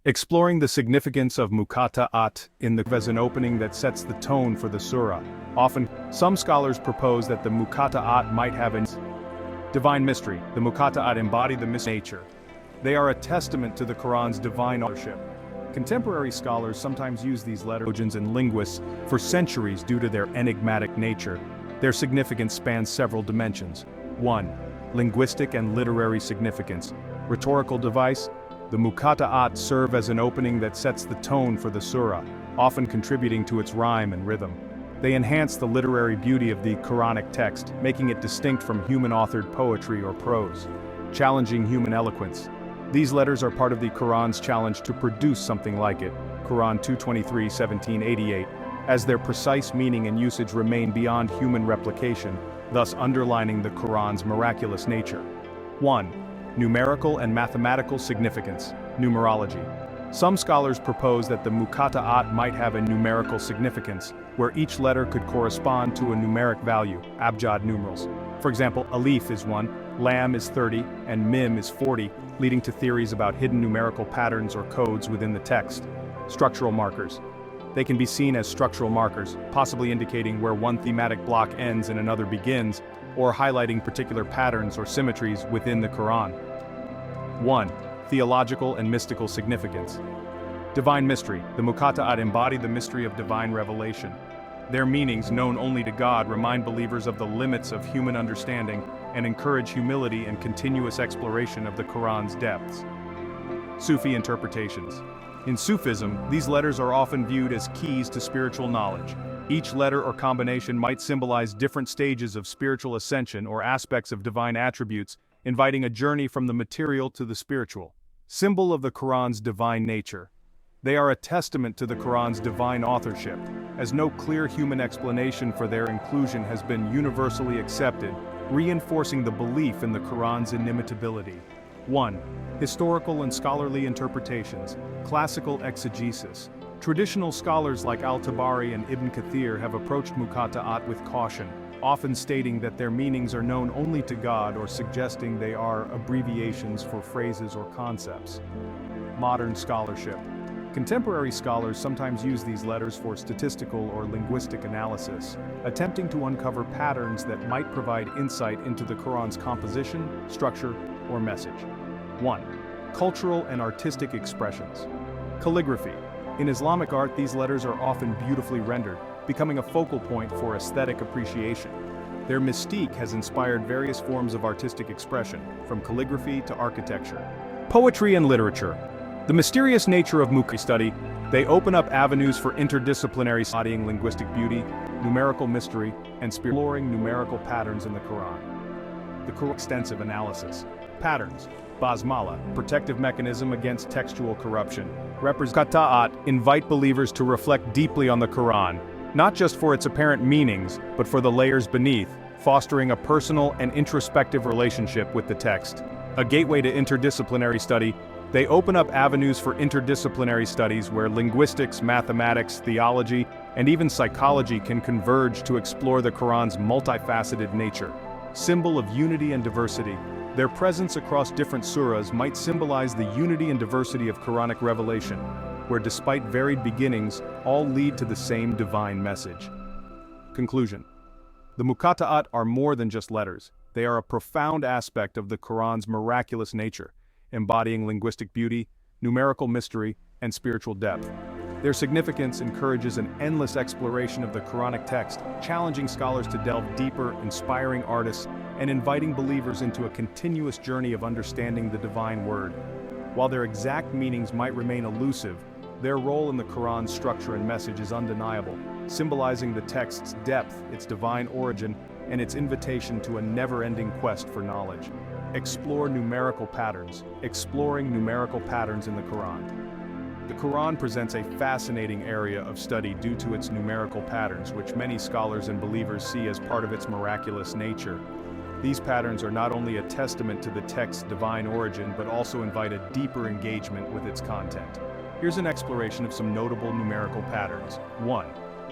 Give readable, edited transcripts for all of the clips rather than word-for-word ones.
Exploring the significance of Muqatta'at in the as an opening that sets the tone for the surah. Often, some scholars propose that the Muqatta'at might have a divine mystery. The Muqatta'at embody the mystery of nature. They are a testament to the Quran's divine authorship. Contemporary scholars sometimes use these letters and linguists for centuries due to their enigmatic nature. Their significance spans several dimensions. 1. Linguistic and literary significance. Rhetorical device. The Muqatta'at serve as an opening that sets the tone for the surah, often contributing to its rhyme and rhythm. They enhance the literary beauty of the Quranic text, making it distinct from human-authored poetry or prose. Challenging human eloquence. These letters are part of the Quran's challenge to produce something like it, Quran 2:23-17-88, as their precise meaning and usage remain beyond human replication, thus underlining the Quran's miraculous nature. 1. Numerical and mathematical significance. Numerology. Some scholars propose that the Muqatta'at might have a numerical significance, where each letter could correspond to a numeric value, abjad numerals. For example, alif is 1, lam is 30, and mim is 40, leading to theories about hidden numerical patterns or codes within the text. Structural markers. They can be seen as structural markers, possibly indicating where one thematic block ends and another begins, or highlighting particular patterns or symmetries within the Quran. 1. Theological and mystical significance. Divine mystery. The Muqatta'at embody the mystery of divine revelation. Their meanings, known only to God, remind believers of the limits of human understanding and encourage humility and continuous exploration of the Quran's depths. Sufi interpretations. In Sufism, these letters are often viewed as keys to spiritual knowledge. Each letter or combination might symbolize different stages of spiritual ascension or aspects of divine attributes, inviting a journey from the material to the spiritual. Symbol of the Quran's divine nature. They are a testament to the Quran's divine authorship, as no clear human explanation for their inclusion has been universally accepted, reinforcing the belief in the Quran's inimitability. 1. Historical and scholarly interpretations. Classical exegesis. Traditional scholars like Al-Tabari and Ibn Kathir have approached Muqatta'at with caution, often stating that their meanings are known only to God or suggesting they are abbreviations for phrases or concepts. Modern scholarship. Contemporary scholars sometimes use these letters for statistical or linguistic analysis, attempting to uncover patterns that might provide insight into the Quran's composition, structure, or message. 1. Cultural and artistic expressions. Calligraphy. In Islamic art, these letters are often beautifully rendered, becoming a focal point for aesthetic appreciation. Their mystique has inspired various forms of artistic expression, from calligraphy to architecture. Poetry and literature. The mysterious nature of Muqatta'at study, they open up avenues for interdisciplinary studying linguistic beauty, numerical mystery, and exploring numerical patterns in the Quran. The Quran extensive analysis. Patterns. Basmala, protective mechanism against textual corruption. Muqatta'at invite believers to reflect deeply on the Quran, not just for its apparent meanings, but for the layers beneath, fostering a personal and introspective relationship with the text. A gateway to interdisciplinary study, they open up avenues for interdisciplinary studies where linguistics, mathematics, theology, and even psychology can converge to explore the Quran's multifaceted nature. Symbol of unity and diversity. Their presence across different surahs might symbolize the unity and diversity of Quranic revelation, where despite varied beginnings, all lead to the same divine message. Conclusion. The Muqatta'at are more than just letters. They are a profound aspect of the Quran's miraculous nature, embodying linguistic beauty, numerical mystery, and spiritual depth. Their significance encourages an endless exploration of the Quranic text, challenging scholars to delve deeper, inspiring artists, and inviting believers into a continuous journey of understanding the divine word. While their exact meanings might remain elusive, their role in the Quran's structure and message is undeniable, symbolizing the text's depth, its divine origin, and its invitation to a never-ending quest for knowledge. Explore numerical patterns. Exploring numerical patterns in the Quran. The Quran presents a fascinating area of study due to its numerical patterns, which many scholars and believers see as part of its miraculous nature. These patterns are not only a testament to the text's divine origin, but also invite a deeper engagement with its content. Here's an exploration of some notable numerical patterns. 1.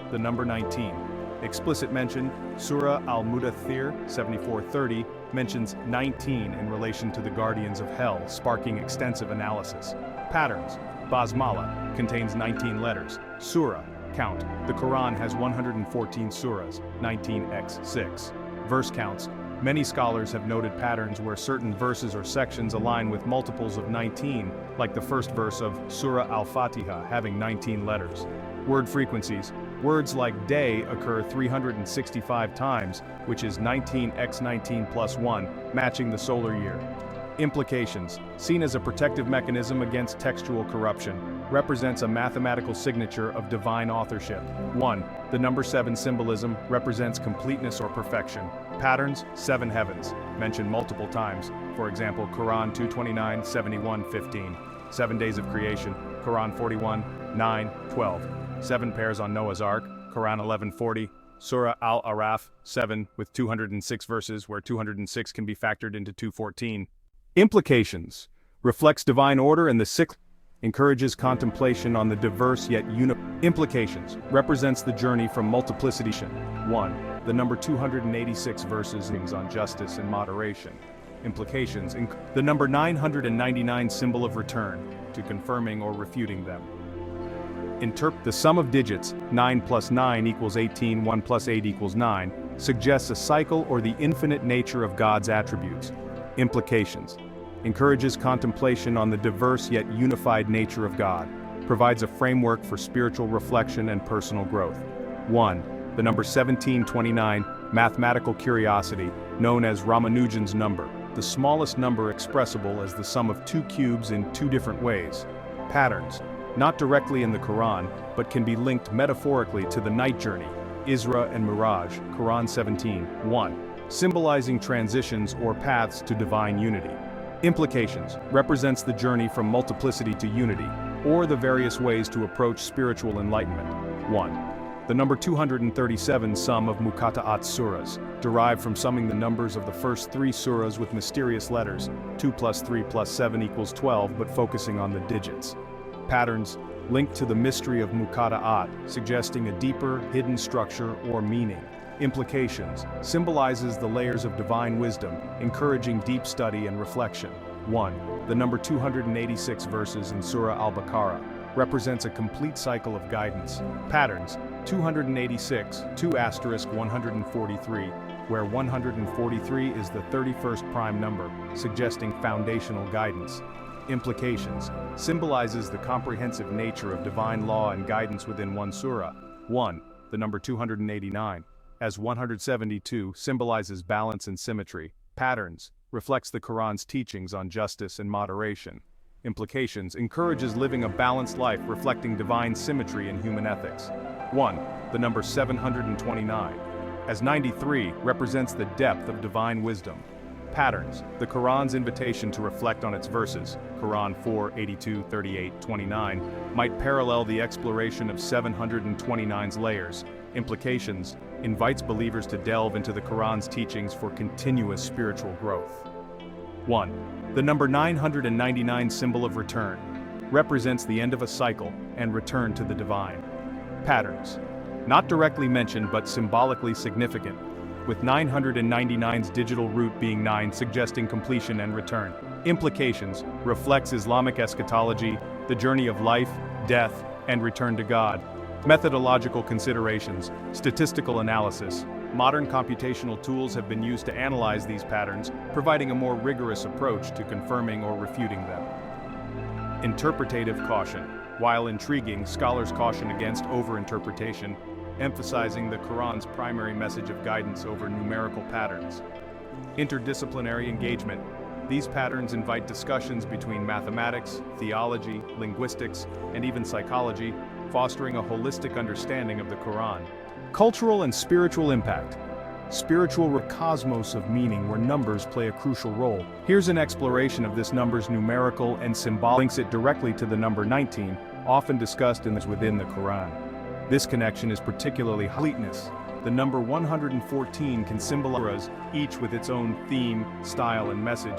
The number 19. Explicit mention, Surah Al-Mudaththir 74:30 mentions 19 in relation to the guardians of hell, sparking extensive analysis. Patterns. Basmala contains 19 letters. Surah, count. The Quran has 114 surahs, 19x6. Verse counts. Many scholars have noted patterns where certain verses or sections align with multiples of 19, like the first verse of Surah Al-Fatiha having 19 letters. Word frequencies. Words like day occur 365 times, which is 19x19 plus 1, matching the solar year. Implications. Seen as a protective mechanism against textual corruption, represents a mathematical signature of divine authorship. 1. The number 7 symbolism represents completeness or perfection. Patterns, 7 heavens, mentioned multiple times, for example Quran 229, 71, 15. 7 days of creation, Quran 41, 9, 12. 7 pairs on Noah's Ark, Quran 1140. Surah Al-Araf, 7, with 206 verses where 206 can be factored into 214. Implications. Reflects divine order and the sixth. Encourages contemplation on the diverse yet Implications. Represents the journey from multiplicity. 1. The number 286 verses on justice and moderation. Implications. The number 999 symbol of return, to confirming or refuting them. The sum of digits, 9 plus 9 equals 18, 1 plus 8 equals 9, suggests a cycle or the infinite nature of God's attributes. Implications. Encourages contemplation on the diverse yet unified nature of God. Provides a framework for spiritual reflection and personal growth. 1. The number 1729, mathematical curiosity, known as Ramanujan's number, the smallest number expressible as the sum of two cubes in two different ways. Patterns. Not directly in the Quran, but can be linked metaphorically to the night journey, Isra and Miraj, Quran 17, 1. Symbolizing transitions or paths to divine unity. Implications. Represents the journey from multiplicity to unity, or the various ways to approach spiritual enlightenment. 1. The number 237 sum of Muqatta'at surahs, derived from summing the numbers of the first 3 surahs with mysterious letters, 2 plus 3 plus 7 equals 12, but focusing on the digits. Patterns. Linked to the mystery of Muqatta'at, suggesting a deeper, hidden structure or meaning. Implications. Symbolizes the layers of divine wisdom, encouraging deep study and reflection. 1. The number 286 verses in Surah Al-Baqarah represents a complete cycle of guidance. Patterns. 286, 2 asterisk 143, where 143 is the 31st prime number, suggesting foundational guidance. Implications. Symbolizes the comprehensive nature of divine law and guidance within one surah. 1. The number 289. As 172 symbolizes balance and symmetry. Patterns. Reflects the Quran's teachings on justice and moderation. Implications. Encourages living a balanced life reflecting divine symmetry in human ethics. 1. The number 729. As 93 represents the depth of divine wisdom. Patterns. The Quran's invitation to reflect on its verses, Quran 4, 82, 38, 29, might parallel the exploration of 729's layers. Implications. Invites believers to delve into the Quran's teachings for continuous spiritual growth. 1. The number 999 symbol of return represents the end of a cycle and return to the divine. Patterns. Not directly mentioned but symbolically significant, with 999's digital root being 9 suggesting completion and return. Implications. Reflects Islamic eschatology, the journey of life, death, and return to God. Methodological considerations. Statistical analysis. Modern computational tools have been used to analyze these patterns, providing a more rigorous approach to confirming or refuting them. Interpretative caution. While intriguing, scholars caution against overinterpretation, emphasizing the Quran's primary message of guidance over numerical patterns. Interdisciplinary engagement. These patterns invite discussions between mathematics, theology, linguistics, and even psychology, fostering a holistic understanding of the Quran. Cultural and spiritual impact. Spiritual cosmos of meaning where numbers play a crucial role. Here's an exploration of this number's numerical and symbolic. Links it directly to the number 19, often discussed within the Quran. This connection is particularly completeness. The number 114 can symbolize each with its own theme, style, and message.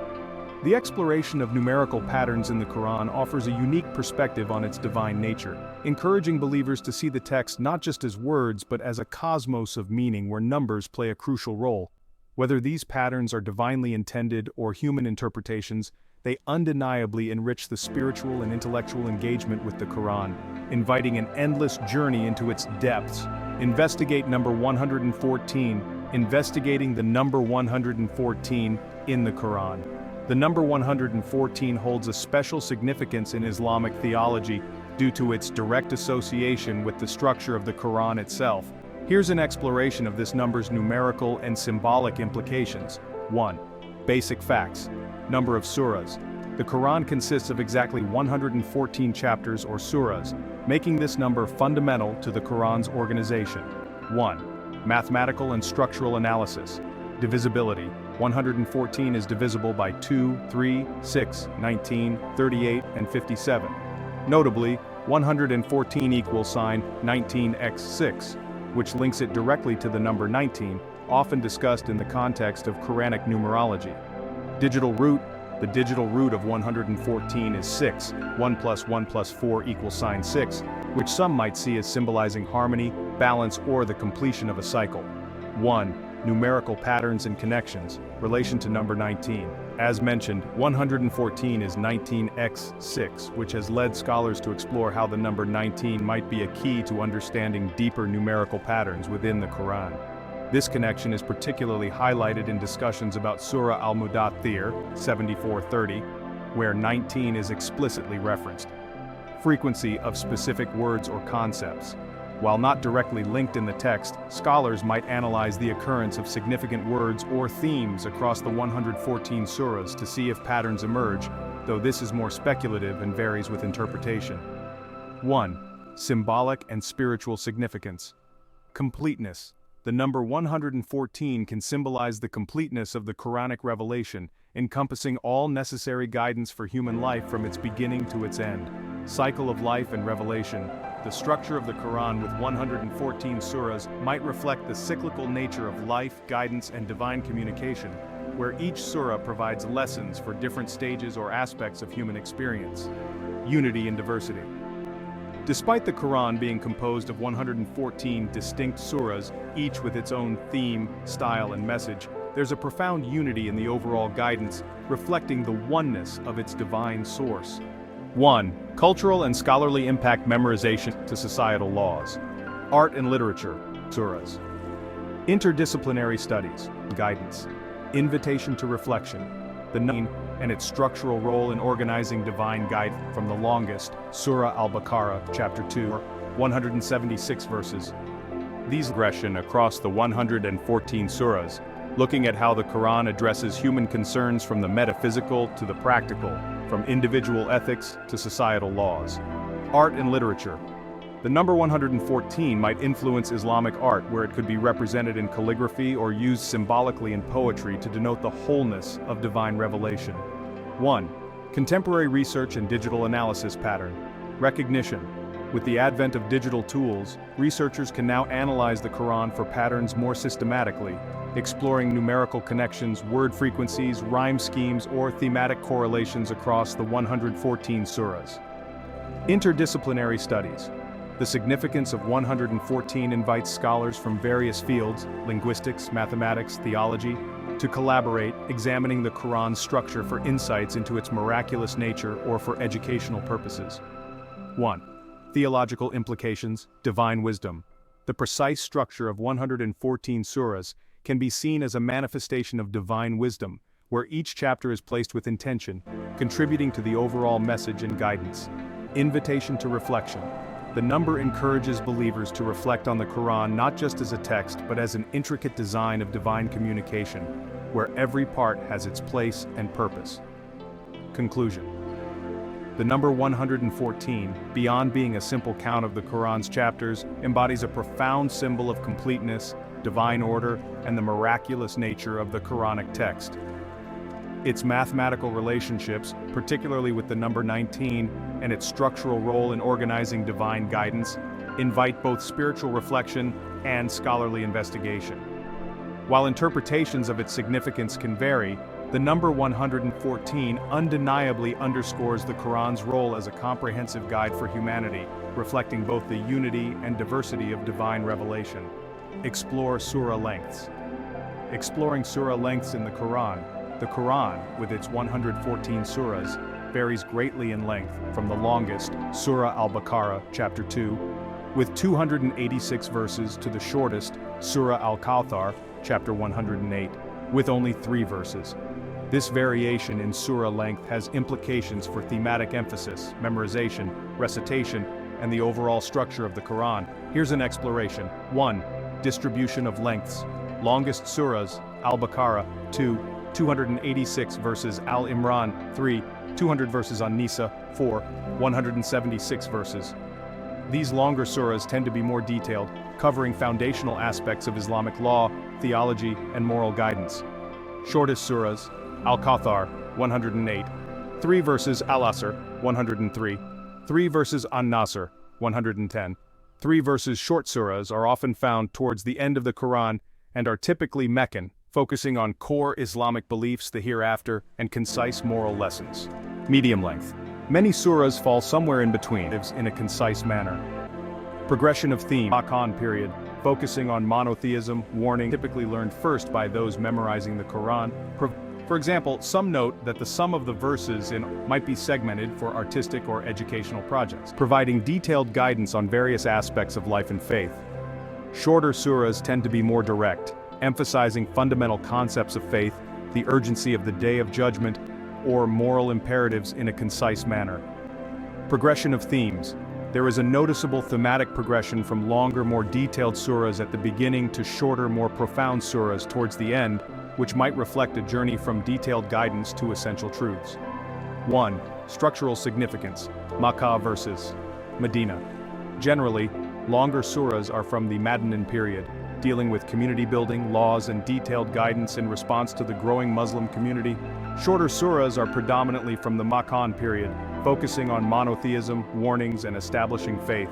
The exploration of numerical patterns in the Quran offers a unique perspective on its divine nature, encouraging believers to see the text not just as words but as a cosmos of meaning where numbers play a crucial role. Whether these patterns are divinely intended or human interpretations, they undeniably enrich the spiritual and intellectual engagement with the Quran, inviting an endless journey into its depths. Investigate number 114, investigating the number 114 in the Quran. The number 114 holds a special significance in Islamic theology due to its direct association with the structure of the Quran itself. Here's an exploration of this number's numerical and symbolic implications. 1. Basic facts. Number of surahs. The Quran consists of exactly 114 chapters or surahs, making this number fundamental to the Quran's organization. 1. Mathematical and structural analysis. Divisibility. 114 is divisible by 2, 3, 6, 19, 38, and 57. Notably, 114 equals sign 19x6, which links it directly to the number 19, often discussed in the context of Quranic numerology. Digital root. The digital root of 114 is 6, 1 plus 1 plus 4 equals sign 6, which some might see as symbolizing harmony, balance, or the completion of a cycle. 1. Numerical patterns and connections, relation to number 19. As mentioned, 114 is 19x6, which has led scholars to explore how the number 19 might be a key to understanding deeper numerical patterns within the Quran. This connection is particularly highlighted in discussions about Surah Al-Mudaththir, 74:30, where 19 is explicitly referenced. Frequency of specific words or concepts. While not directly linked in the text, scholars might analyze the occurrence of significant words or themes across the 114 surahs to see if patterns emerge, though this is more speculative and varies with interpretation. 1. Symbolic and spiritual significance. Completeness. The number 114 can symbolize the completeness of the Quranic revelation, encompassing all necessary guidance for human life from its beginning to its end. Cycle of life and revelation. The structure of the Quran with 114 surahs might reflect the cyclical nature of life, guidance, and divine communication, where each surah provides lessons for different stages or aspects of human experience. Unity and diversity. Despite the Quran being composed of 114 distinct surahs, each with its own theme, style, and message, there's a profound unity in the overall guidance, reflecting the oneness of its divine source. 1. Cultural and scholarly impact memorization to societal laws. Art and literature, surahs. Interdisciplinary studies, guidance. Invitation to reflection. The 9 and its structural role in organizing divine guidance from the longest, Surah Al-Baqarah, chapter 2, 176 verses. These aggression across the 114 surahs, looking at how the Quran addresses human concerns from the metaphysical to the practical, from individual ethics to societal laws. Art and literature. The number 114 might influence Islamic art, where it could be represented in calligraphy or used symbolically in poetry to denote the wholeness of divine revelation. 1. Contemporary research and digital analysis pattern. Recognition. With the advent of digital tools, researchers can now analyze the Quran for patterns more systematically, exploring numerical connections, word frequencies, rhyme schemes, or thematic correlations across the 114 surahs. Interdisciplinary studies. The significance of 114 invites scholars from various fields, linguistics, mathematics, theology, to collaborate, examining the Quran's structure for insights into its miraculous nature or for educational purposes. 1. Theological implications, divine wisdom. The precise structure of 114 surahs can be seen as a manifestation of divine wisdom, where each chapter is placed with intention, contributing to the overall message and guidance. Invitation to reflection. The number encourages believers to reflect on the Quran not just as a text but as an intricate design of divine communication, where every part has its place and purpose. Conclusion. The number 114, beyond being a simple count of the Quran's chapters, embodies a profound symbol of completeness, divine order, and the miraculous nature of the Quranic text. Its mathematical relationships, particularly with the number 19, and its structural role in organizing divine guidance, invite both spiritual reflection and scholarly investigation. While interpretations of its significance can vary, the number 114 undeniably underscores the Quran's role as a comprehensive guide for humanity, reflecting both the unity and diversity of divine revelation. Explore surah lengths. Exploring surah lengths in the Quran, The Quran, with its 114 surahs, varies greatly in length, from the longest, Surah Al-Baqarah, chapter 2, with 286 verses, to the shortest, Surah Al-Kawthar, chapter 108, with only 3 verses. This variation in surah length has implications for thematic emphasis, memorization, recitation, and the overall structure of the Quran. Here's an exploration. 1. Distribution of lengths. Longest surahs, Al-Baqarah, 2, 286 verses, Al-Imran, 3, 200 verses, An-Nisa, 4, 176 verses. These longer surahs tend to be more detailed, covering foundational aspects of Islamic law, theology, and moral guidance. Shortest surahs, Al-Kawthar, 108, 3 verses, Al-Asr, 103, 3 verses, An-Nasr, 110. 3 verses short surahs are often found towards the end of the Quran and are typically Meccan, focusing on core Islamic beliefs, the hereafter, and concise moral lessons. Medium length. Many surahs fall somewhere in between, in a concise manner. Progression of theme. Makan period, focusing on monotheism, warning, typically learned first by those memorizing the Quran. For example, some note that the sum of the verses might be segmented for artistic or educational projects, providing detailed guidance on various aspects of life and faith. Shorter surahs tend to be more direct, emphasizing fundamental concepts of faith, the urgency of the Day of Judgment, or moral imperatives in a concise manner. Progression of themes. There is a noticeable thematic progression from longer, more detailed surahs at the beginning to shorter, more profound surahs towards the end, which might reflect a journey from detailed guidance to essential truths. 1. Structural significance. Makkah versus Medina. Generally, longer surahs are from the Madanian period, dealing with community building, laws, and detailed guidance in response to the growing Muslim community. Shorter surahs are predominantly from the Makkan period, focusing on monotheism, warnings, and establishing faith.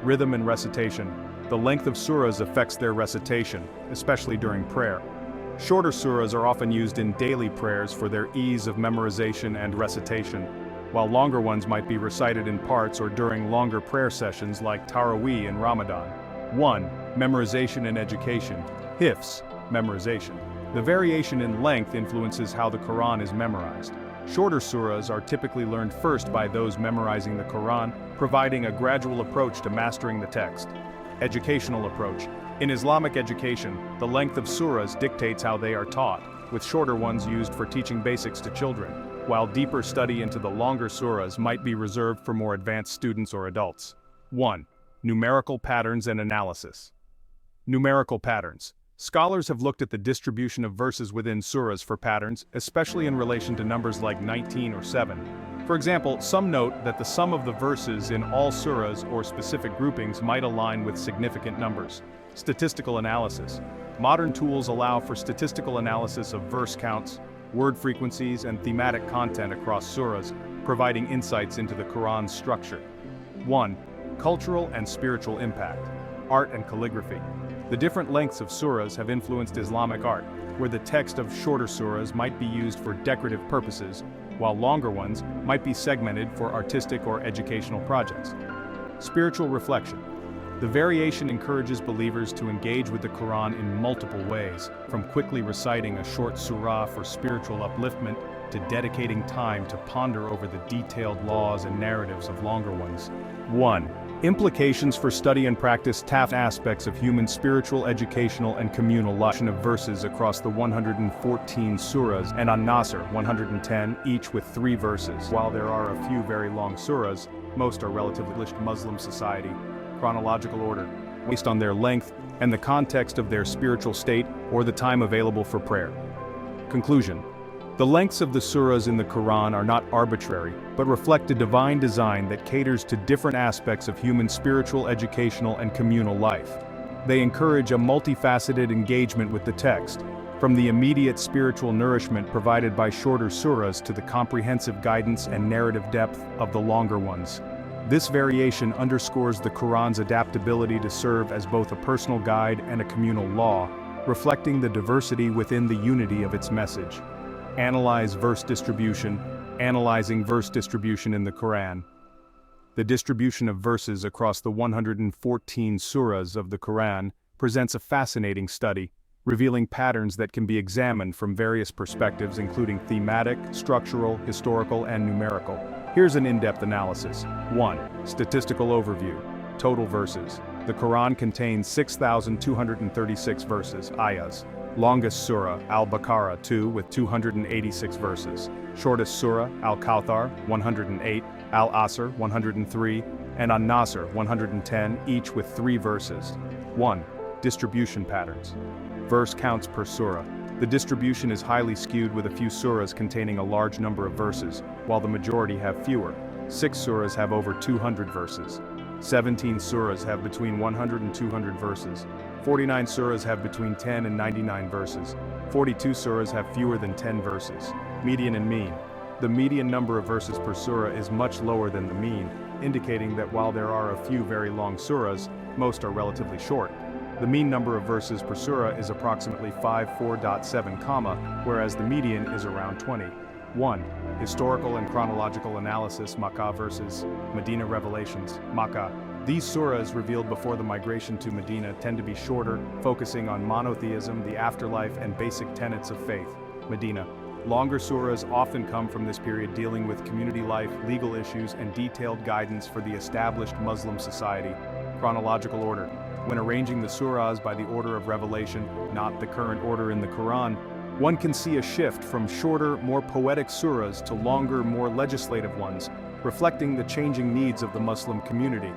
Rhythm and recitation. The length of surahs affects their recitation, especially during prayer. Shorter surahs are often used in daily prayers for their ease of memorization and recitation, while longer ones might be recited in parts or during longer prayer sessions like Taraweeh in Ramadan. 1. Memorization and education. Hifz, memorization. The variation in length influences how the Quran is memorized. Shorter surahs are typically learned first by those memorizing the Quran, providing a gradual approach to mastering the text. Educational approach. In Islamic education, the length of surahs dictates how they are taught, with shorter ones used for teaching basics to children, while deeper study into the longer surahs might be reserved for more advanced students or adults. 1. Numerical patterns and analysis. Numerical patterns. Scholars have looked at the distribution of verses within surahs for patterns, especially in relation to numbers like 19 or 7. For example, some note that the sum of the verses in all surahs or specific groupings might align with significant numbers. Statistical analysis. Modern tools allow for statistical analysis of verse counts, word frequencies, and thematic content across surahs, providing insights into the Quran's structure. 1. Cultural and spiritual impact. Art and calligraphy. The different lengths of surahs have influenced Islamic art, where the text of shorter surahs might be used for decorative purposes, while longer ones might be segmented for artistic or educational projects. Spiritual reflection. The variation encourages believers to engage with the Quran in multiple ways, from quickly reciting a short surah for spiritual upliftment to dedicating time to ponder over the detailed laws and narratives of longer ones. 1. Implications for study and practice. Aspects of human spiritual, educational, and communal life. Of verses across the 114 surahs and An-Nasr 110, each with 3 verses. While there are a few very long surahs, most are relatively Muslim society. Chronological order, based on their length and the context of their spiritual state or the time available for prayer. Conclusion. The lengths of the surahs in the Quran are not arbitrary, but reflect a divine design that caters to different aspects of human spiritual, educational, and communal life. They encourage a multifaceted engagement with the text, from the immediate spiritual nourishment provided by shorter surahs to the comprehensive guidance and narrative depth of the longer ones. This variation underscores the Quran's adaptability to serve as both a personal guide and a communal law, reflecting the diversity within the unity of its message. Analyze verse distribution. Analyzing verse distribution in the Quran. The distribution of verses across the 114 surahs of the Quran presents a fascinating study. revealing patterns that can be examined from various perspectives including thematic, structural, historical, and numerical. Here's an in-depth analysis. 1. Statistical overview. Total verses. The Quran contains 6,236 verses, ayahs. Longest surah, Al-Baqarah 2 with 286 verses. Shortest surah, Al-Kawthar 108, Al-Asr 103, and An-Nasr 110, each with 3 verses. 1. Distribution patterns. Verse counts per surah. The distribution is highly skewed with a few surahs containing a large number of verses, while the majority have fewer. 6 surahs have over 200 verses. 17 surahs have between 100 and 200 verses. 49 surahs have between 10 and 99 verses. 42 surahs have fewer than 10 verses. Median and mean. The median number of verses per surah is much lower than the mean, indicating that while there are a few very long surahs, most are relatively short. The mean number of verses per surah is approximately 4.7, whereas the median is around 20. 1. Historical and chronological analysis. Makkah versus Medina revelations. Makkah. These surahs revealed before the migration to Medina tend to be shorter, focusing on monotheism, the afterlife, and basic tenets of faith. Medina. Longer surahs often come from this period dealing with community life, legal issues, and detailed guidance for the established Muslim society. Chronological order. When arranging the surahs by the order of revelation, not the current order in the Quran, one can see a shift from shorter, more poetic surahs to longer, more legislative ones, reflecting the changing needs of the Muslim community.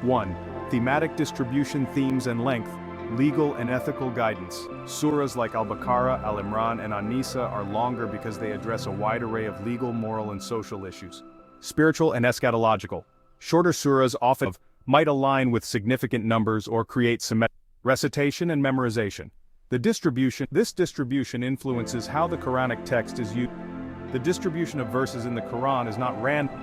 1. Thematic distribution, themes and length. Legal and ethical guidance. Surahs like Al-Baqarah, Al-Imran, and An-Nisa are longer because they address a wide array of legal, moral, and social issues. Spiritual and eschatological. Shorter surahs often might align with significant numbers or create symmetry. Recitation and memorization. This distribution influences how the Quranic text is used. The distribution of verses in the Quran is not random.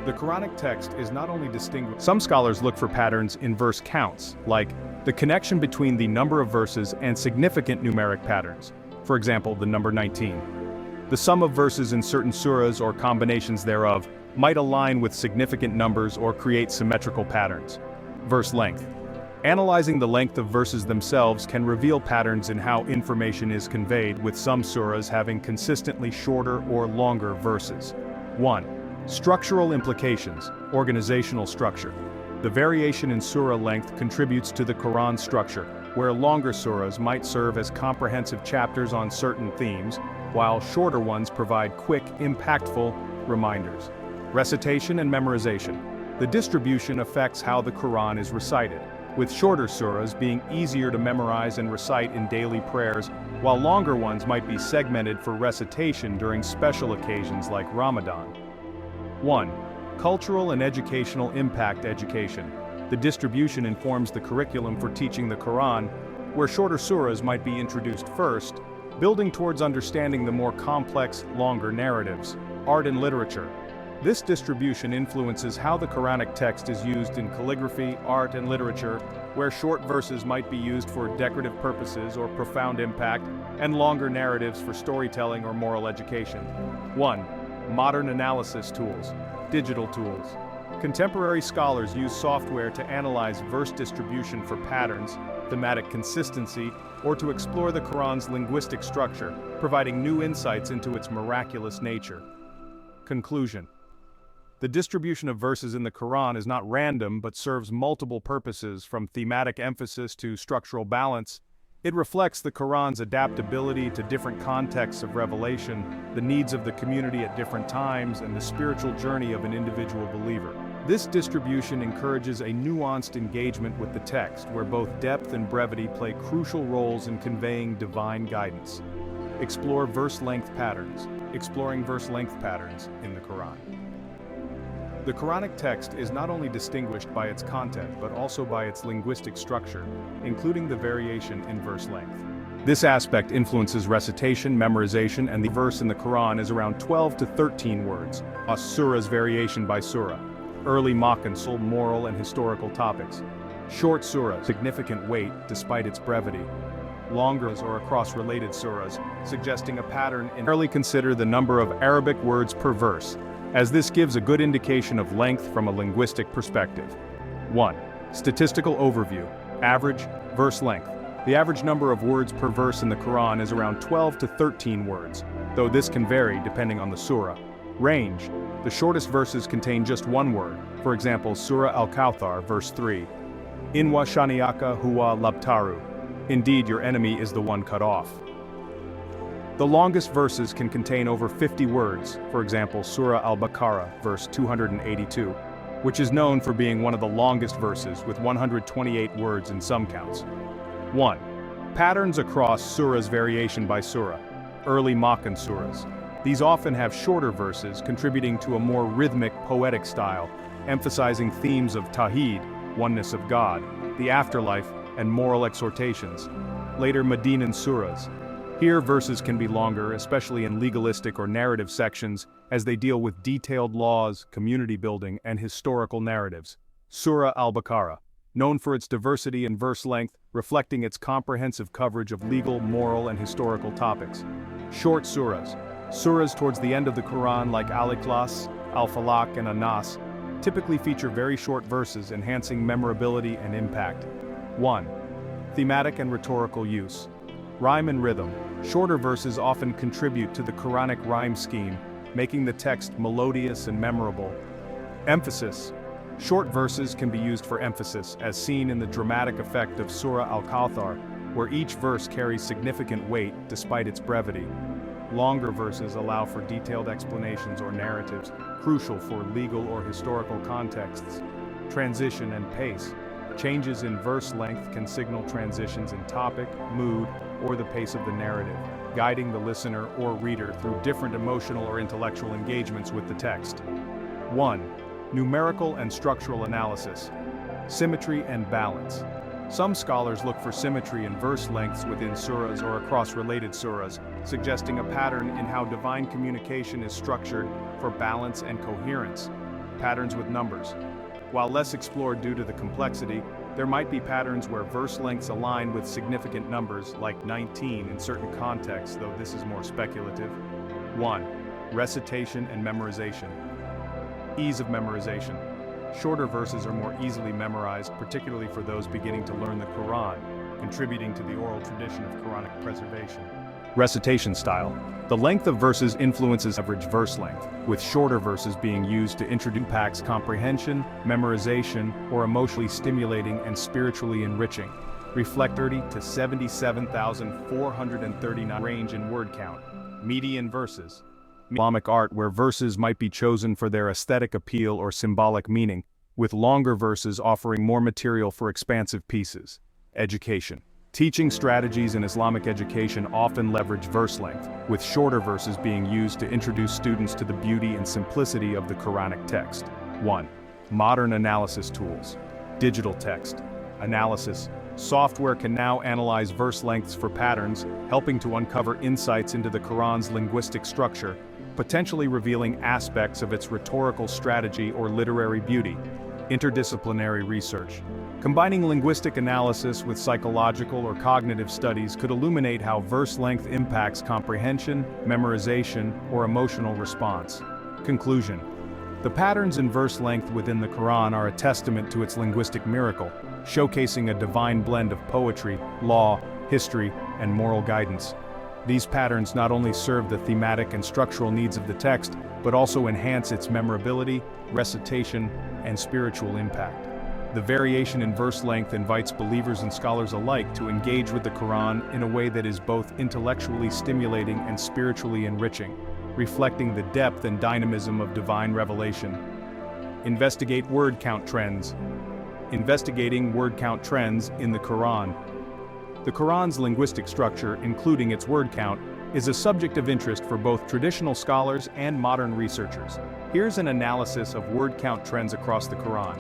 The Quranic text is not only distinguished. Some scholars look for patterns in verse counts, like the connection between the number of verses and significant numeric patterns. For example, the number 19. The sum of verses in certain surahs or combinations thereof might align with significant numbers or create symmetrical patterns. Verse length. Analyzing the length of verses themselves can reveal patterns in how information is conveyed, with some surahs having consistently shorter or longer verses. 1. Structural implications, organizational structure. The variation in surah length contributes to the Quran's structure, where longer surahs might serve as comprehensive chapters on certain themes, while shorter ones provide quick, impactful reminders. Recitation and memorization. The distribution affects how the Quran is recited, with shorter surahs being easier to memorize and recite in daily prayers, while longer ones might be segmented for recitation during special occasions like Ramadan. 1. Cultural and educational impact. Education. The distribution informs the curriculum for teaching the Quran, where shorter surahs might be introduced first, building towards understanding the more complex, longer narratives. Art and literature. This distribution influences how the Quranic text is used in calligraphy, art, and literature, where short verses might be used for decorative purposes or profound impact, and longer narratives for storytelling or moral education. 1. Modern analysis tools. Digital tools. Contemporary scholars use software to analyze verse distribution for patterns, thematic consistency, or to explore the Quran's linguistic structure, providing new insights into its miraculous nature. Conclusion. The distribution of verses in the Quran is not random but serves multiple purposes, from thematic emphasis to structural balance. It reflects the Quran's adaptability to different contexts of revelation, the needs of the community at different times, and the spiritual journey of an individual believer. This distribution encourages a nuanced engagement with the text, where both depth and brevity play crucial roles in conveying divine guidance. Explore verse length patterns. Exploring verse length patterns in the Quran. The Quranic text is not only distinguished by its content but also by its linguistic structure, including the variation in verse length. This aspect influences recitation, memorization, and the verse in the Quran is around 12 to 13 words. A surah's variation by surah. Early Muqatta'at, moral and historical topics. Short surah, significant weight despite its brevity. Longer or across related surahs, suggesting a pattern in. Rarely consider the number of Arabic words per verse, as this gives a good indication of length from a linguistic perspective. 1. Statistical overview. Average verse length. The average number of words per verse in the Quran is around 12 to 13 words, though this can vary depending on the surah. Range. The shortest verses contain just one word, for example Surah Al-Kawthar, verse 3. Inwa shaniyaka huwa labtaru. Indeed, your enemy is the one cut off. The longest verses can contain over 50 words, for example Surah Al-Baqarah, verse 282, which is known for being one of the longest verses with 128 words in some counts. 1. Patterns across surahs. Variation by surah. Early Makkan surahs. These often have shorter verses contributing to a more rhythmic, poetic style, emphasizing themes of tawheed, oneness of God, the afterlife, and moral exhortations. Later Medinan surahs. Here verses can be longer, especially in legalistic or narrative sections, as they deal with detailed laws, community building, and historical narratives. Surah Al-Baqarah. Known for its diversity in verse length, reflecting its comprehensive coverage of legal, moral, and historical topics. Short surahs. Surahs towards the end of the Quran like Al-Ikhlas, Al-Falaq, and An-Nas typically feature very short verses enhancing memorability and impact. 1. Thematic and rhetorical use. Rhyme and rhythm. Shorter verses often contribute to the Quranic rhyme scheme, making the text melodious and memorable. Emphasis. Short verses can be used for emphasis, as seen in the dramatic effect of Surah Al-Kawthar, where each verse carries significant weight despite its brevity. Longer verses allow for detailed explanations or narratives, crucial for legal or historical contexts. Transition and pace. Changes in verse length can signal transitions in topic, mood, or the pace of the narrative, guiding the listener or reader through different emotional or intellectual engagements with the text. 1. Numerical and structural analysis. Symmetry and balance. Some scholars look for symmetry in verse lengths within surahs or across related surahs, suggesting a pattern in how divine communication is structured for balance and coherence. Patterns with numbers. While less explored due to the complexity, there might be patterns where verse lengths align with significant numbers, like 19 in certain contexts, though this is more speculative. 1. Recitation and memorization. Ease of memorization. Shorter verses are more easily memorized, particularly for those beginning to learn the Quran, contributing to the oral tradition of Quranic preservation. Recitation style. The length of verses influences average verse length, with shorter verses being used to introduce impacts comprehension, memorization, or emotionally stimulating and spiritually enriching. Reflect 30 to 77,439 range in word count. Median verses. Islamic art where verses might be chosen for their aesthetic appeal or symbolic meaning, with longer verses offering more material for expansive pieces. Education. Teaching strategies in Islamic education often leverage verse length, with shorter verses being used to introduce students to the beauty and simplicity of the Quranic text. 1. Modern analysis tools. Digital text analysis. Software can now analyze verse lengths for patterns, helping to uncover insights into the Quran's linguistic structure, potentially revealing aspects of its rhetorical strategy or literary beauty. Interdisciplinary research. Combining linguistic analysis with psychological or cognitive studies could illuminate how verse length impacts comprehension, memorization, or emotional response. Conclusion. The patterns in verse length within the Quran are a testament to its linguistic miracle, showcasing a divine blend of poetry, law, history, and moral guidance. These patterns not only serve the thematic and structural needs of the text, but also enhance its memorability, recitation, and spiritual impact. The variation in verse length invites believers and scholars alike to engage with the Quran in a way that is both intellectually stimulating and spiritually enriching, reflecting the depth and dynamism of divine revelation. Investigate word count trends. Investigating word count trends in the Quran. The Quran's linguistic structure, including its word count, is a subject of interest for both traditional scholars and modern researchers. Here's an analysis of word count trends across the Quran.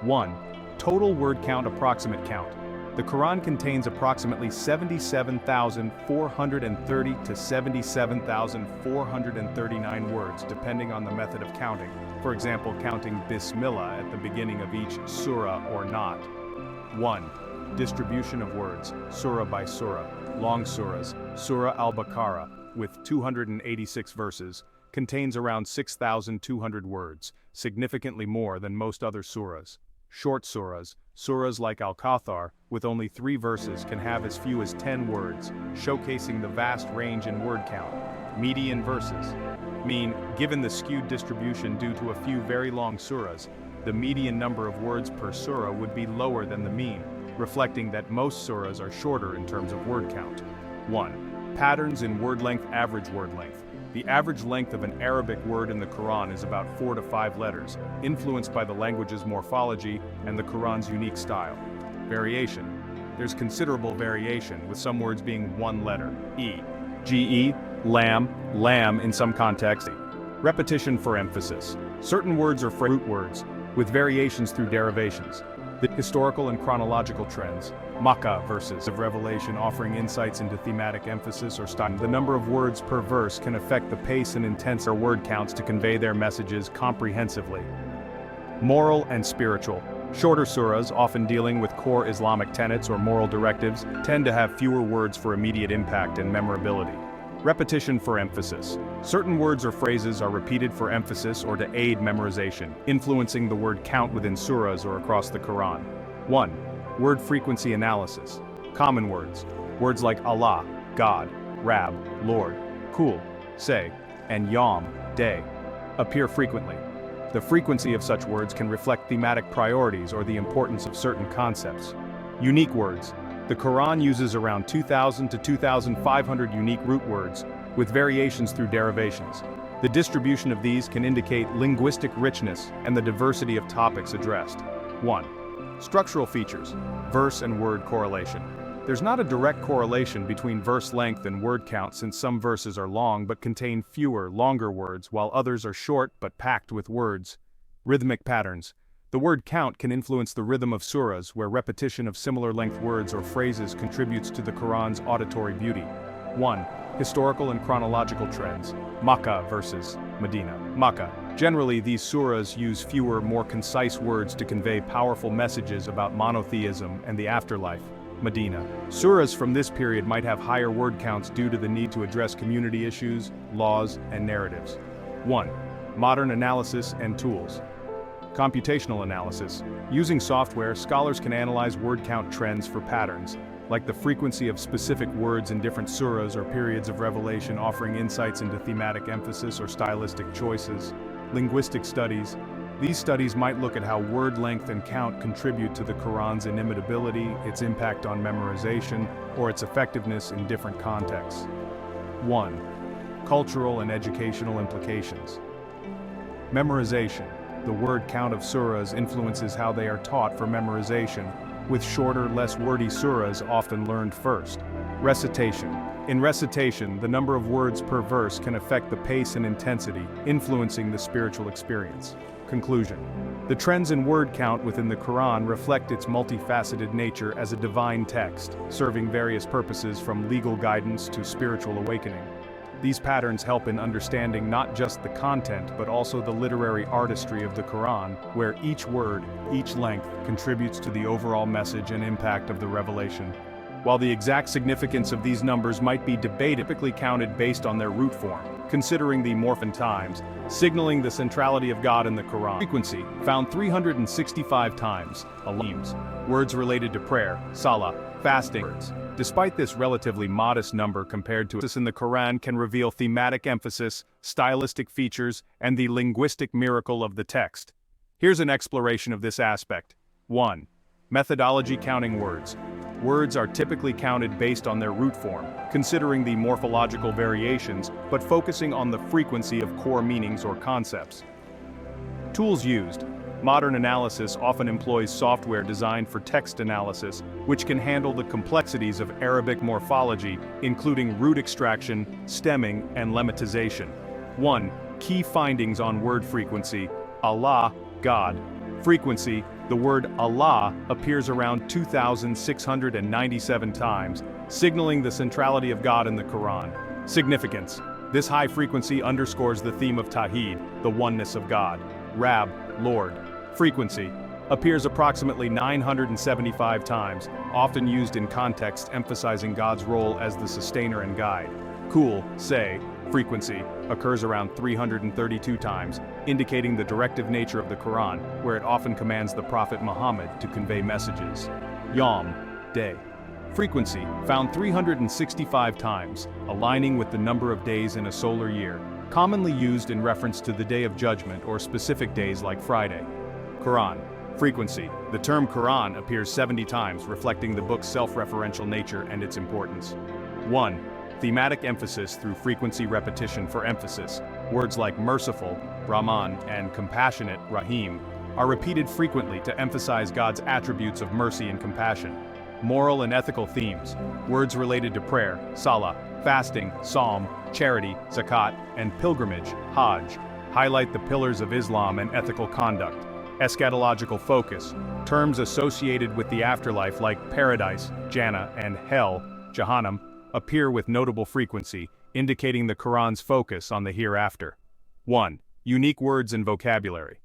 1. Total word count approximate count. The Quran contains approximately 77,430 to 77,439 words, depending on the method of counting. For example, counting Bismillah at the beginning of each surah or not. 1. Distribution of words, surah by surah. Long surahs. Surah Al-Baqarah, with 286 verses, contains around 6,200 words, significantly more than most other surahs. Short surahs. Surahs like Al-Kawthar, with only 3 verses, can have as few as 10 words, showcasing the vast range in word count. Median verses mean, given the skewed distribution due to a few very long surahs, the median number of words per surah would be lower than the mean, reflecting that most surahs are shorter in terms of word count. 1. Patterns in word length. Average word length. The average length of an Arabic word in the Quran is about 4 to 5 letters, influenced by the language's morphology and the Quran's unique style. Variation. There's considerable variation, with some words being 1 letter, ge, lamb in some contexts. Repetition for emphasis. Certain words are root words, with variations through derivations. The historical and chronological trends. Makkah verses of Revelation offering insights into thematic emphasis or style. The number of words per verse can affect the pace and intensity of word counts to convey their messages comprehensively. Moral and spiritual. Shorter surahs, often dealing with core Islamic tenets or moral directives, tend to have fewer words for immediate impact and memorability. Repetition for emphasis. Certain words or phrases are repeated for emphasis or to aid memorization, influencing the word count within surahs or across the Quran. 1. Word frequency analysis. Common words. Words like Allah, God, Rab, Lord, Kul, say, and Yom, day, appear frequently. The frequency of such words can reflect thematic priorities or the importance of certain concepts. Unique words. The Quran uses around 2,000 to 2,500 unique root words, with variations through derivations. The distribution of these can indicate linguistic richness and the diversity of topics addressed. 1. Structural features. Verse and word correlation. There's not a direct correlation between verse length and word count, since some verses are long but contain fewer, longer words, while others are short but packed with words. Rhythmic patterns. The word count can influence the rhythm of surahs, where repetition of similar length words or phrases contributes to the Quran's auditory beauty. 1. Historical and chronological trends. Makkah versus Medina. Makkah. Generally, these surahs use fewer, more concise words to convey powerful messages about monotheism and the afterlife. Medina. Surahs from this period might have higher word counts due to the need to address community issues, laws, and narratives. 1. Modern analysis and tools. Computational analysis. Using software, scholars can analyze word count trends for patterns, like the frequency of specific words in different surahs or periods of revelation, offering insights into thematic emphasis or stylistic choices. Linguistic studies. These studies might look at how word length and count contribute to the Quran's inimitability, its impact on memorization, or its effectiveness in different contexts. 1. Cultural and educational implications. Memorization. The word count of surahs influences how they are taught for memorization, with shorter, less wordy surahs often learned first. Recitation. In recitation, the number of words per verse can affect the pace and intensity, influencing the spiritual experience. Conclusion. The trends in word count within the Quran reflect its multifaceted nature as a divine text, serving various purposes from legal guidance to spiritual awakening. These patterns help in understanding not just the content but also the literary artistry of the Quran, where each word, each length, contributes to the overall message and impact of the revelation. While the exact significance of these numbers might be debated, typically counted based on their root form, considering the morphin times, signaling the centrality of God in the Quran. Frequency, found 365 times, alims, words related to prayer, salah, fasting. Despite this relatively modest number compared to in the Quran can reveal thematic emphasis, stylistic features, and the linguistic miracle of the text. Here's an exploration of this aspect. 1. Methodology counting words. Words are typically counted based on their root form, considering the morphological variations, but focusing on the frequency of core meanings or concepts. Tools used. Modern analysis often employs software designed for text analysis, which can handle the complexities of Arabic morphology, including root extraction, stemming, and lemmatization. 1. Key findings on word frequency. Allah, God. Frequency. The word Allah appears around 2,697 times, signaling the centrality of God in the Quran. Significance. This high frequency underscores the theme of Tawheed, the oneness of God. Rab, Lord. Frequency. Appears approximately 975 times, often used in context emphasizing God's role as the sustainer and guide. Kul, say. frequency occurs around 332 times, indicating the directive nature of the Quran, where it often commands the Prophet Muhammad to convey messages. Yom, day. Frequency found 365 times, aligning with the number of days in a solar year, commonly used in reference to the Day of Judgment or specific days like Friday. Quran. Frequency. The term Quran appears 70 times, reflecting the book's self-referential nature and its importance. 1. Thematic emphasis through frequency repetition for emphasis. Words like merciful, Rahman, and compassionate, Rahim, are repeated frequently to emphasize God's attributes of mercy and compassion. Moral and ethical themes. Words related to prayer, salah, fasting, psalm, charity, zakat, and pilgrimage, hajj, highlight the pillars of Islam and ethical conduct. Eschatological focus. Terms associated with the afterlife like paradise, Jannah, and hell, Jahannam, appear with notable frequency, indicating the Quran's focus on the hereafter. 1. Unique words and vocabulary.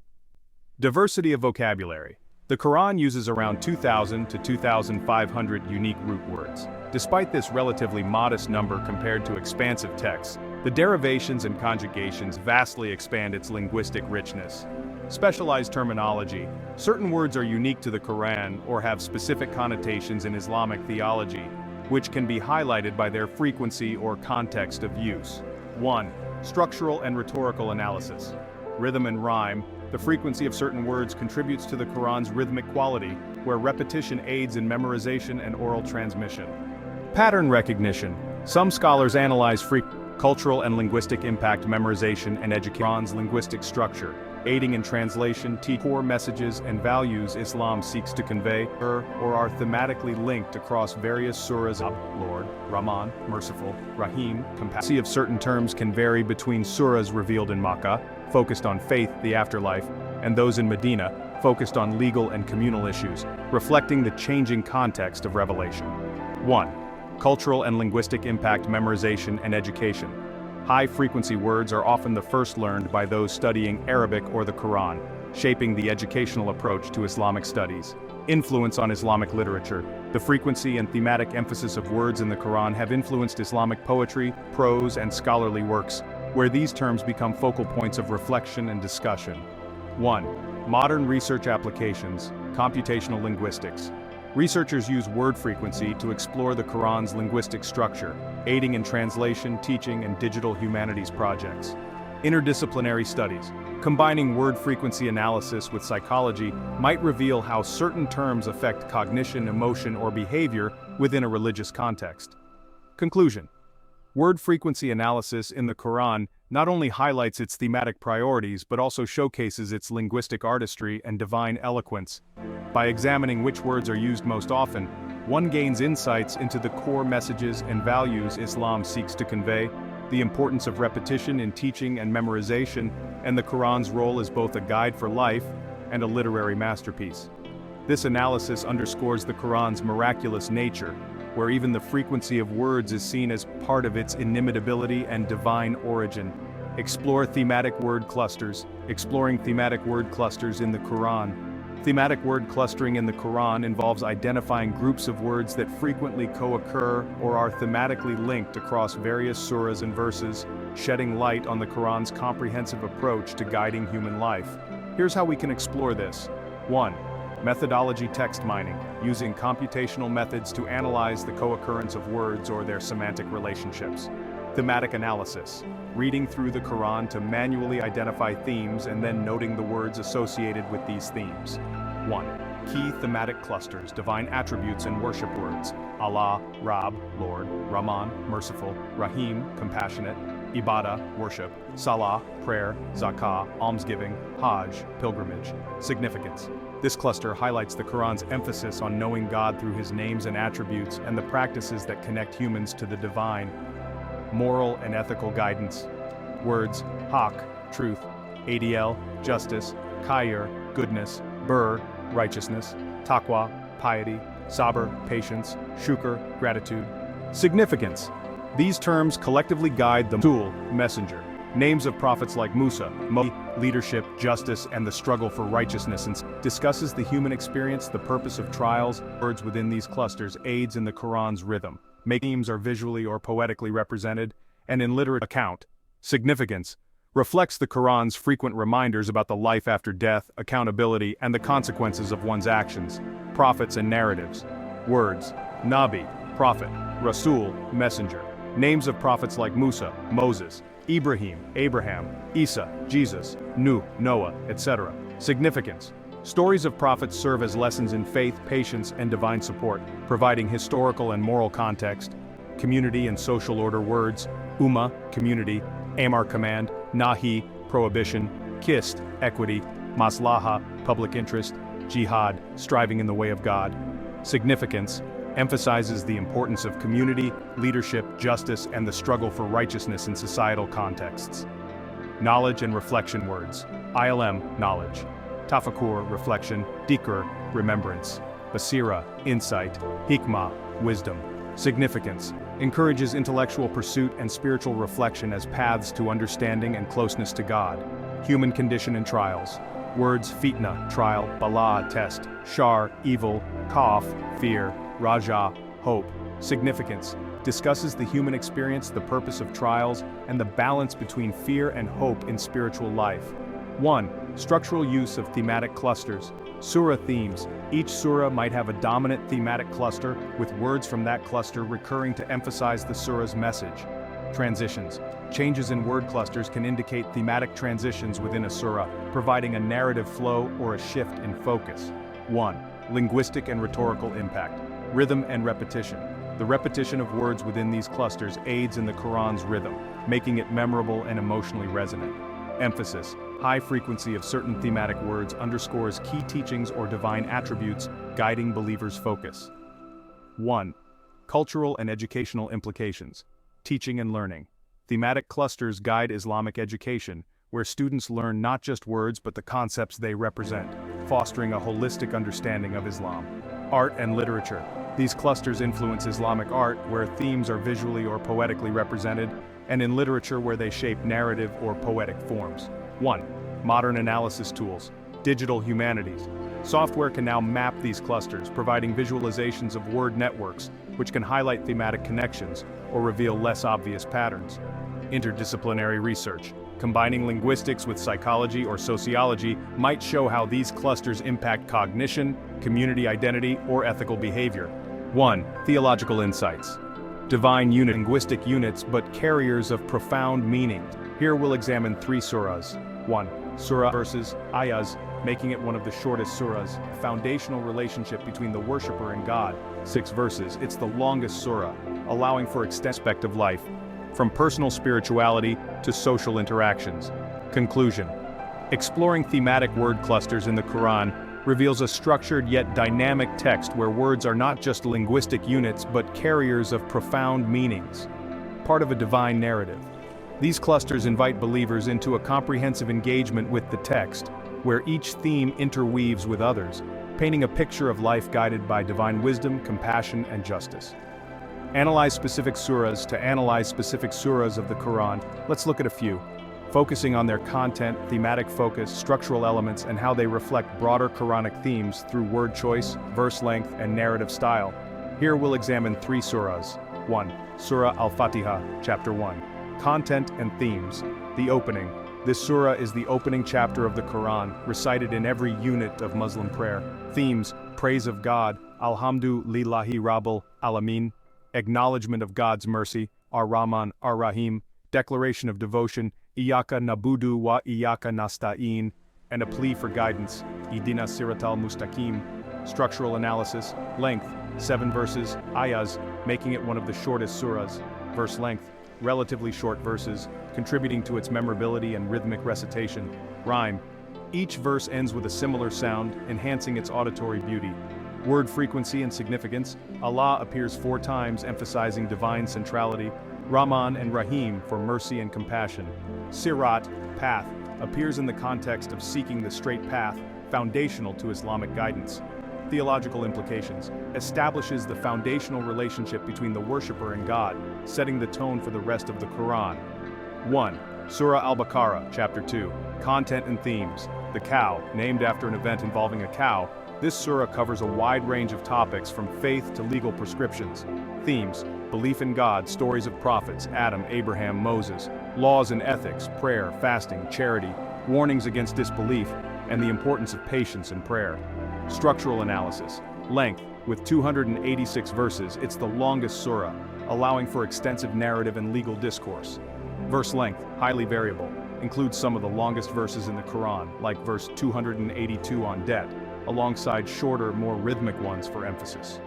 Diversity of vocabulary. The Quran uses around 2,000 to 2,500 unique root words. Despite this relatively modest number compared to expansive texts, the derivations and conjugations vastly expand its linguistic richness. Specialized terminology. Certain words are unique to the Quran or have specific connotations in Islamic theology, which can be highlighted by their frequency or context of use. 1. Structural and rhetorical analysis. Rhythm and rhyme. The frequency of certain words contributes to the Quran's rhythmic quality, where repetition aids in memorization and oral transmission. Pattern recognition. Some scholars analyze cultural and linguistic impact memorization and Quran's linguistic structure, aiding in translation, core messages and values Islam seeks to convey, or are thematically linked across various surahs. Lord, Rahman, merciful, Rahim, compassion. Of certain terms can vary between surahs revealed in Makkah, focused on faith, the afterlife, and those in Medina, focused on legal and communal issues, reflecting the changing context of revelation. 1. Cultural and linguistic impact memorization and education. High-frequency words are often the first learned by those studying Arabic or the Quran, shaping the educational approach to Islamic studies. Influence on Islamic literature. The frequency and thematic emphasis of words in the Quran have influenced Islamic poetry, prose, and scholarly works, where these terms become focal points of reflection and discussion. 1. Modern research applications, computational linguistics. Researchers use word frequency to explore the Quran's linguistic structure, aiding in translation, teaching, and digital humanities projects. Interdisciplinary studies, combining word frequency analysis with psychology, might reveal how certain terms affect cognition, emotion, or behavior within a religious context. Conclusion. Word frequency analysis in the Quran not only highlights its thematic priorities but also showcases its linguistic artistry and divine eloquence. By examining which words are used most often, one gains insights into the core messages and values Islam seeks to convey, the importance of repetition in teaching and memorization, and the Quran's role as both a guide for life and a literary masterpiece. This analysis underscores the Quran's miraculous nature, where even the frequency of words is seen as part of its inimitability and divine origin. Explore thematic word clusters. Exploring thematic word clusters in the Quran. Thematic word clustering in the Quran involves identifying groups of words that frequently co-occur or are thematically linked across various surahs and verses, shedding light on the Quran's comprehensive approach to guiding human life. Here's how we can explore this. 1. Methodology text mining, using computational methods to analyze the co-occurrence of words or their semantic relationships. Thematic analysis, reading through the Quran to manually identify themes and then noting the words associated with these themes. 1. Key thematic clusters, divine attributes and worship words. Allah, Rab, Lord, Rahman, merciful, Rahim, compassionate, Ibadah, worship, Salah, prayer, Zakah, almsgiving, Hajj, pilgrimage. Significance. This cluster highlights the Quran's emphasis on knowing God through his names and attributes and the practices that connect humans to the divine. Moral and ethical guidance. Words, haq, truth, adl, justice, khair, goodness, bur, righteousness, taqwa, piety, sabr, patience, shukr, gratitude. Significance. These terms collectively guide the Rasul, messenger. Names of prophets like Musa, leadership, justice, and the struggle for righteousness, and discusses the human experience, the purpose of trials. Words within these clusters aids in the Quran's rhythm. Themes are visually or poetically represented, and in literate account, Significance. Reflects the Quran's frequent reminders about the life after death, accountability, and the consequences of one's actions. Prophets and narratives. Words. Nabi, prophet. Rasul, messenger. Names of prophets like Musa, Moses, Ibrahim, Abraham, Isa, Jesus, Nuh, Noah, etc. Significance. Stories of prophets serve as lessons in faith, patience, and divine support, providing historical and moral context. Community and social order. Words. Ummah, community. Amar, command. Nahi, prohibition. Qist, equity. Maslaha, public interest. Jihad, striving in the way of God. Significance. Emphasizes the importance of community, leadership, justice, and the struggle for righteousness in societal contexts. Knowledge and reflection. Words. Ilm, knowledge. Tafakkur, reflection. Dhikr, remembrance. Basira, insight. Hikmah, wisdom. Significance. Encourages intellectual pursuit and spiritual reflection as paths to understanding and closeness to God. Human condition and trials. Words. Fitna, trial. Bala, test. Shar, evil. Kaf, fear. Raja, hope. Significance. Discusses the human experience, the purpose of trials, and the balance between fear and hope in spiritual life. 1. Structural use of thematic clusters. Surah themes. Each surah might have a dominant thematic cluster, with words from that cluster recurring to emphasize the surah's message. Transitions. Changes in word clusters can indicate thematic transitions within a surah, providing a narrative flow or a shift in focus. 1. Linguistic and rhetorical impact. Rhythm and repetition. The repetition of words within these clusters aids in the Quran's rhythm, making it memorable and emotionally resonant. Emphasis. High frequency of certain thematic words underscores key teachings or divine attributes, guiding believers' focus. 1. Cultural and educational implications. Teaching and learning. Thematic clusters guide Islamic education, where students learn not just words but the concepts they represent, fostering a holistic understanding of Islam. Art and literature. These clusters influence Islamic art, where themes are visually or poetically represented, and in literature where they shape narrative or poetic forms. 1. Modern analysis tools. Digital humanities. Software can now map these clusters, providing visualizations of word networks, which can highlight thematic connections or reveal less obvious patterns. Interdisciplinary research. Combining linguistics with psychology or sociology might show how these clusters impact cognition, community identity, or ethical behavior. 1. Theological insights. Divine linguistic units but carriers of profound meaning. Here we'll examine 3 surahs. 1. Surah verses, ayahs, making it one of the shortest surahs, a foundational relationship between the worshipper and God. 6 verses, it's the longest surah, allowing for extensive aspect of life, from personal spirituality to social interactions. Conclusion. Exploring thematic word clusters in the Quran reveals a structured yet dynamic text where words are not just linguistic units but carriers of profound meanings, part of a divine narrative. These clusters invite believers into a comprehensive engagement with the text, where each theme interweaves with others, painting a picture of life guided by divine wisdom, compassion, and justice. Analyze specific surahs. To analyze specific surahs of the Quran, let's look at a few, focusing on their content, thematic focus, structural elements, and how they reflect broader Quranic themes through word choice, verse length, and narrative style. Here we'll examine 3 surahs. 1. Surah Al-Fatiha, Chapter 1. Content and themes. The opening. This surah is the opening chapter of the Quran, recited in every unit of Muslim prayer. Themes: praise of God, Alhamdulillahi Rabbil Alamin, acknowledgement of God's mercy, Ar-Rahman, Ar-Rahim, declaration of devotion, Iyaka nabudu wa iyaka nasta'in, and a plea for guidance, Idina Siratal Mustaqim. Structural analysis. Length: 7 verses, ayahs, making it one of the shortest surahs. Verse length: relatively short verses, contributing to its memorability and rhythmic recitation. Rhyme: each verse ends with a similar sound, enhancing its auditory beauty. Word frequency and significance. Allah appears 4 times, emphasizing divine centrality. Rahman and Rahim for mercy and compassion. Sirat, path, appears in the context of seeking the straight path, foundational to Islamic guidance. Theological implications. Establishes the foundational relationship between the worshipper and God, setting the tone for the rest of the Quran. 1. Surah Al-Baqarah, Chapter 2. Content and themes. The cow, named after an event involving a cow, This surah covers a wide range of topics from faith to legal prescriptions. Themes: belief in God, stories of prophets, Adam, Abraham, Moses, laws and ethics, prayer, fasting, charity, warnings against disbelief, and the importance of patience and prayer. Structural analysis. Length. With 286 verses, it's the longest surah, allowing for extensive narrative and legal discourse. Verse length, highly variable, includes some of the longest verses in the Quran, like verse 282 on debt, alongside shorter, more rhythmic ones for emphasis.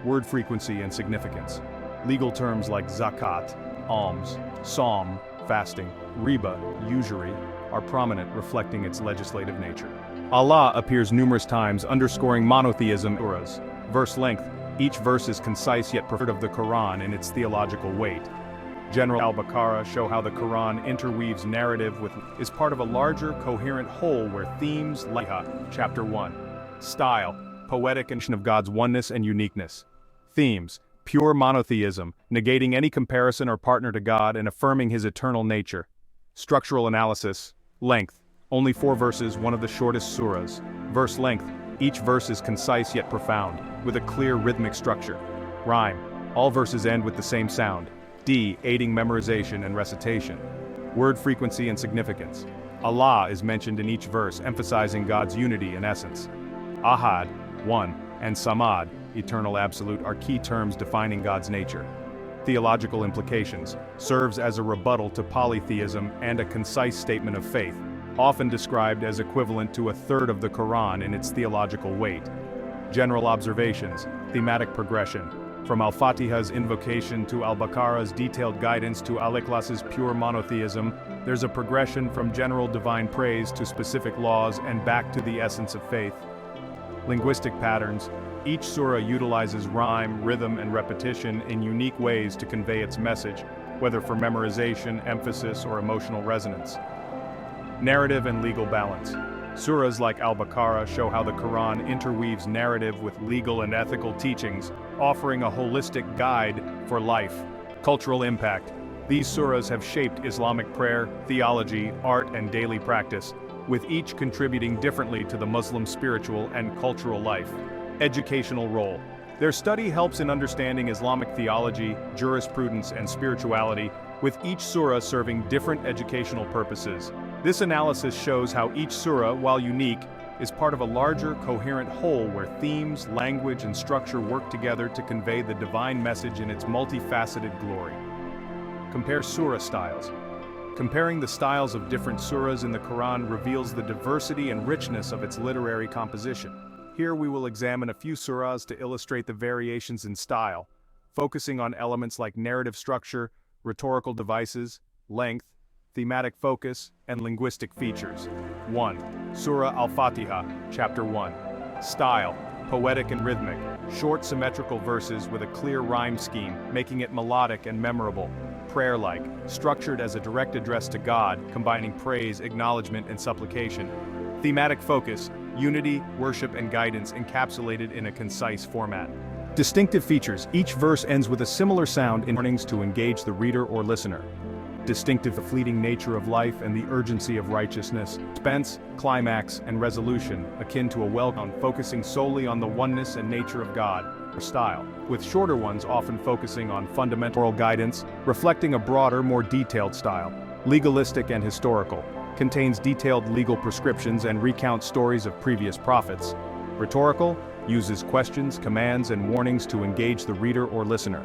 Word frequency and significance. Legal terms like zakat, alms, psalm, fasting, riba, usury, are prominent, reflecting its legislative nature. Allah appears numerous times, underscoring monotheism. Surahs. Verse length. Each verse is concise yet preferred of the Quran in its theological weight. General al-Baqarah show how the Quran interweaves narrative is part of a larger, coherent whole where themes like Chapter 1. Style, poetic and of God's oneness and uniqueness. Themes, pure monotheism, negating any comparison or partner to God and affirming his eternal nature. Structural analysis. Length, only 4 verses, one of the shortest surahs. Verse length, each verse is concise yet profound, with a clear rhythmic structure. Rhyme, all verses end with the same sound. D, aiding memorization and recitation. Word frequency and significance. Allah is mentioned in each verse, emphasizing God's unity and essence. Ahad, one, and Samad, eternal absolute, are key terms defining God's nature. Theological implications, serves as a rebuttal to polytheism and a concise statement of faith, often described as equivalent to a third of the Quran in its theological weight. General observations, thematic progression. From Al-Fatiha's invocation to Al-Baqarah's detailed guidance to Al-Ikhlas's pure monotheism, there's a progression from general divine praise to specific laws and back to the essence of faith. Linguistic patterns. Each surah utilizes rhyme, rhythm, and repetition in unique ways to convey its message, whether for memorization, emphasis, or emotional resonance. Narrative and legal balance. Surahs like Al-Baqarah show how the Quran interweaves narrative with legal and ethical teachings, offering a holistic guide for life. Cultural impact. These surahs have shaped Islamic prayer, theology, art, and daily practice, with each contributing differently to the Muslim spiritual and cultural life. Educational role. Their study helps in understanding Islamic theology, jurisprudence, and spirituality, with each surah serving different educational purposes. This analysis shows how each surah, while unique, is part of a larger, coherent whole where themes, language, and structure work together to convey the divine message in its multifaceted glory. Compare surah styles. Comparing the styles of different surahs in the Quran reveals the diversity and richness of its literary composition. Here we will examine a few surahs to illustrate the variations in style, focusing on elements like narrative structure, rhetorical devices, length, thematic focus, and linguistic features. 1. Surah Al-Fatiha, Chapter 1. Style, poetic and rhythmic, short symmetrical verses with a clear rhyme scheme, making it melodic and memorable. Prayer-like, structured as a direct address to God, combining praise, acknowledgement, and supplication. Thematic focus, unity, worship, and guidance encapsulated in a concise format. Distinctive features, each verse ends with a similar sound in warnings to engage the reader or listener. Distinctive the fleeting nature of life and the urgency of righteousness. Suspense, climax, and resolution, akin to a welcome, focusing solely on the oneness and nature of God. Style, with shorter ones often focusing on fundamental moral guidance, reflecting a broader, more detailed style. Legalistic and historical, contains detailed legal prescriptions and recounts stories of previous prophets. Rhetorical, uses questions, commands, and warnings to engage the reader or listener.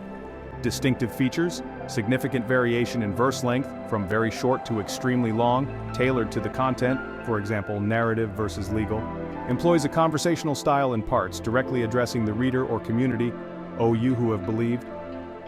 Distinctive features, significant variation in verse length, from very short to extremely long, tailored to the content, for example, narrative versus legal. Employs a conversational style in parts, directly addressing the reader or community. O you who have believed.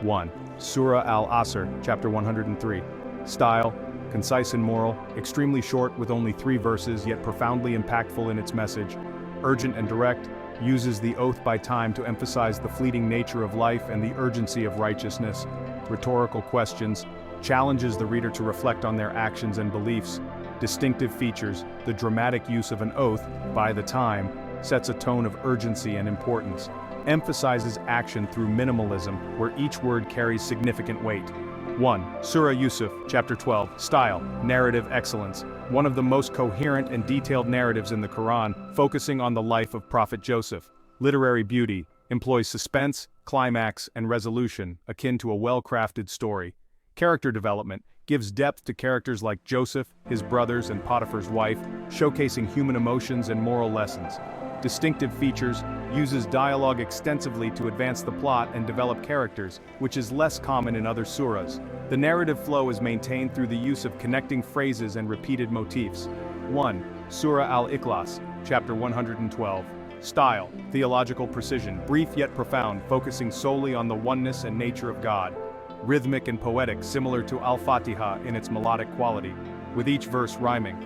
1. Surah Al-Asr, Chapter 103. Style, concise and moral, extremely short with only 3 verses yet profoundly impactful in its message. Urgent and direct, uses the oath by time to emphasize the fleeting nature of life and the urgency of righteousness. Rhetorical questions, challenges the reader to reflect on their actions and beliefs. Distinctive features, the dramatic use of an oath, by the time, sets a tone of urgency and importance. Emphasizes action through minimalism, where each word carries significant weight. 1. Surah Yusuf, Chapter 12. Style, narrative excellence, one of the most coherent and detailed narratives in the Quran, focusing on the life of Prophet Joseph. Literary beauty employs suspense, climax, and resolution, akin to a well-crafted story. Character development gives depth to characters like Joseph, his brothers, and Potiphar's wife, showcasing human emotions and moral lessons. Distinctive features uses dialogue extensively to advance the plot and develop characters, which is less common in other surahs. The narrative flow is maintained through the use of connecting phrases and repeated motifs. 1. Surah Al-Ikhlas, chapter 112. Style, theological precision, brief yet profound, focusing solely on the oneness and nature of God. Rhythmic and poetic, similar to Al-Fatiha in its melodic quality, with each verse rhyming.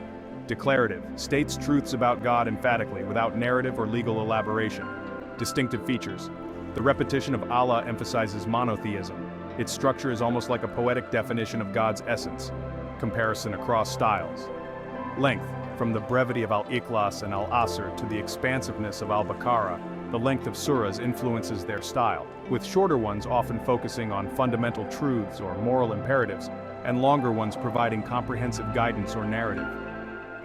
Declarative, states truths about God emphatically, without narrative or legal elaboration. Distinctive features. The repetition of Allah emphasizes monotheism. Its structure is almost like a poetic definition of God's essence. Comparison across styles. Length. From the brevity of Al-Ikhlas and Al-Asr to the expansiveness of Al-Baqarah, the length of surahs influences their style, with shorter ones often focusing on fundamental truths or moral imperatives, and longer ones providing comprehensive guidance or narrative.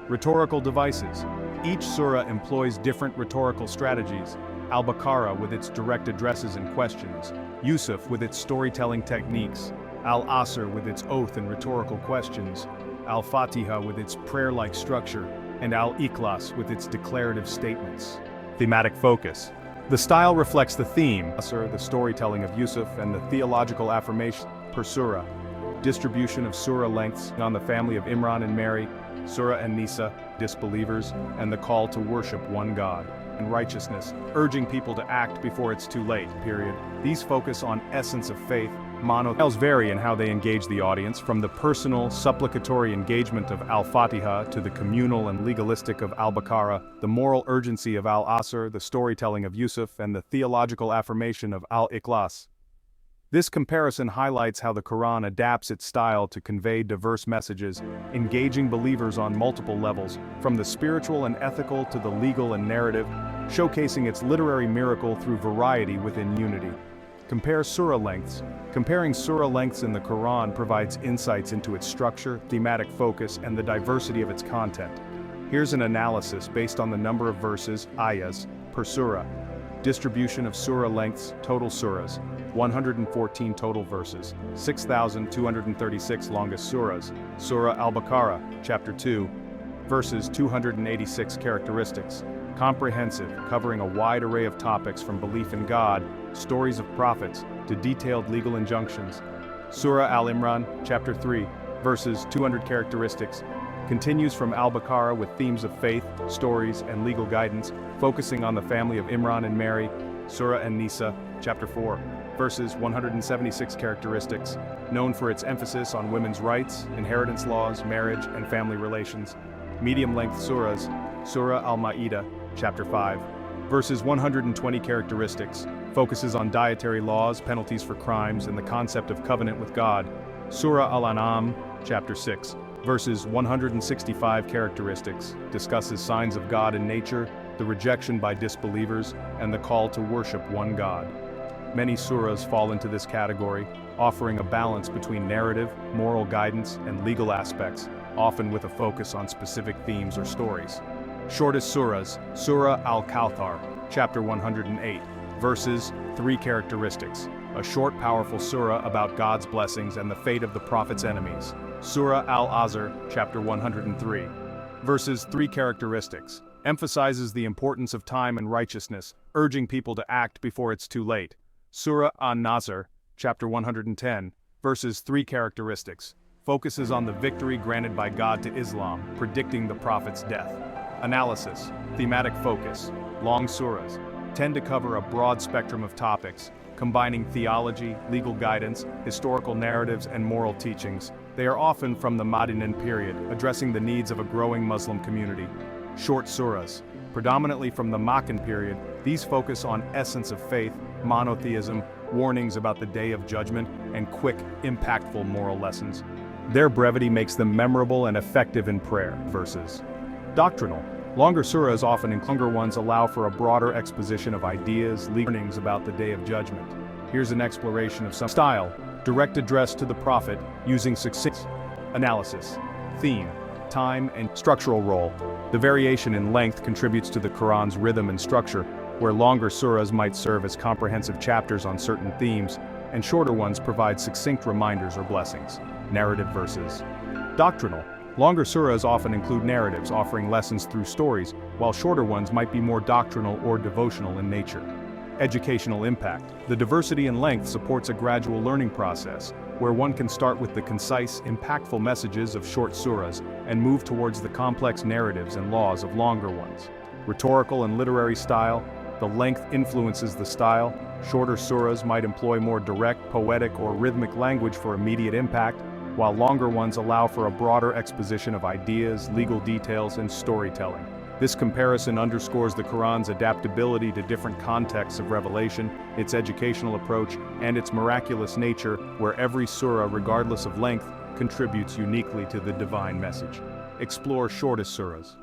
Rhetorical devices. Each surah employs different rhetorical strategies. Al-Baqarah with its direct addresses and questions, Yusuf with its storytelling techniques, Al-Asr with its oath and rhetorical questions, Al-Fatiha with its prayer-like structure, and Al-Ikhlas with its declarative statements. Thematic focus. The style reflects the theme, the storytelling of Yusuf, and the theological affirmation per surah. Distribution of surah lengths on the family of Imran and Mary, Surah An-Nisa, disbelievers, and the call to worship one God, and righteousness, urging people to act before it's too late, period. These focus on essence of faith. Styles vary in how they engage the audience, from the personal, supplicatory engagement of Al-Fatiha to the communal and legalistic of Al-Baqarah, the moral urgency of Al-Asr, the storytelling of Yusuf, and the theological affirmation of Al-Ikhlas. This comparison highlights how the Quran adapts its style to convey diverse messages, engaging believers on multiple levels, from the spiritual and ethical to the legal and narrative, showcasing its literary miracle through variety within unity. Compare surah lengths. Comparing surah lengths in the Quran provides insights into its structure, thematic focus, and the diversity of its content. Here's an analysis based on the number of verses, ayahs, per surah. Distribution of surah lengths, total surahs, 114 total verses, 6,236 longest surahs. Surah Al-Baqarah, chapter 2, verses 286 characteristics. Comprehensive, covering a wide array of topics from belief in God, stories of prophets, to detailed legal injunctions. Surah Al-Imran, chapter 3, verses 200 characteristics, continues from Al-Baqarah with themes of faith, stories, and legal guidance, focusing on the family of Imran and Mary. Surah An-Nisa, chapter 4, verses 176 characteristics, known for its emphasis on women's rights, inheritance laws, marriage, and family relations. Medium-length surahs. Surah Al-Ma'idah, chapter 5, verses 120 characteristics, focuses on dietary laws, penalties for crimes, and the concept of covenant with God. Surah Al-An'am, chapter 6, verses 165 characteristics, discusses signs of God in nature, the rejection by disbelievers, and the call to worship one God. Many surahs fall into this category, offering a balance between narrative, moral guidance, and legal aspects, often with a focus on specific themes or stories. Shortest surahs. Surah Al-Kawthar, chapter 108, verses, 3 characteristics. A short, powerful surah about God's blessings and the fate of the Prophet's enemies. Surah Al-Asr, chapter 103, verses, 3 characteristics. Emphasizes the importance of time and righteousness, urging people to act before it's too late. Surah An-Nasr, chapter 110, verses, 3 characteristics. Focuses on the victory granted by God to Islam, predicting the Prophet's death. Analysis. Thematic focus. Long surahs tend to cover a broad spectrum of topics, combining theology, legal guidance, historical narratives, and moral teachings. They are often from the Medinan period, addressing the needs of a growing Muslim community. Short surahs. Predominantly from the Makkan period, these focus on essence of faith, monotheism, warnings about the day of judgment, and quick, impactful moral lessons. Their brevity makes them memorable and effective in prayer. Verses. Doctrinal. Longer surahs, often in longer ones, allow for a broader exposition of ideas, learnings about the Day of Judgment. Here's an exploration of some style. Direct address to the Prophet, using succinct analysis. Theme. time, and structural role. The variation in length contributes to the Quran's rhythm and structure, where longer surahs might serve as comprehensive chapters on certain themes, and shorter ones provide succinct reminders or blessings. Narrative verses. Doctrinal. Longer surahs often include narratives offering lessons through stories, while shorter ones might be more doctrinal or devotional in nature. Educational impact. The diversity in length supports a gradual learning process, where one can start with the concise, impactful messages of short surahs and move towards the complex narratives and laws of longer ones. Rhetorical and literary style. The length influences the style. Shorter surahs might employ more direct, poetic, or rhythmic language for immediate impact, while longer ones allow for a broader exposition of ideas, legal details, and storytelling. This comparison underscores the Quran's adaptability to different contexts of revelation, its educational approach, and its miraculous nature, where every surah, regardless of length, contributes uniquely to the divine message. Explore shortest surahs.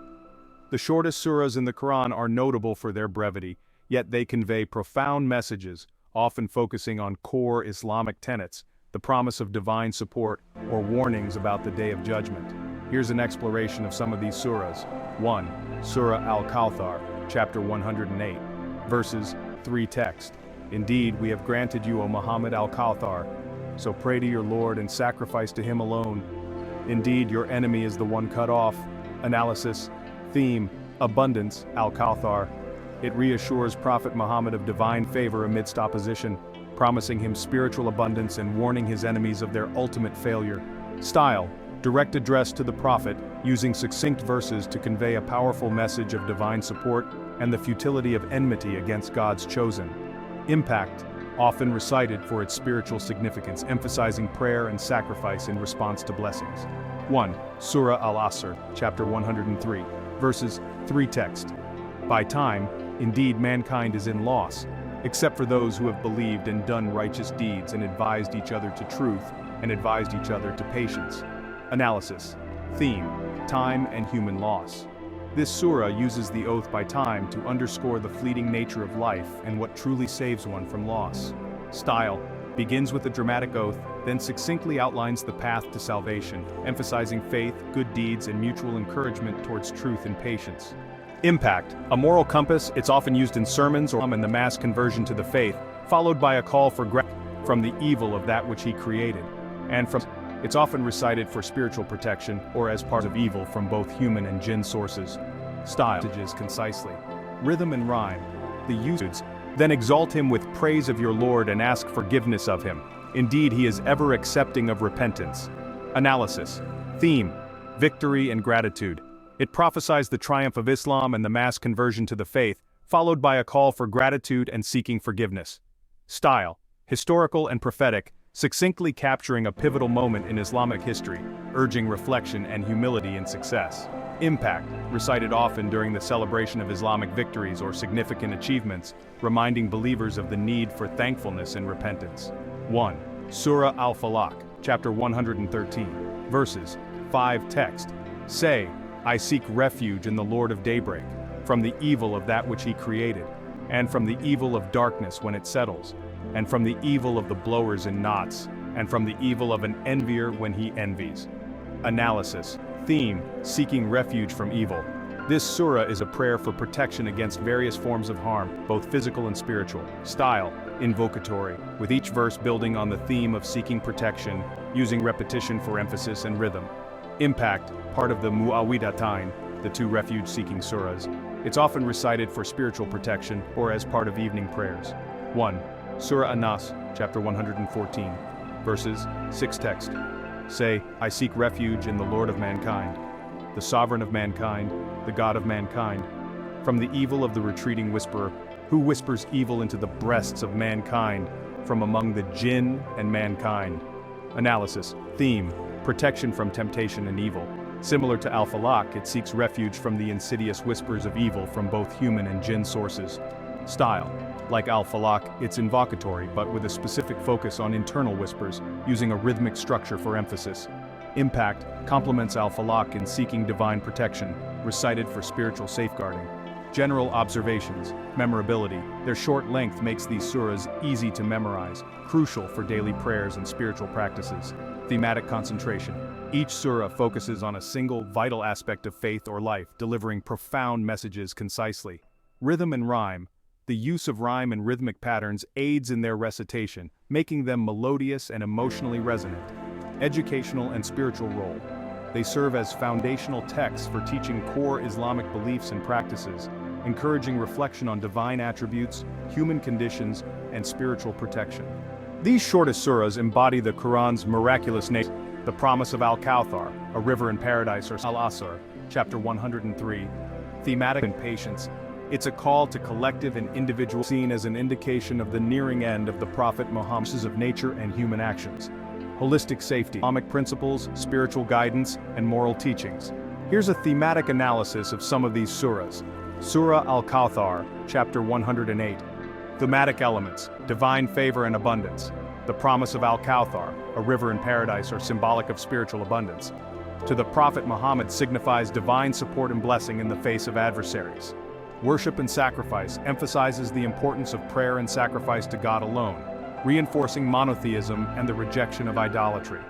The shortest surahs in the Quran are notable for their brevity, yet they convey profound messages, often focusing on core Islamic tenets, the promise of divine support, or warnings about the Day of Judgment. Here's an exploration of some of these surahs. 1. Surah Al-Kawthar, chapter 108, verses 3 text. Indeed, we have granted you, O Muhammad, Al-Kawthar, so pray to your Lord and sacrifice to him alone. Indeed, your enemy is the one cut off. Analysis. Theme. Abundance, Al-Kawthar. It reassures Prophet Muhammad of divine favor amidst opposition, promising him spiritual abundance and warning his enemies of their ultimate failure. Style. Direct address to the Prophet, using succinct verses to convey a powerful message of divine support and the futility of enmity against God's chosen. Impact. Often recited for its spiritual significance, emphasizing prayer and sacrifice in response to blessings. 1. Surah Al-Asr, chapter 103, verses 3 text. By time, indeed mankind is in loss, except for those who have believed and done righteous deeds and advised each other to truth and advised each other to patience. Analysis. Theme. Time and human loss. This surah uses the oath by time to underscore the fleeting nature of life and what truly saves one from loss. Style. Begins with a dramatic oath, then succinctly outlines the path to salvation, emphasizing faith, good deeds, and mutual encouragement towards truth and patience. Impact. A moral compass, it's often used in sermons or in the mass conversion to the faith, followed by a call for from the evil of that which he created, and from it's often recited for spiritual protection or as part of evil from both human and jinn sources. Style. Messages concisely. Rhythm and rhyme. The usage. Then exalt him with praise of your Lord and ask forgiveness of him. Indeed, he is ever accepting of repentance. Analysis. Theme. Victory and gratitude. It prophesies the triumph of Islam and the mass conversion to the faith, followed by a call for gratitude and seeking forgiveness. Style. Historical and prophetic, succinctly capturing a pivotal moment in Islamic history, urging reflection and humility in success. Impact, recited often during the celebration of Islamic victories or significant achievements, reminding believers of the need for thankfulness and repentance. 1. Surah Al-Falaq, chapter 113, verses 5 text. Say, I seek refuge in the Lord of daybreak, from the evil of that which he created, and from the evil of darkness when it settles, and from the evil of the blowers in knots, and from the evil of an envier when he envies. Analysis. Theme. Seeking refuge from evil. This surah is a prayer for protection against various forms of harm, both physical and spiritual. Style. Invocatory, with each verse building on the theme of seeking protection, using repetition for emphasis and rhythm. Impact. Part of the Mu'awwidhatayn, the 2 refuge-seeking surahs. It's often recited for spiritual protection or as part of evening prayers. 1. Surah An-Nas, chapter 114, verses 6 text. Say, I seek refuge in the Lord of mankind, the sovereign of mankind, the God of mankind, from the evil of the retreating whisperer, who whispers evil into the breasts of mankind, from among the jinn and mankind. Analysis. Theme. Protection from temptation and evil. Similar to Al-Falaq, it seeks refuge from the insidious whispers of evil from both human and jinn sources. Style. Like Al-Falaq, it's invocatory, but with a specific focus on internal whispers, using a rhythmic structure for emphasis. Impact complements Al-Falaq in seeking divine protection, recited for spiritual safeguarding. General observations. Memorability. Their short length makes these surahs easy to memorize, crucial for daily prayers and spiritual practices. Thematic concentration. Each surah focuses on a single, vital aspect of faith or life, delivering profound messages concisely. Rhythm and rhyme. The use of rhyme and rhythmic patterns aids in their recitation, making them melodious and emotionally resonant. Educational and spiritual role. They serve as foundational texts for teaching core Islamic beliefs and practices, encouraging reflection on divine attributes, human conditions, and spiritual protection. These shortest surahs embody the Quran's miraculous nature. The promise of Al-Kawthar, a river in paradise, or Al-Asr, chapter 103. Thematic and patience. It's a call to collective and individual, seen as an indication of the nearing end of the Prophet Muhammad's of nature and human actions. Holistic safety, Islamic principles, spiritual guidance, and moral teachings. Here's a thematic analysis of some of these surahs. Surah Al-Kawthar, chapter 108. Thematic elements, divine favor and abundance. The promise of Al-Kawthar, a river in paradise, are symbolic of spiritual abundance. To the Prophet Muhammad signifies divine support and blessing in the face of adversaries. Worship and sacrifice emphasizes the importance of prayer and sacrifice to God alone, reinforcing monotheism and the rejection of idolatry.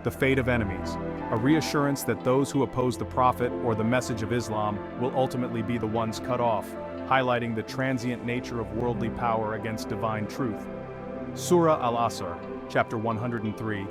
The fate of enemies, a reassurance that those who oppose the Prophet or the message of Islam will ultimately be the ones cut off, highlighting the transient nature of worldly power against divine truth. Surah Al-Asr, chapter 103.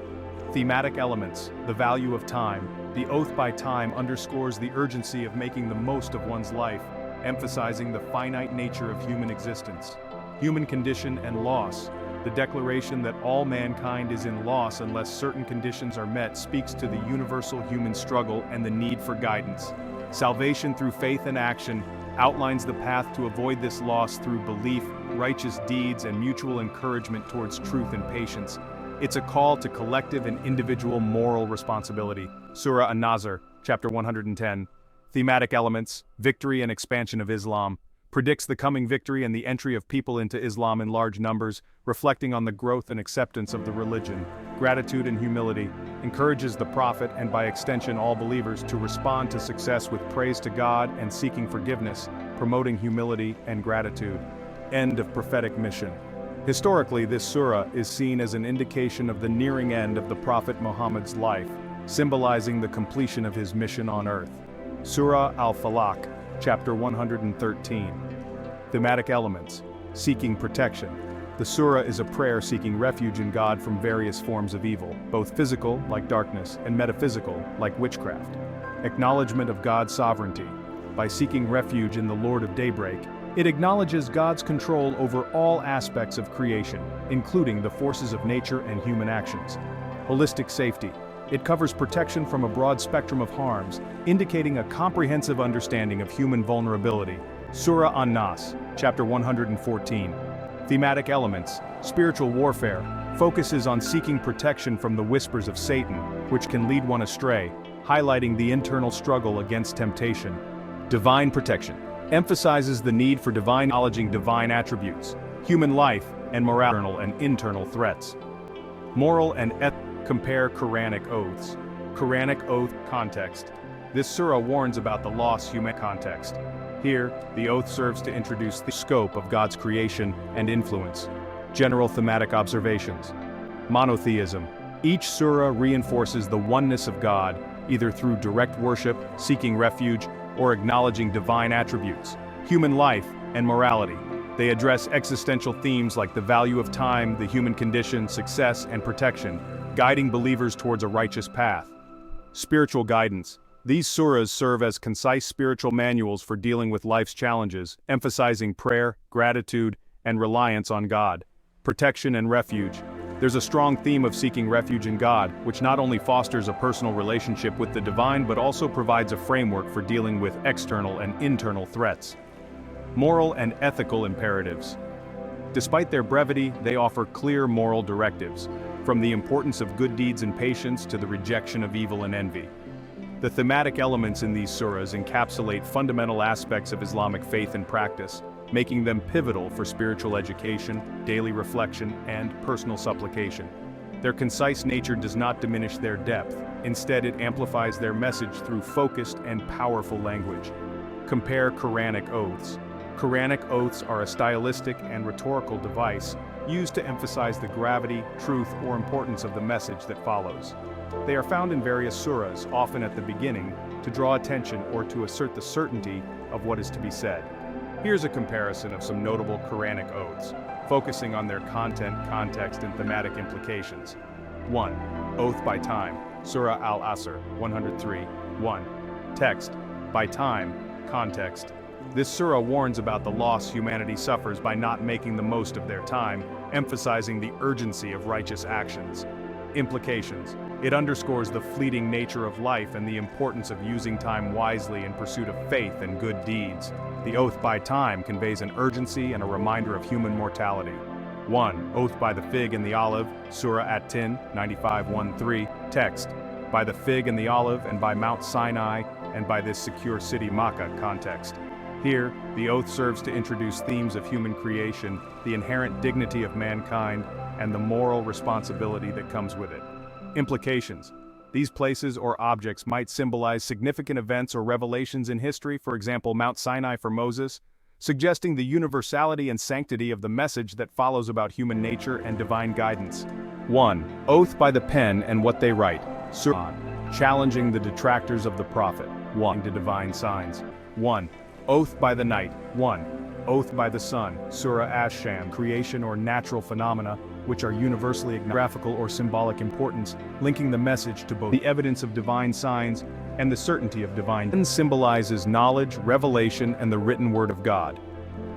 Thematic elements, the value of time. The oath by time underscores the urgency of making the most of one's life, emphasizing the finite nature of human existence. Human condition and loss. The declaration that all mankind is in loss unless certain conditions are met speaks to the universal human struggle and the need for guidance. Salvation through faith and action outlines the path to avoid this loss through belief, righteous deeds, and mutual encouragement towards truth and patience. It's a call to collective and individual moral responsibility. Surah An-Nasr, chapter 110. Thematic elements, victory and expansion of Islam. Predicts the coming victory and the entry of people into Islam in large numbers, reflecting on the growth and acceptance of the religion. Gratitude and humility. Encourages the Prophet and by extension all believers to respond to success with praise to God and seeking forgiveness, promoting humility and gratitude. End of prophetic mission. Historically, this surah is seen as an indication of the nearing end of the Prophet Muhammad's life, symbolizing the completion of his mission on earth. Surah Al-Falaq, chapter 113. Thematic elements, seeking protection. The surah is a prayer seeking refuge in God from various forms of evil, both physical, like darkness, and metaphysical, like witchcraft. Acknowledgement of God's sovereignty. By seeking refuge in the Lord of Daybreak, it acknowledges God's control over all aspects of creation, including the forces of nature and human actions. Holistic safety. It covers protection from a broad spectrum of harms, indicating a comprehensive understanding of human vulnerability. Surah An-Nas, chapter 114. Thematic elements, spiritual warfare, focuses on seeking protection from the whispers of Satan, which can lead one astray, highlighting the internal struggle against temptation. Divine protection, emphasizes the need for acknowledging divine attributes, human life, and moral and internal threats. Moral and ethical. Compare Quranic oaths. Quranic oath context. This surah warns about the lost human context. Here, the oath serves to introduce the scope of God's creation and influence. General thematic observations. Monotheism. Each surah reinforces the oneness of God, either through direct worship, seeking refuge, or acknowledging divine attributes, human life, and morality. They address existential themes like the value of time, the human condition, success, and protection, guiding believers towards a righteous path. Spiritual guidance. These surahs serve as concise spiritual manuals for dealing with life's challenges, emphasizing prayer, gratitude, and reliance on God. Protection and refuge. There's a strong theme of seeking refuge in God, which not only fosters a personal relationship with the divine but also provides a framework for dealing with external and internal threats. Moral and ethical imperatives. Despite their brevity, they offer clear moral directives, from the importance of good deeds and patience to the rejection of evil and envy. The thematic elements in these surahs encapsulate fundamental aspects of Islamic faith and practice, making them pivotal for spiritual education, daily reflection, and personal supplication. Their concise nature does not diminish their depth. Instead, it amplifies their message through focused and powerful language. Compare Quranic oaths. Quranic oaths are a stylistic and rhetorical device used to emphasize the gravity, truth, or importance of the message that follows. They are found in various surahs, often at the beginning, to draw attention or to assert the certainty of what is to be said. Here's a comparison of some notable Quranic oaths, focusing on their content, context, and thematic implications. 1. Oath by time, Surah Al-Asr, 103, 1. Text, by time, context. This surah warns about the loss humanity suffers by not making the most of their time, emphasizing the urgency of righteous actions. Implications. It underscores the fleeting nature of life and the importance of using time wisely in pursuit of faith and good deeds. The oath by time conveys an urgency and a reminder of human mortality. 1. Oath by the fig and the olive, Surah At-Tin, 95:1-3. Text. By the fig and the olive, and by Mount Sinai, and by this secure city Makkah. Context. Here, the oath serves to introduce themes of human creation, the inherent dignity of mankind, and the moral responsibility that comes with it. Implications. These places or objects might symbolize significant events or revelations in history, for example Mount Sinai for Moses, suggesting the universality and sanctity of the message that follows about human nature and divine guidance. 1. Oath by the pen and what they write, Surah, challenging the detractors of the prophet. 1. To divine signs. 1. Oath by the night. 1. Oath by the sun, Surah Ash-Sham, creation or natural phenomena, which are universally graphical or symbolic importance, linking the message to both the evidence of divine signs and the certainty of divine. It symbolizes knowledge, revelation, and the written word of God.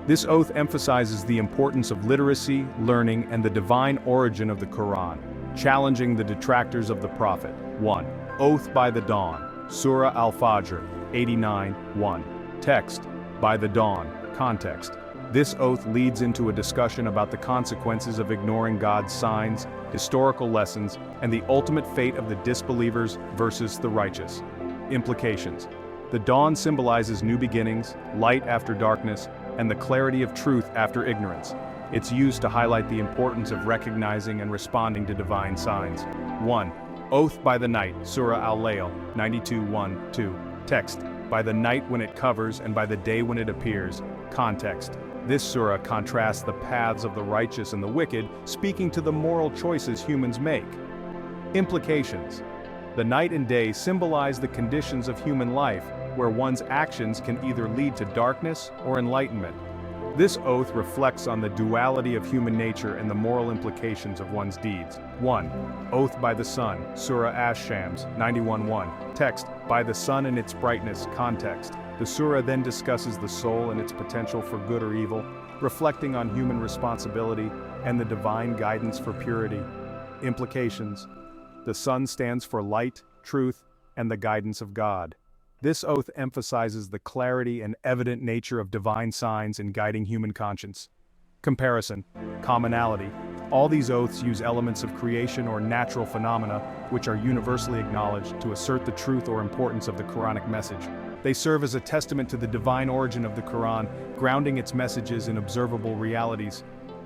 This oath emphasizes the importance of literacy, learning, and the divine origin of the Quran, challenging the detractors of the prophet. 1. Oath by the dawn, Surah Al-Fajr, 89:1. Text. By the dawn. Context. This oath leads into a discussion about the consequences of ignoring God's signs, historical lessons, and the ultimate fate of the disbelievers versus the righteous. Implications. The dawn symbolizes new beginnings, light after darkness, and the clarity of truth after ignorance. It's used to highlight the importance of recognizing and responding to divine signs. 1. Oath by the night, Surah Al-Layl, 92:1-2. Text. By the night when it covers and by the day when it appears. Context. This surah contrasts the paths of the righteous and the wicked, speaking to the moral choices humans make. Implications. The night and day symbolize the conditions of human life, where one's actions can either lead to darkness or enlightenment. This oath reflects on the duality of human nature and the moral implications of one's deeds. 1. Oath by the sun, Surah Ash-Shams, 91:1. Text. By the sun and its brightness. Context. The surah then discusses the soul and its potential for good or evil, reflecting on human responsibility and the divine guidance for purity. Implications. The sun stands for light, truth, and the guidance of God. This oath emphasizes the clarity and evident nature of divine signs in guiding human conscience. Comparison. Commonality. All these oaths use elements of creation or natural phenomena, which are universally acknowledged, to assert the truth or importance of the Quranic message. They serve as a testament to the divine origin of the Quran, grounding its messages in observable realities.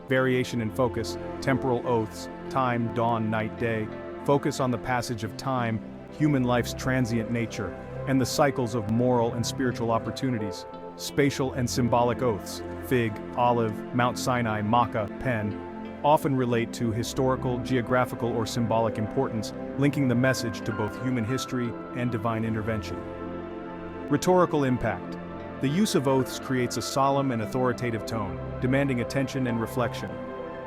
Variation in focus. Temporal oaths. Time, dawn, night, day. Focus on the passage of time, human life's transient nature, and the cycles of moral and spiritual opportunities. Spatial and symbolic oaths, fig, olive, Mount Sinai, Makkah, pen, often relate to historical, geographical, or symbolic importance, linking the message to both human history and divine intervention. Rhetorical impact. The use of oaths creates a solemn and authoritative tone, demanding attention and reflection.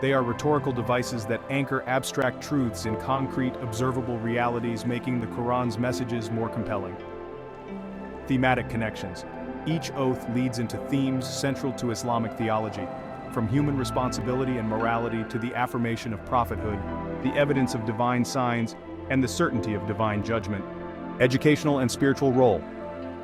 They are rhetorical devices that anchor abstract truths in concrete, observable realities, making the Quran's messages more compelling. Thematic connections. Each oath leads into themes central to Islamic theology, from human responsibility and morality to the affirmation of prophethood, the evidence of divine signs, and the certainty of divine judgment. Educational and spiritual role.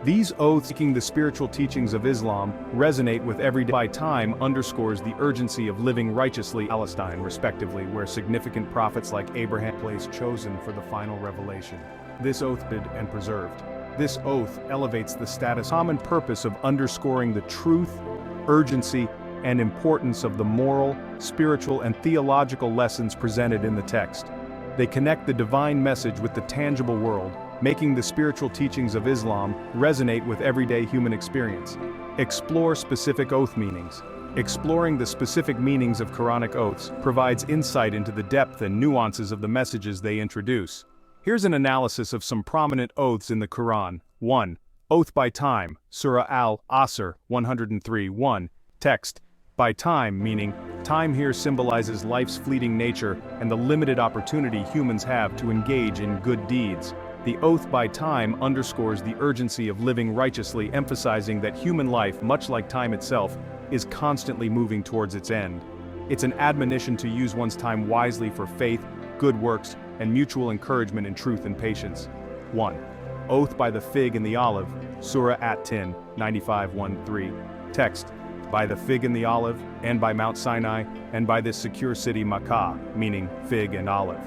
These oaths, seeking the spiritual teachings of Islam, resonate with everyday. By time underscores the urgency of living righteously. Palestine, respectively, where significant prophets like Abraham place chosen for the final revelation. This oath and preserved. This oath elevates the status common purpose of underscoring the truth, urgency, and importance of the moral, spiritual, and theological lessons presented in the text. They connect the divine message with the tangible world, making the spiritual teachings of Islam resonate with everyday human experience. Explore specific oath meanings. Exploring the specific meanings of Quranic oaths provides insight into the depth and nuances of the messages they introduce. Here's an analysis of some prominent oaths in the Quran. 1. Oath by time, Surah Al-Asr 103:1. Text. By time, meaning, time here symbolizes life's fleeting nature and the limited opportunity humans have to engage in good deeds. The oath by time underscores the urgency of living righteously, emphasizing that human life, much like time itself, is constantly moving towards its end. It's an admonition to use one's time wisely for faith, good works, and mutual encouragement in truth and patience. 1. Oath by the fig and the olive, Surah At-Tin 95:1-3. Text. By the fig and the olive, and by Mount Sinai, and by this secure city Makkah, meaning fig and olive.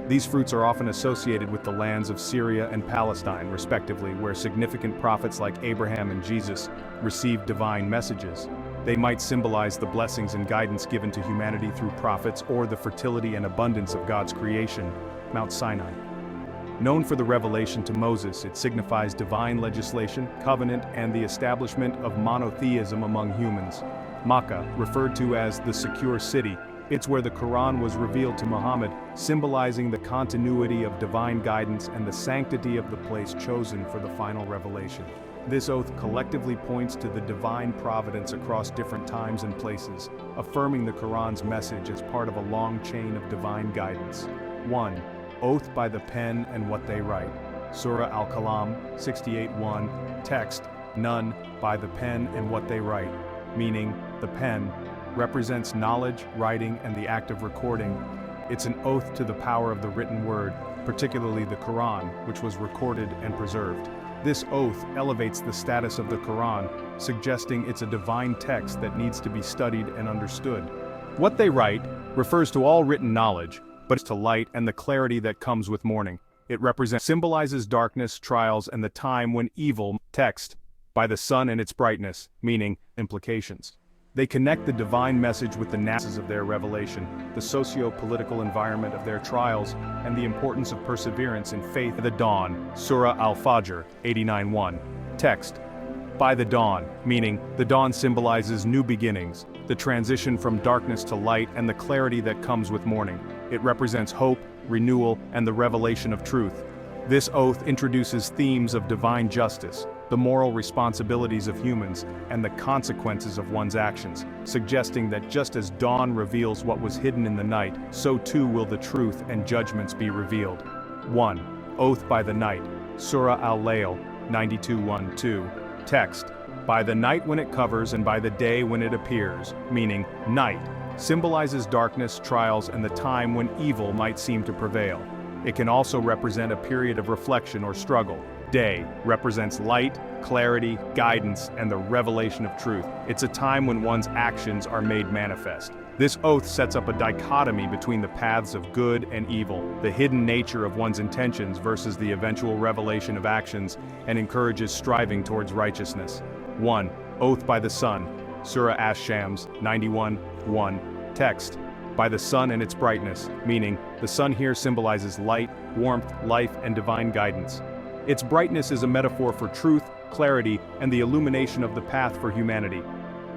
These fruits are often associated with the lands of Syria and Palestine, respectively, where significant prophets like Abraham and Jesus received divine messages. They might symbolize the blessings and guidance given to humanity through prophets or the fertility and abundance of God's creation, Mount Sinai. Known for the revelation to Moses, it signifies divine legislation, covenant, and the establishment of monotheism among humans. Makkah, referred to as the secure city, it's where the Quran was revealed to Muhammad, symbolizing the continuity of divine guidance and the sanctity of the place chosen for the final revelation. This oath collectively points to the divine providence across different times and places, affirming the Quran's message as part of a long chain of divine guidance. 1. Oath by the pen and what they write. Surah Al-Kalam 68:1. Text. None by the pen and what they write, meaning, the pen represents knowledge, writing, and the act of recording. It's an oath to the power of the written word, particularly the Quran, which was recorded and preserved. This oath elevates the status of the Quran, suggesting it's a divine text that needs to be studied and understood. What they write refers to all written knowledge, but it's to light and the clarity that comes with morning. It symbolizes darkness, trials, and the time when evil. Text. By the sun and its brightness, meaning, implications. They connect the divine message with the nuances of their revelation, the socio-political environment of their trials, and the importance of perseverance in faith. The dawn, Surah Al-Fajr 89:1. Text. By the dawn, meaning, the dawn symbolizes new beginnings, the transition from darkness to light and the clarity that comes with morning. It represents hope, renewal, and the revelation of truth. This oath introduces themes of divine justice, the moral responsibilities of humans, and the consequences of one's actions, suggesting that just as dawn reveals what was hidden in the night, so too will the truth and judgments be revealed. 1. Oath by the night, Surah Al-Layl 92:1-2. Text. By the night when it covers and by the day when it appears, meaning, night, symbolizes darkness, trials, and the time when evil might seem to prevail. It can also represent a period of reflection or struggle. Day represents light, clarity, guidance, and the revelation of truth. It's a time when one's actions are made manifest. This oath sets up a dichotomy between the paths of good and evil, the hidden nature of one's intentions versus the eventual revelation of actions, and encourages striving towards righteousness. 1. Oath by the sun, Surah Ash-Shams 91:1. Text. By the sun and its brightness, meaning, the sun here symbolizes light, warmth, life, and divine guidance. Its brightness is a metaphor for truth, clarity, and the illumination of the path for humanity.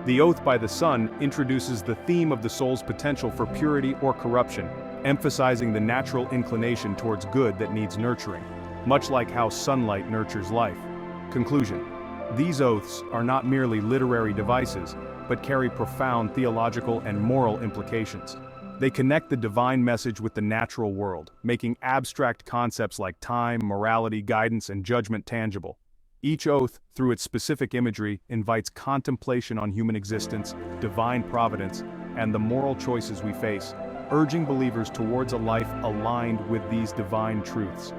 The oath by the sun introduces the theme of the soul's potential for purity or corruption, emphasizing the natural inclination towards good that needs nurturing, much like how sunlight nurtures life. Conclusion. These oaths are not merely literary devices, but carry profound theological and moral implications. They connect the divine message with the natural world, making abstract concepts like time, morality, guidance, and judgment tangible. Each oath, through its specific imagery, invites contemplation on human existence, divine providence, and the moral choices we face, urging believers towards a life aligned with these divine truths.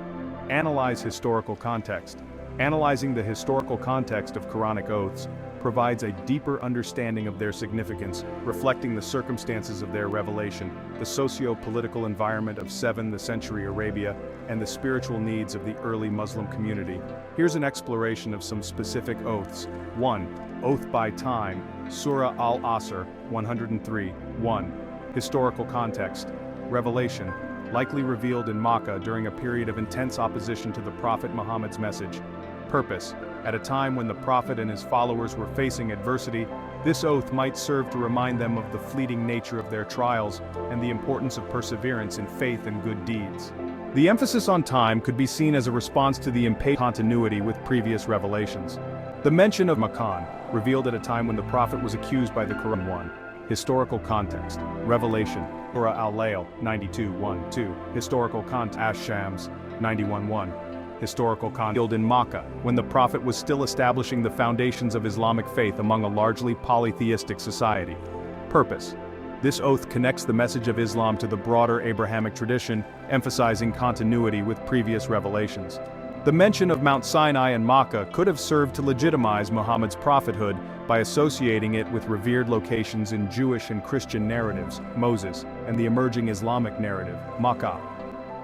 Analyze historical context. Analyzing the historical context of Quranic oaths provides a deeper understanding of their significance, reflecting the circumstances of their revelation, the socio-political environment of 7th century Arabia, and the spiritual needs of the early Muslim community. Here's an exploration of some specific oaths. 1. Oath by time, Surah Al-Asr 103:1. Historical context. Revelation. likely revealed in Makkah during a period of intense opposition to the Prophet Muhammad's message. Purpose: at a time when the Prophet and his followers were facing adversity, this oath might serve to remind them of the fleeting nature of their trials and the importance of perseverance in faith and good deeds. The emphasis on time could be seen as a response to the impatient continuity with previous revelations. The mention of Makan, revealed at a time when the Prophet was accused by the Quran. 1. Historical context. Revelation. Surah Al-Layl, 92:1-2. Historical context. Ash-Shams, 91:1. Historical context. In Makkah, when the Prophet was still establishing the foundations of Islamic faith among a largely polytheistic society. Purpose: this oath connects the message of Islam to the broader Abrahamic tradition, emphasizing continuity with previous revelations. The mention of Mount Sinai and Makkah could have served to legitimize Muhammad's prophethood by associating it with revered locations in Jewish and Christian narratives, Moses, and the emerging Islamic narrative, Makkah.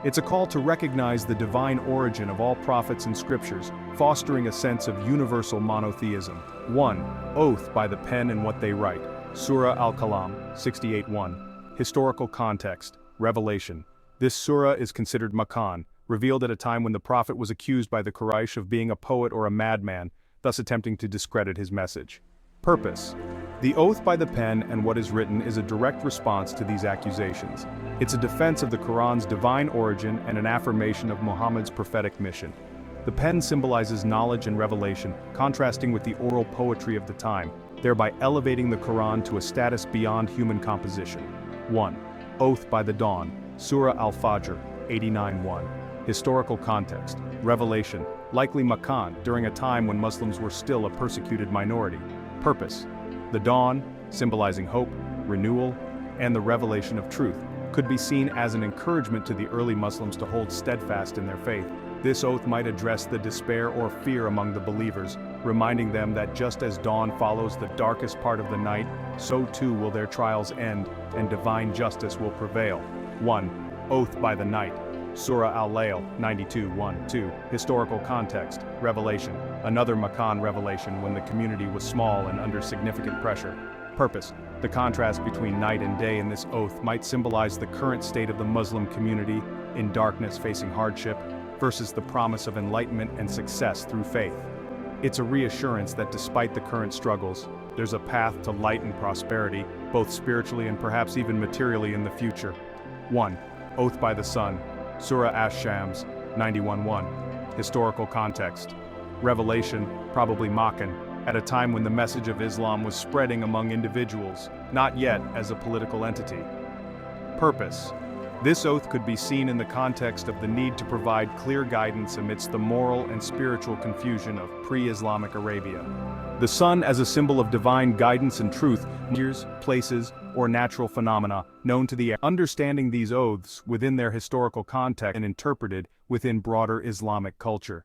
It's a call to recognize the divine origin of all prophets and scriptures, fostering a sense of universal monotheism. 1. Oath by the pen and what they write. Surah Al-Kalam, 68:1. Historical context. Revelation. This surah is considered Makan, revealed at a time when the Prophet was accused by the Quraysh of being a poet or a madman, thus attempting to discredit his message. Purpose: the oath by the pen and what is written is a direct response to these accusations. It's a defense of the Quran's divine origin and an affirmation of Muhammad's prophetic mission. The pen symbolizes knowledge and revelation, contrasting with the oral poetry of the time, thereby elevating the Quran to a status beyond human composition. 1. Oath by the dawn. Surah Al-Fajr, 89:1. Historical context. Revelation, likely Makan, during a time when Muslims were still a persecuted minority. Purpose: the dawn, symbolizing hope, renewal, and the revelation of truth, could be seen as an encouragement to the early Muslims to hold steadfast in their faith. This oath might address the despair or fear among the believers, reminding them that just as dawn follows the darkest part of the night, so too will their trials end, and divine justice will prevail. 1. Oath by the night. Surah Al-Layl, 92:1-2. Historical context. Revelation. Another Makan revelation when the community was small and under significant pressure. Purpose: the contrast between night and day in this oath might symbolize the current state of the Muslim community, in darkness facing hardship, versus the promise of enlightenment and success through faith. It's a reassurance that despite the current struggles, there's a path to light and prosperity, both spiritually and perhaps even materially in the future. 1. Oath by the sun. Surah Ash-Shams, 91:1. Historical context. Revelation, probably Makkah, at a time when the message of Islam was spreading among individuals, not yet as a political entity. Purpose: this oath could be seen in the context of the need to provide clear guidance amidst the moral and spiritual confusion of pre-Islamic Arabia. The sun as a symbol of divine guidance and truth, years, places, or natural phenomena known to the understanding these oaths within their historical context and interpreted within broader Islamic culture.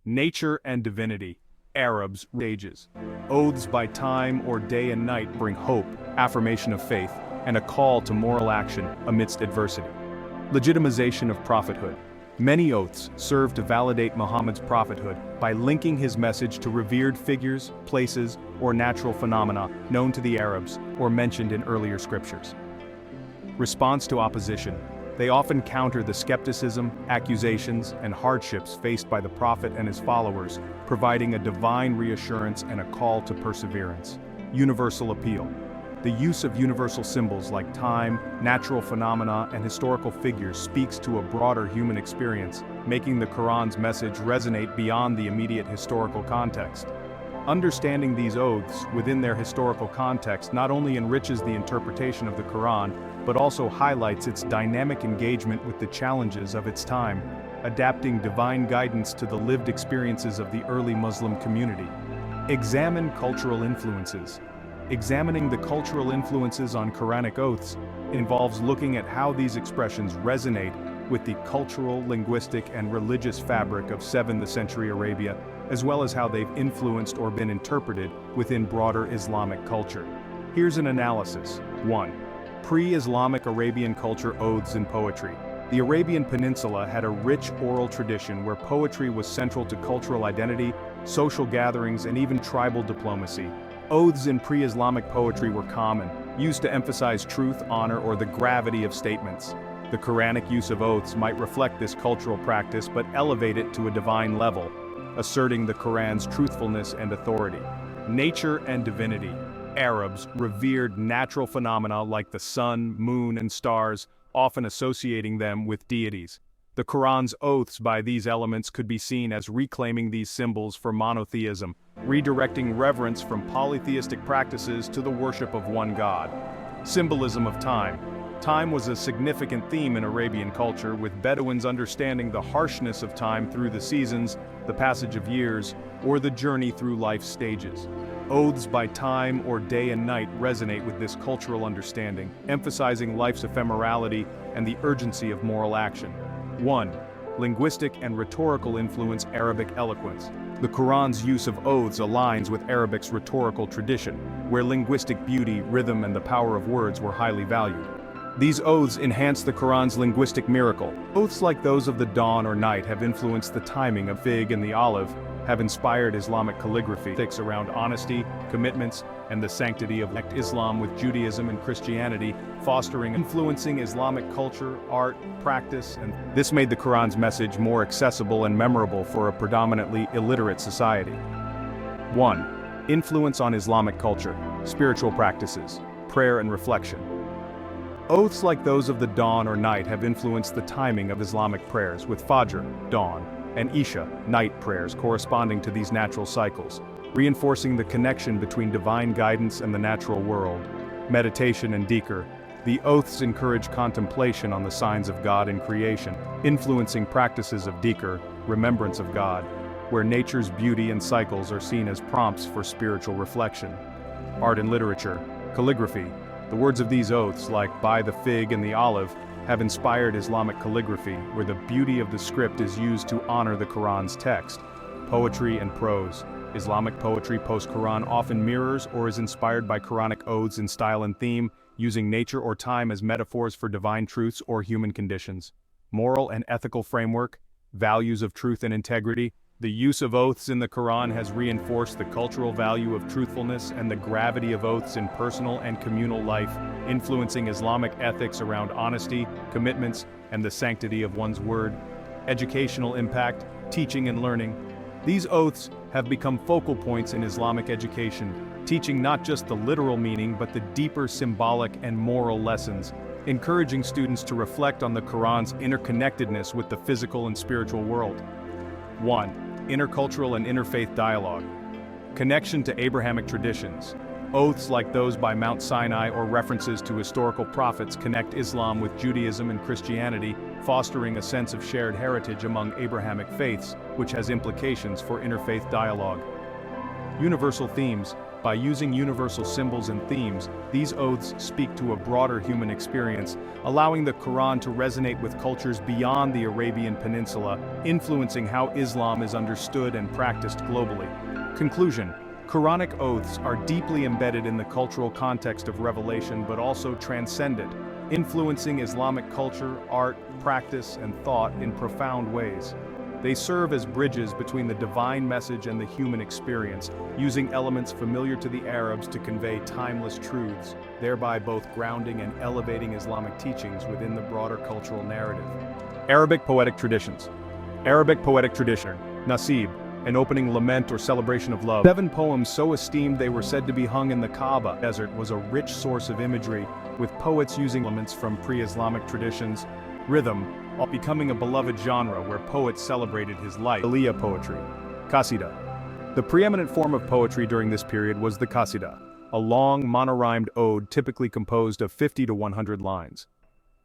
Nature and divinity. Arabs, ages. Oaths by time or day and night bring hope, affirmation of faith, and a call to moral action amidst adversity. Legitimization of prophethood. Many oaths serve to validate Muhammad's prophethood by linking his message to revered figures, places, or natural phenomena known to the Arabs or mentioned in earlier scriptures. Response to opposition. They often counter the skepticism, accusations, and hardships faced by the Prophet and his followers, providing a divine reassurance and a call to perseverance. Universal appeal. The use of universal symbols like time, natural phenomena, and historical figures speaks to a broader human experience, making the Quran's message resonate beyond the immediate historical context. Understanding these oaths within their historical context not only enriches the interpretation of the Quran, but also highlights its dynamic engagement with the challenges of its time, adapting divine guidance to the lived experiences of the early Muslim community. Examine cultural influences. Examining the cultural influences on Quranic oaths involves looking at how these expressions resonate with the cultural, linguistic, and religious fabric of 7th century Arabia, as well as how they've influenced or been interpreted within broader Islamic culture. Here's an analysis. 1. Pre-Islamic Arabian culture oaths and poetry. The Arabian Peninsula had a rich oral tradition where poetry was central to cultural identity, social gatherings, and even tribal diplomacy. Oaths in pre-Islamic poetry were common, used to emphasize truth, honor, or the gravity of statements. The Quranic use of oaths might reflect this cultural practice but elevate it to a divine level, asserting the Quran's truthfulness and authority. Nature and divinity. Arabs revered natural phenomena like the sun, moon, and stars, often associating them with deities. The Quran's oaths by these elements could be seen as reclaiming these symbols for monotheism, redirecting reverence from polytheistic practices to the worship of one God. Symbolism of time. Time was a significant theme in Arabian culture, with Bedouins understanding the harshness of time through the seasons, the passage of years, or the journey through life's stages. Oaths by time or day and night resonate with this cultural understanding, emphasizing life's ephemerality and the urgency of moral action. 1. Linguistic and rhetorical influence. Arabic eloquence. The Quran's use of oaths aligns with Arabic's rhetorical tradition, where linguistic beauty, rhythm, and the power of words were highly valued. These oaths enhance the Quran's linguistic miracle. Oaths like those of the dawn or night have influenced the timing of fig and the olive, have inspired Islamic calligraphy, ethics around honesty, commitments, and the sanctity of Islam with Judaism and Christianity, fostering and influencing Islamic culture, art, practice, and this made the Quran's message more accessible and memorable for a predominantly illiterate society. 1. Influence on Islamic culture, spiritual practices, prayer and reflection. Oaths like those of the dawn or night have influenced the timing of Islamic prayers, with Fajr, dawn, and Isha, night prayers corresponding to these natural cycles, reinforcing the connection between divine guidance and the natural world. Meditation and dhikr. The oaths encourage contemplation on the signs of God in creation, influencing practices of dhikr, remembrance of God, where nature's beauty and cycles are seen as prompts for spiritual reflection. Art and literature. Calligraphy. The words of these oaths, like by the fig and the olive, have inspired Islamic calligraphy, where the beauty of the script is used to honor the Quran's text. Poetry and prose. Islamic poetry post-Quran often mirrors or is inspired by Quranic oaths in style and theme, using nature or time as metaphors for divine truths or human conditions. Moral and ethical framework. Values of truth and integrity. The use of oaths in the Quran has reinforced the cultural value of truthfulness and the gravity of oaths in personal and communal life, influencing Islamic ethics around honesty, commitments, and the sanctity of one's word. Educational impact, teaching and learning. These oaths have become focal points in Islamic education, teaching not just the literal meaning but the deeper symbolic and moral lessons, encouraging students to reflect on the Quran's interconnectedness with the physical and spiritual world. 1. Intercultural and interfaith dialogue. Connection to Abrahamic traditions. Oaths like those by Mount Sinai or references to historical prophets connect Islam with Judaism and Christianity, fostering a sense of shared heritage among Abrahamic faiths, which has implications for interfaith dialogue. Universal themes. By using universal symbols and themes, these oaths speak to a broader human experience, allowing the Quran to resonate with cultures beyond the Arabian Peninsula, influencing how Islam is understood and practiced globally. Conclusion. Quranic oaths are deeply embedded in the cultural context of revelation but also transcendent, influencing Islamic culture, art, practice, and thought in profound ways. They serve as bridges between the divine message and the human experience, using elements familiar to the Arabs to convey timeless truths, thereby both grounding and elevating Islamic teachings within the broader cultural narrative. Arabic poetic traditions. Arabic poetic tradition. Nasib, an opening lament or celebration of love. 7 poems so esteemed they were said to be hung in the Kaaba desert was a rich source of imagery, with poets using elements from pre-Islamic traditions. Rhythm, becoming a beloved genre where poets celebrated his life. Aliyah poetry. Qasida. The preeminent form of poetry during this period was the qasida, a long monorhymed ode typically composed of 50 to 100 lines.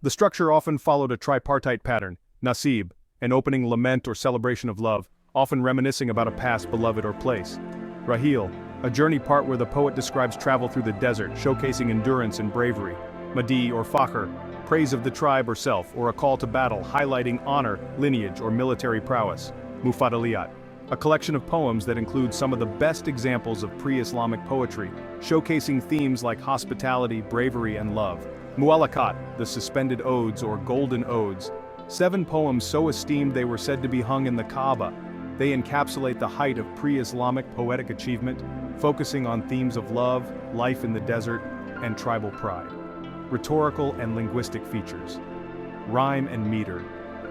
The structure often followed a tripartite pattern. Nasib, an opening lament or celebration of love, often reminiscing about a past beloved or place. Rahil, a journey part where the poet describes travel through the desert, showcasing endurance and bravery. Madi or fakhr, praise of the tribe or self, or a call to battle highlighting honor, lineage, or military prowess. Muqatta'at, a collection of poems that include some of the best examples of pre-Islamic poetry, showcasing themes like hospitality, bravery, and love. Mu'allaqat, the suspended odes or golden odes. 7 poems so esteemed they were said to be hung in the Kaaba. They encapsulate the height of pre-Islamic poetic achievement, focusing on themes of love, life in the desert, and tribal pride. Rhetorical and linguistic features. Rhyme and meter.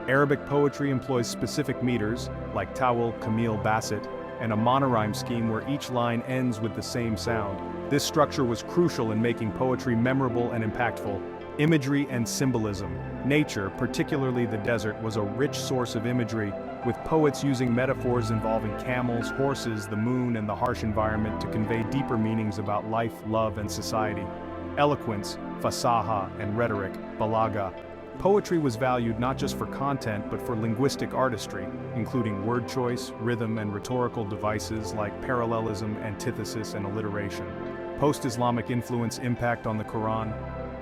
Arabic poetry employs specific meters, like tawil, kamil, basit, and a monorhyme scheme where each line ends with the same sound. This structure was crucial in making poetry memorable and impactful. Imagery and symbolism. Nature, particularly the desert, was a rich source of imagery, with poets using metaphors involving camels, horses, the moon, and the harsh environment to convey deeper meanings about life, love, and society. Eloquence, fasaha, and rhetoric, balaga. Poetry was valued not just for content but for linguistic artistry, including word choice, rhythm, and rhetorical devices like parallelism, antithesis, and alliteration. Post-Islamic influence impact on the Quran.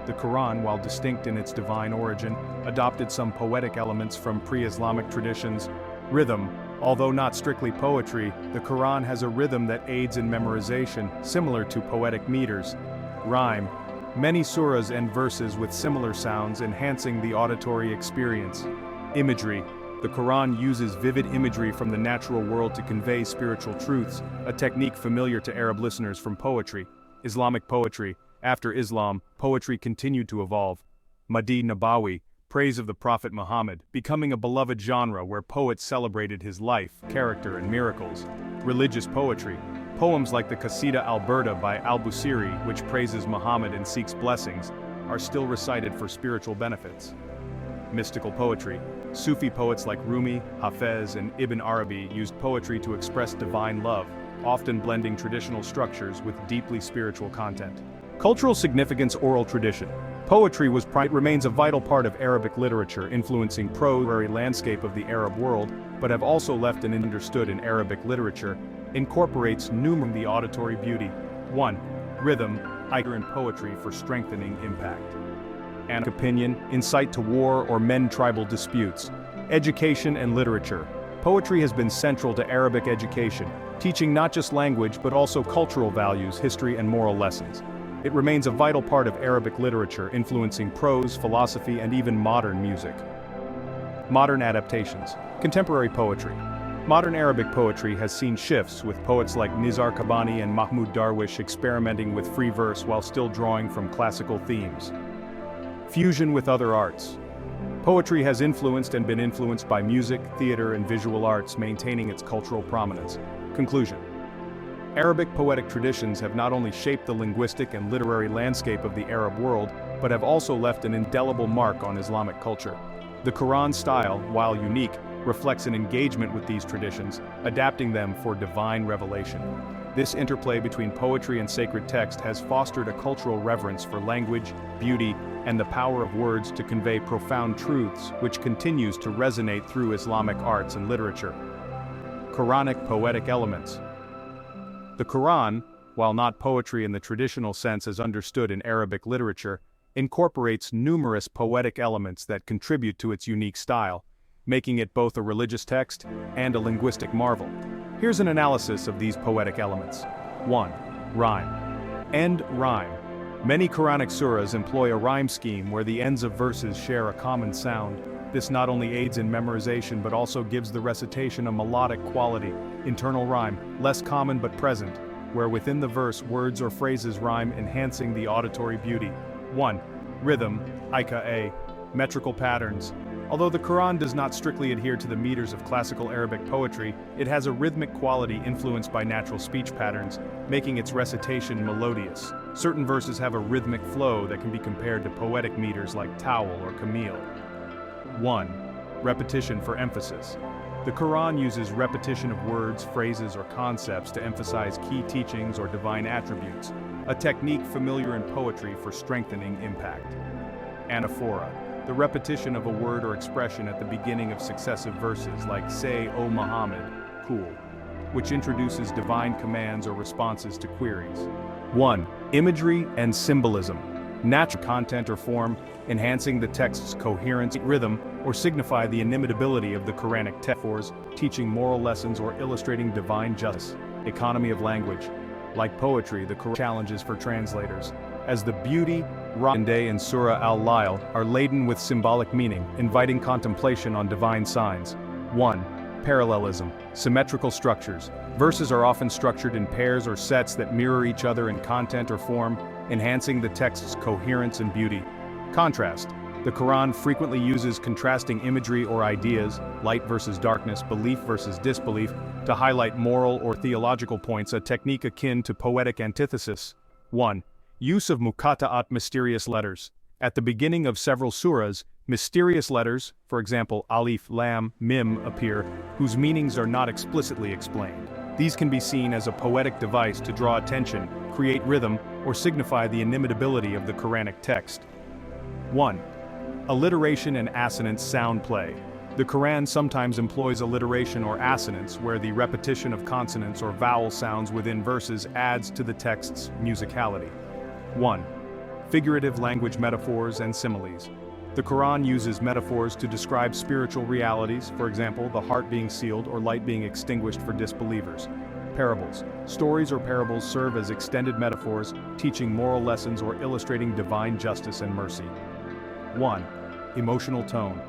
The Quran, while distinct in its divine origin, adopted some poetic elements from pre-Islamic traditions. Rhythm. Although not strictly poetry, the Quran has a rhythm that aids in memorization, similar to poetic meters. Rhyme. Many surahs end verses with similar sounds, enhancing the auditory experience. Imagery. The Quran uses vivid imagery from the natural world to convey spiritual truths, a technique familiar to Arab listeners from poetry. Islamic poetry. After Islam, poetry continued to evolve. Madi Nabawi, praise of the Prophet Muhammad, becoming a beloved genre where poets celebrated his life, character, and miracles. Religious poetry. Poems like the Qasida al-Burda by al-Busiri, which praises Muhammad and seeks blessings, are still recited for spiritual benefits. Mystical poetry. Sufi poets like Rumi, Hafez, and Ibn Arabi used poetry to express divine love, often blending traditional structures with deeply spiritual content. Cultural significance. Oral tradition. Poetry remains a vital part of Arabic literature, influencing prose landscape of the Arab world, but have also left an understood in Arabic literature, incorporates numerous the auditory beauty. 1. Rhythm, in poetry for strengthening impact. And opinion, insight to war or men tribal disputes. Education and literature. Poetry has been central to Arabic education, teaching not just language but also cultural values, history, and moral lessons. It remains a vital part of Arabic literature, influencing prose, philosophy, and even modern music. Modern adaptations. Contemporary poetry. Modern Arabic poetry has seen shifts, with poets like Nizar Qabani and Mahmoud Darwish experimenting with free verse while still drawing from classical themes. Fusion with other arts. Poetry has influenced and been influenced by music, theater, and visual arts, maintaining its cultural prominence. Conclusion. Arabic poetic traditions have not only shaped the linguistic and literary landscape of the Arab world, but have also left an indelible mark on Islamic culture. The Quran style, while unique, reflects an engagement with these traditions, adapting them for divine revelation. This interplay between poetry and sacred text has fostered a cultural reverence for language, beauty, and the power of words to convey profound truths, which continues to resonate through Islamic arts and literature. Quranic poetic elements. The Quran, while not poetry in the traditional sense as understood in Arabic literature, incorporates numerous poetic elements that contribute to its unique style, making it both a religious text and a linguistic marvel. Here's an analysis of these poetic elements. 1. Rhyme. End rhyme. Many Quranic surahs employ a rhyme scheme where the ends of verses share a common sound. This not only aids in memorization but also gives the recitation a melodic quality. Internal rhyme, less common but present, where within the verse words or phrases rhyme, enhancing the auditory beauty. 1. Rhythm, ika-a. Metrical patterns. Although the Quran does not strictly adhere to the meters of classical Arabic poetry, it has a rhythmic quality influenced by natural speech patterns, making its recitation melodious. Certain verses have a rhythmic flow that can be compared to poetic meters like tawil or kamil. 1. Repetition for emphasis. The Quran uses repetition of words, phrases, or concepts to emphasize key teachings or divine attributes, a technique familiar in poetry for strengthening impact. Anaphora. The repetition of a word or expression at the beginning of successive verses like "Say, O Muhammad, cool," which introduces divine commands or responses to queries. 1. Imagery and symbolism. Natural content or form, enhancing the text's coherence, rhythm, or signify the inimitability of the Quranic texts, teaching moral lessons or illustrating divine justice. Economy of language. Like poetry, the Quran challenges for translators, as the beauty, Day and Surah al-Lail are laden with symbolic meaning, inviting contemplation on divine signs. 1. Parallelism. Symmetrical structures. Verses are often structured in pairs or sets that mirror each other in content or form, enhancing the text's coherence and beauty. Contrast. The Quran frequently uses contrasting imagery or ideas, light versus darkness, belief versus disbelief, to highlight moral or theological points, a technique akin to poetic antithesis. 1. Use of Muqatta'at mysterious letters. At the beginning of several surahs, mysterious letters, for example alif, lam, mim, appear, whose meanings are not explicitly explained. These can be seen as a poetic device to draw attention, create rhythm, or signify the inimitability of the Quranic text. 1. Alliteration and assonance sound play. The Quran sometimes employs alliteration or assonance, where the repetition of consonants or vowel sounds within verses adds to the text's musicality. 1. Figurative language metaphors and similes. The Quran uses metaphors to describe spiritual realities, for example, the heart being sealed or light being extinguished for disbelievers. Parables. Stories or parables serve as extended metaphors, teaching moral lessons or illustrating divine justice and mercy. 1. Emotional tone.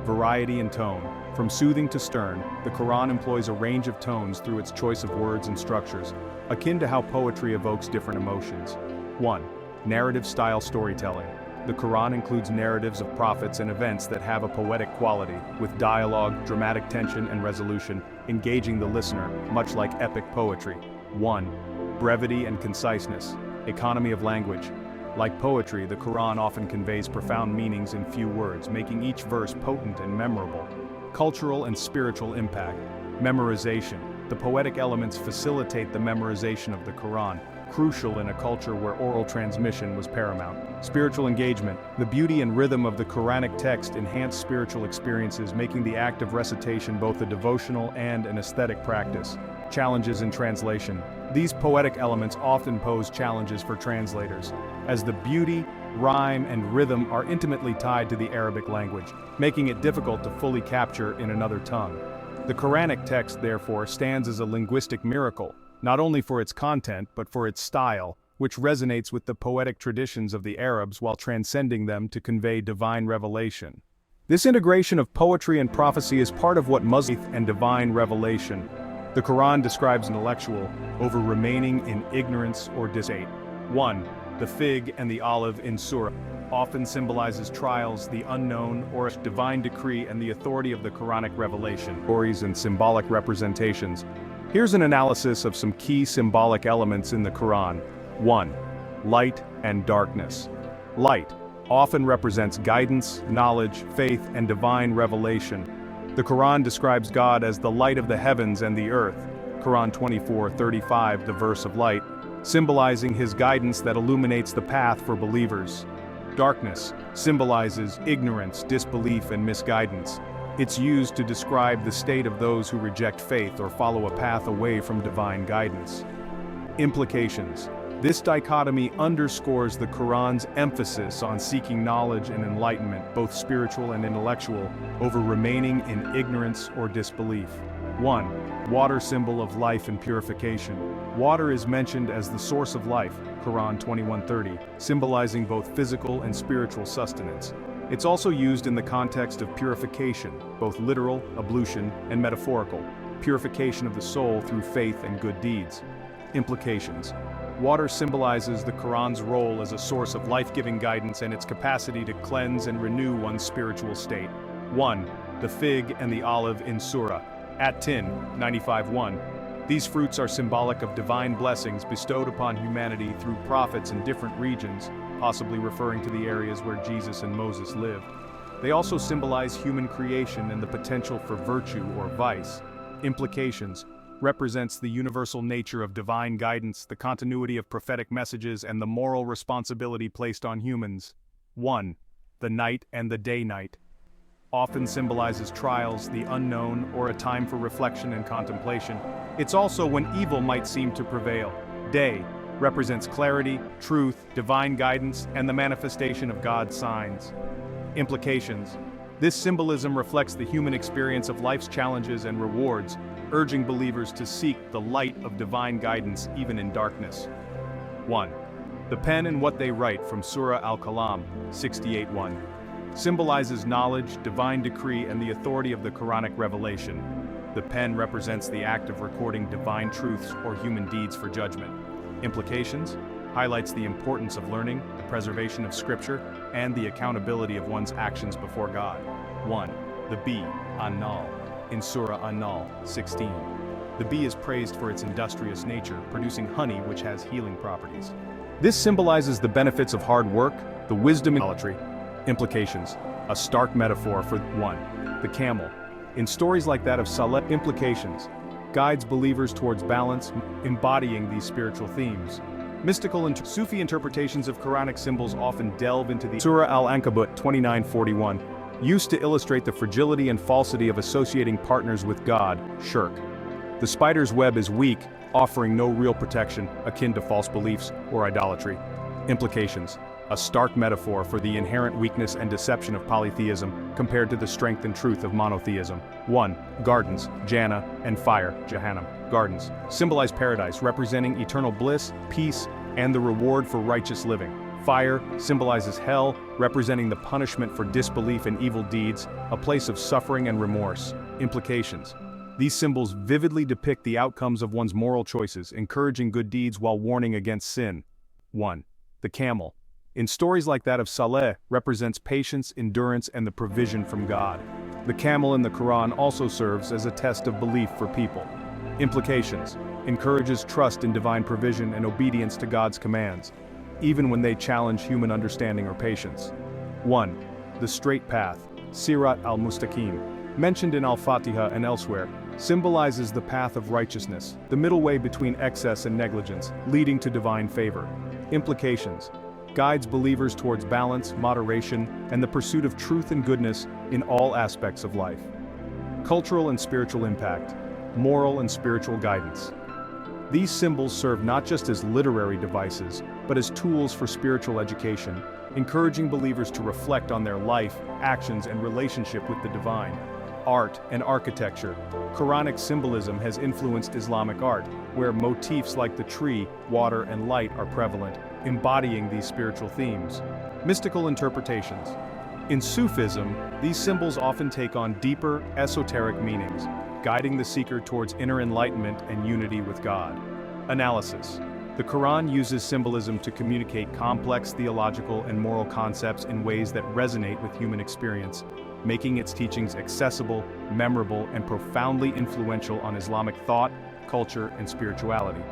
Variety in tone. From soothing to stern, the Quran employs a range of tones through its choice of words and structures, akin to how poetry evokes different emotions. 1. Narrative-style storytelling. The Quran includes narratives of prophets and events that have a poetic quality, with dialogue, dramatic tension, and resolution, engaging the listener, much like epic poetry. 1. Brevity and conciseness. Economy of language. Like poetry, the Quran often conveys profound meanings in few words, making each verse potent and memorable. Cultural and spiritual impact. Memorization. The poetic elements facilitate the memorization of the Quran, crucial in a culture where oral transmission was paramount. Spiritual engagement. The beauty and rhythm of the Quranic text enhance spiritual experiences, making the act of recitation both a devotional and an aesthetic practice. Challenges in translation. These poetic elements often pose challenges for translators, as the beauty, rhyme, and rhythm are intimately tied to the Arabic language, making it difficult to fully capture in another tongue. The Quranic text, therefore, stands as a linguistic miracle, not only for its content but for its style, which resonates with the poetic traditions of the Arabs while transcending them to convey divine revelation. This integration of poetry and prophecy is part of what Muslims and divine revelation. The Quran describes intellectual over remaining in ignorance or disdain. 1. The fig and the olive in Surah often symbolizes trials, the unknown, or a divine decree and the authority of the Quranic revelation. Stories and symbolic representations. Here's an analysis of some key symbolic elements in the Quran. 1. Light and darkness. Light often represents guidance, knowledge, faith, and divine revelation. The Quran describes God as the light of the heavens and the earth, Quran 24:35, the verse of light, symbolizing his guidance that illuminates the path for believers. Darkness symbolizes ignorance, disbelief, and misguidance. It's used to describe the state of those who reject faith or follow a path away from divine guidance. Implications. This dichotomy underscores the Quran's emphasis on seeking knowledge and enlightenment, both spiritual and intellectual, over remaining in ignorance or disbelief. 1. Water, symbol of life and purification. Water is mentioned as the source of life, Quran 21:30, symbolizing both physical and spiritual sustenance. It's also used in the context of purification, both literal, ablution, and metaphorical, purification of the soul through faith and good deeds. Implications. Water symbolizes the Quran's role as a source of life-giving guidance and its capacity to cleanse and renew one's spiritual state. 1. The fig and the olive in Surah. At-Tin, 95:1. These fruits are symbolic of divine blessings bestowed upon humanity through prophets in different regions, possibly referring to the areas where Jesus and Moses lived. They also symbolize human creation and the potential for virtue or vice. Implications. Represents the universal nature of divine guidance, the continuity of prophetic messages, and the moral responsibility placed on humans. 1. The night and the day-night. Often symbolizes trials, the unknown, or a time for reflection and contemplation. It's also when evil might seem to prevail. Day represents clarity, truth, divine guidance, and the manifestation of God's signs. Implications. This symbolism reflects the human experience of life's challenges and rewards, urging believers to seek the light of divine guidance even in darkness. 1. The pen and what they write from Surah Al-Kalam, 68:1. Symbolizes knowledge, divine decree, and the authority of the Quranic revelation. The pen represents the act of recording divine truths or human deeds for judgment. Implications. highlights the importance of learning, the preservation of scripture, and the accountability of one's actions before God. 1. The bee, An-Nahl, in Surah An-Nahl 16. The bee is praised for its industrious nature, producing honey which has healing properties. This symbolizes the benefits of hard work, the wisdom and idolatry. Implications. A stark metaphor for 1. The camel. In stories like that of Saleh, implications. Guides believers towards balance, embodying these spiritual themes. Mystical and Sufi interpretations of Quranic symbols often delve into the Surah Al-Ankabut 29:41, used to illustrate the fragility and falsity of associating partners with God, shirk. The spider's web is weak, offering no real protection, akin to false beliefs or idolatry. Implications. A stark metaphor for the inherent weakness and deception of polytheism compared to the strength and truth of monotheism. 1. Gardens, Jannah, and fire, Jahannam. Gardens symbolize paradise, representing eternal bliss, peace, and the reward for righteous living. Fire symbolizes hell, representing the punishment for disbelief and evil deeds, a place of suffering and remorse. Implications. These symbols vividly depict the outcomes of one's moral choices, encouraging good deeds while warning against sin. 1. The camel. In stories like that of Saleh, represents patience, endurance, and the provision from God. The camel in the Quran also serves as a test of belief for people. Implications. Encourages trust in divine provision and obedience to God's commands, even when they challenge human understanding or patience. 1. The straight path, Sirat al-Mustaqim, mentioned in Al-Fatiha and elsewhere, symbolizes the path of righteousness, the middle way between excess and negligence, leading to divine favor. Implications. Guides believers towards balance, moderation, and the pursuit of truth and goodness in all aspects of life. Cultural and spiritual impact, moral and spiritual guidance. These symbols serve not just as literary devices, but as tools for spiritual education, encouraging believers to reflect on their life, actions, and relationship with the divine. Art and architecture. Quranic symbolism has influenced Islamic art, where motifs like the tree, water, and light are prevalent, embodying these spiritual themes. Mystical interpretations. In Sufism, these symbols often take on deeper, esoteric meanings, guiding the seeker towards inner enlightenment and unity with God. Analysis. The Quran uses symbolism to communicate complex theological and moral concepts in ways that resonate with human experience, making its teachings accessible, memorable, and profoundly influential on Islamic thought, culture, and spirituality.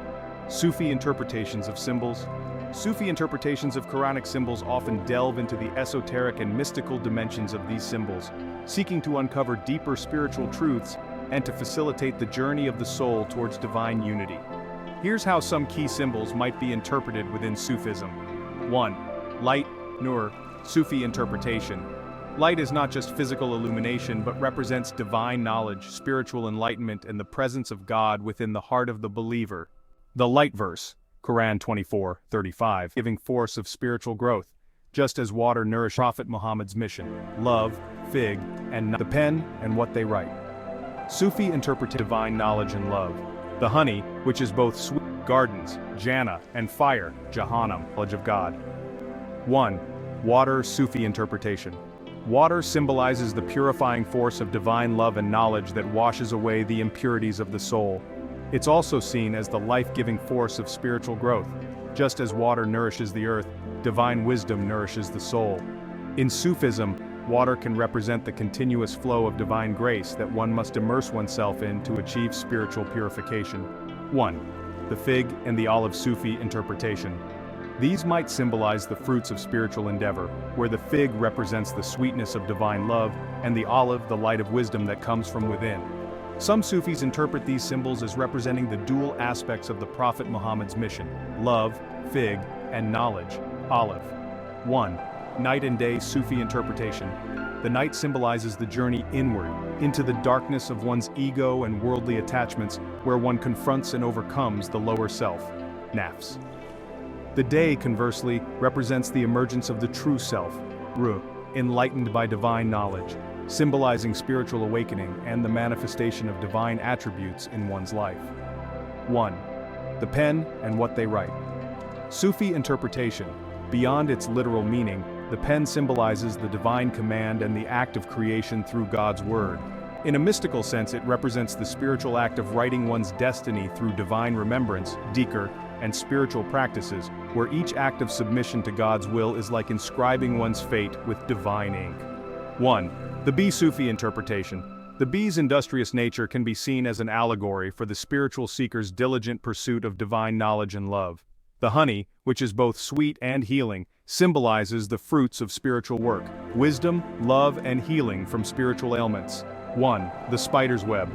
Sufi interpretations of symbols. Sufi interpretations of Quranic symbols often delve into the esoteric and mystical dimensions of these symbols, seeking to uncover deeper spiritual truths and to facilitate the journey of the soul towards divine unity. Here's how some key symbols might be interpreted within Sufism. 1. Light, Nur, Sufi interpretation. Light is not just physical illumination but represents divine knowledge, spiritual enlightenment, and the presence of God within the heart of the believer. The light verse, Quran 24:35, giving force of spiritual growth, just as water nourished Prophet Muhammad's mission, love, fig, and the pen and what they write. Sufi interpret divine knowledge and love. The honey, which is both sweet, gardens, Jannah, and fire, Jahannam, knowledge of God. 1. Water, Sufi interpretation. Water symbolizes the purifying force of divine love and knowledge that washes away the impurities of the soul. It's also seen as the life-giving force of spiritual growth. Just as water nourishes the earth, divine wisdom nourishes the soul. In Sufism, water can represent the continuous flow of divine grace that one must immerse oneself in to achieve spiritual purification. 1. The fig and the olive Sufi interpretation. These might symbolize the fruits of spiritual endeavor, where the fig represents the sweetness of divine love, and the olive the light of wisdom that comes from within. Some Sufis interpret these symbols as representing the dual aspects of the Prophet Muhammad's mission: love, fig, and knowledge, olive. 1. Night and day Sufi interpretation. The night symbolizes the journey inward, into the darkness of one's ego and worldly attachments, where one confronts and overcomes the lower self, nafs. The day, conversely, represents the emergence of the true self, ruh, enlightened by divine knowledge, symbolizing spiritual awakening and the manifestation of divine attributes in one's life. 1. The pen and what they write. Sufi interpretation. Beyond its literal meaning, the pen symbolizes the divine command and the act of creation through God's word. In a mystical sense, it represents the spiritual act of writing one's destiny through divine remembrance, dhikr, and spiritual practices, where each act of submission to God's will is like inscribing one's fate with divine ink. 1. The bee Sufi interpretation. The bee's industrious nature can be seen as an allegory for the spiritual seeker's diligent pursuit of divine knowledge and love. The honey, which is both sweet and healing, symbolizes the fruits of spiritual work, wisdom, love, and healing from spiritual ailments. 1. The spider's web.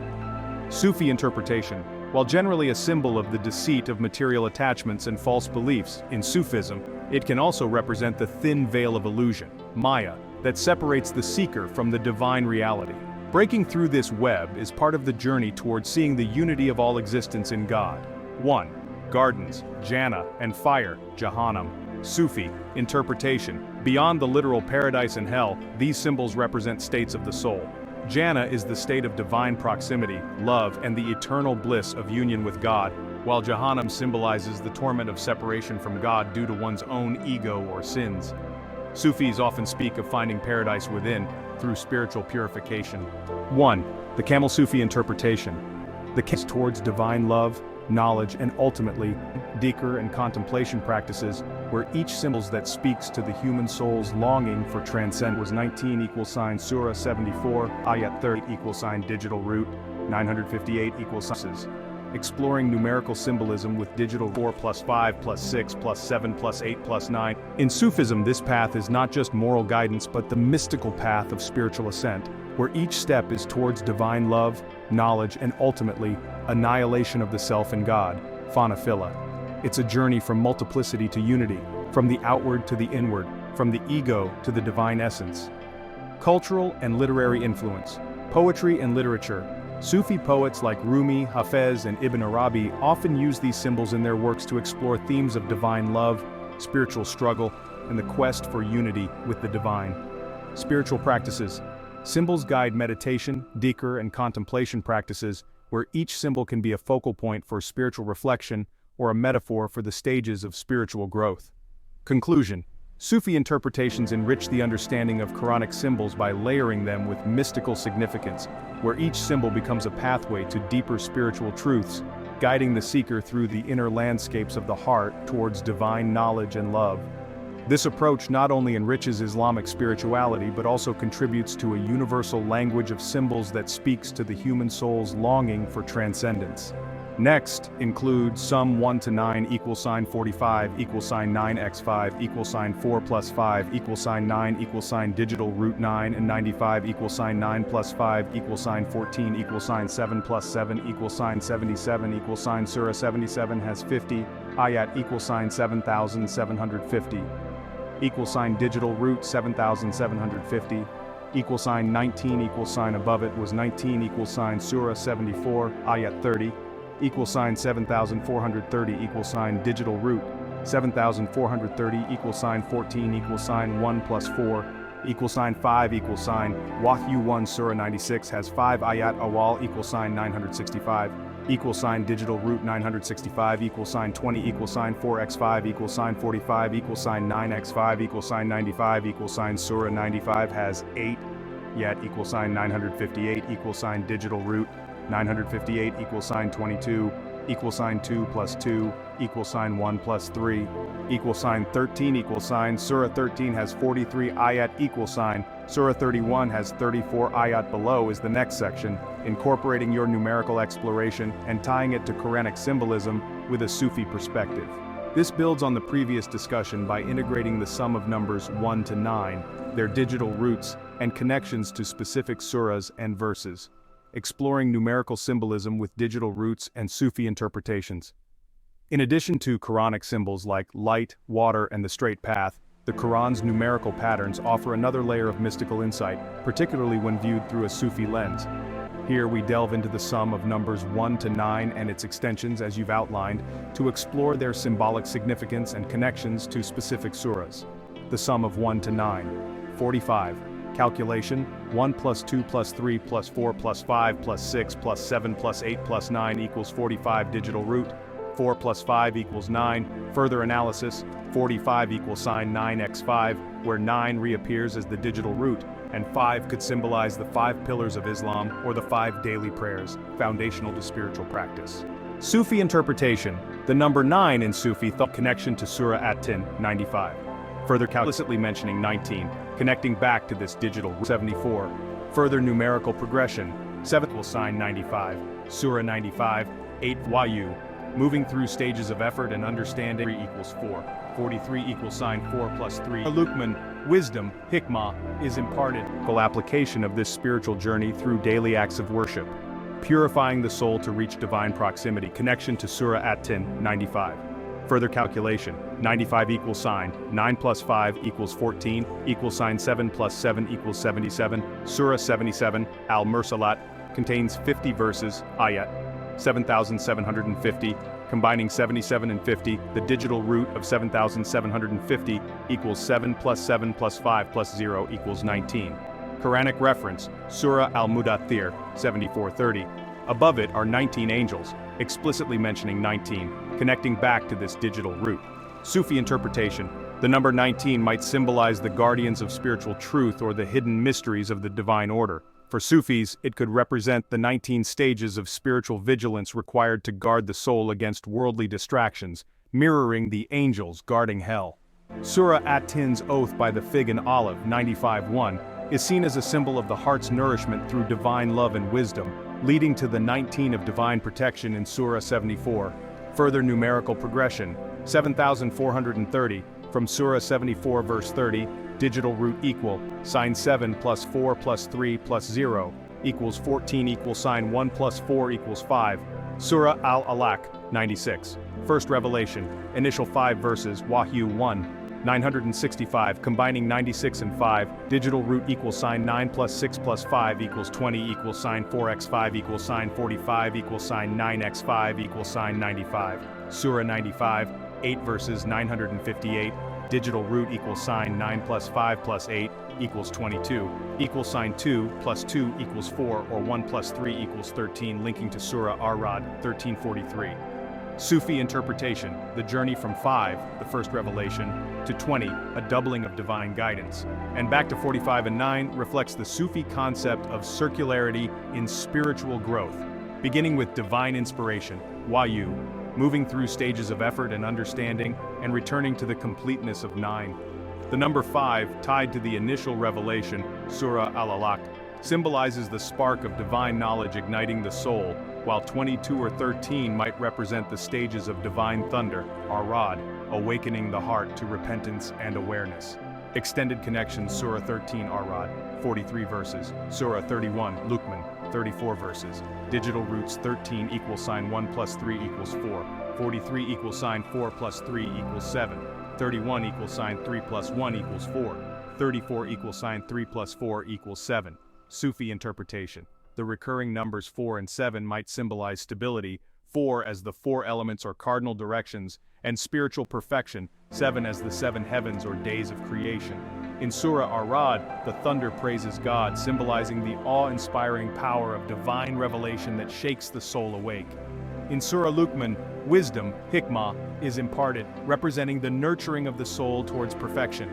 Sufi interpretation. While generally a symbol of the deceit of material attachments and false beliefs, in Sufism, it can also represent the thin veil of illusion, Maya, that separates the seeker from the divine reality. Breaking through this web is part of the journey towards seeing the unity of all existence in God. 1. Gardens, Jannah, and fire, Jahannam. Sufi interpretation. Beyond the literal paradise and hell, these symbols represent states of the soul. Jannah is the state of divine proximity, love, and the eternal bliss of union with God, while Jahannam symbolizes the torment of separation from God due to one's own ego or sins. Sufis often speak of finding paradise within, through spiritual purification. 1. The Camel Sufi interpretation. The case towards divine love, knowledge, and ultimately, dhikr and contemplation practices, where each symbols that speaks to the human soul's longing for transcend was 19 Surah 74, ayat 30 digital root, 958 Exploring numerical symbolism with digital 4 plus 5 plus 6 plus 7 plus 8 plus 9. In Sufism, this path is not just moral guidance but the mystical path of spiritual ascent, where each step is towards divine love, knowledge, and ultimately, annihilation of the self in God, Fanafilla. It's a journey from multiplicity to unity, from the outward to the inward, from the ego to the divine essence. Cultural and literary influence. Poetry and literature. Sufi poets like Rumi, Hafez, and Ibn Arabi often use these symbols in their works to explore themes of divine love, spiritual struggle, and the quest for unity with the divine. Spiritual practices. Symbols guide meditation, dhikr, and contemplation practices, where each symbol can be a focal point for spiritual reflection or a metaphor for the stages of spiritual growth. Conclusion. Sufi interpretations enrich the understanding of Quranic symbols by layering them with mystical significance, where each symbol becomes a pathway to deeper spiritual truths, guiding the seeker through the inner landscapes of the heart towards divine knowledge and love. This approach not only enriches Islamic spirituality but also contributes to a universal language of symbols that speaks to the human soul's longing for transcendence. Next include sum 1 to 9 =45 9x5 4 plus 5 9 digital root 9 and 95 9 plus 5 14 7 plus 7 77 Surah 77 has 50 ayat 7750 digital root 7750 19 above it was 19 Surah 74 ayat 30 7,430 digital root 7,430 14 1 plus 4 5 Wahyu 1 Surah 96 has 5 ayat awal 965 digital root 965 20 4x5 45 9x5 95 Surah 95 has 8 yet =958 digital root 958 22 2 plus 2 1 plus 3 13 Surah 13 has 43 ayat Surah 31 has 34 ayat. Below is the next section, incorporating your numerical exploration and tying it to Quranic symbolism with a Sufi perspective. This builds on the previous discussion by integrating the sum of numbers 1 to 9, their digital roots, and connections to specific surahs and verses. Exploring numerical symbolism with digital roots and Sufi interpretations. In addition to Quranic symbols like light, water, and the straight path, the Quran's numerical patterns offer another layer of mystical insight, particularly when viewed through a Sufi lens. Here we delve into the sum of numbers 1 to 9 and its extensions as you've outlined, to explore their symbolic significance and connections to specific surahs. The sum of 1 to 9. 45. Calculation, 1 plus 2 plus 3 plus 4 plus 5 plus 6 plus 7 plus 8 plus 9 =45 digital root, 4 plus 5 9. Further analysis, 45 9x5, where 9 reappears as the digital root, and 5 could symbolize the 5 pillars of Islam or the 5 daily prayers, foundational to spiritual practice. Sufi interpretation. The number 9 in Sufi thought connection to Surah At-Tin, 95. Further explicitly mentioning 19, connecting back to this digital 74. Further numerical progression, 7 equals sign 95, Surah 95, 8 Wayu. Moving through stages of effort and understanding 3 equals 4. 43 equals sign 4 plus 3. Lukman, wisdom, hikmah, is imparted. Application of this spiritual journey through daily acts of worship. Purifying the soul to reach divine proximity. Connection to Surah At-Tin, 95. Further calculation, 95 equals sign, 9 plus 5 equals 14, equals sign 7 plus 7 equals 77. Surah 77, Al-Mursalat, contains 50 verses, ayat, 7,750, combining 77 and 50, the digital root of 7,750 equals 7 plus 7 plus 5 plus 0 equals 19. Quranic reference, Surah Al-Mudaththir, 7430. Above it are 19 angels, explicitly mentioning 19, connecting back to this digital root. Sufi interpretation, the number 19 might symbolize the guardians of spiritual truth or the hidden mysteries of the divine order. For Sufis, it could represent the 19 stages of spiritual vigilance required to guard the soul against worldly distractions, mirroring the angels guarding hell. Surah At-Tin's oath by the fig and olive, 95:1, is seen as a symbol of the heart's nourishment through divine love and wisdom, leading to the 19 of divine protection in Surah 74. Further numerical progression, 7,430, from Surah 74 verse 30, digital root equal, sign 7 plus 4 plus 3 plus 0, equals 14 equals sign 1 plus 4 equals 5. Surah Al-Alaq, 96. First revelation, initial 5 verses, Wahyu 1. 965, combining 96 and 5, digital root equals sign 9 plus 6 plus 5 equals 20 equals sign 4x5 equals sign 45 equals sign 9x5 equals sign 95. Surah 95, 8 verses 958, digital root equals sign 9 plus 5 plus 8 equals 22, equals sign 2 plus 2 equals 4 or 1 plus 3 equals 13, linking to Surah Ar-Ra'd, 1343. Sufi interpretation, the journey from 5, the first revelation, to 20, a doubling of divine guidance, and back to 45 and 9 reflects the Sufi concept of circularity in spiritual growth, beginning with divine inspiration, Wahyu, moving through stages of effort and understanding, and returning to the completeness of 9. The number 5, tied to the initial revelation, Surah Al-Alaq, symbolizes the spark of divine knowledge igniting the soul, while 22 or 13 might represent the stages of divine thunder, Ar-Ra'd, awakening the heart to repentance and awareness. Extended connection, Surah 13 Ar-Ra'd, 43 verses, Surah 31 Luqman, 34 verses, digital roots 13 equals sign 1 plus 3 equals 4, 43 equals sign 4 plus 3 equals 7, 31 equals sign 3 plus 1 equals 4, 34 equals sign 3 plus 4 equals 7. Sufi interpretation. The recurring numbers 4 and 7 might symbolize stability, 4 as the 4 elements or cardinal directions, and spiritual perfection, 7 as the 7 heavens or days of creation. In Surah Ar-Ra'd, the thunder praises God, symbolizing the awe-inspiring power of divine revelation that shakes the soul awake. In Surah Luqman, wisdom, hikmah, is imparted, representing the nurturing of the soul towards perfection.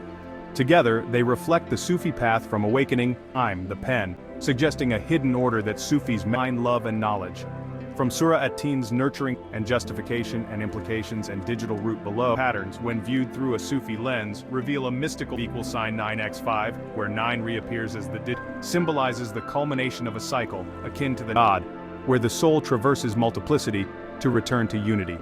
Together, they reflect the Sufi path from awakening, the pen, suggesting a hidden order that Sufis mine love and knowledge. From Surah At-Tin's nurturing and justification and implications and digital root below, patterns, when viewed through a Sufi lens, reveal a mystical equal sign 9x5, where 9 reappears as the symbolizes the culmination of a cycle, akin to the God, where the soul traverses multiplicity to return to unity.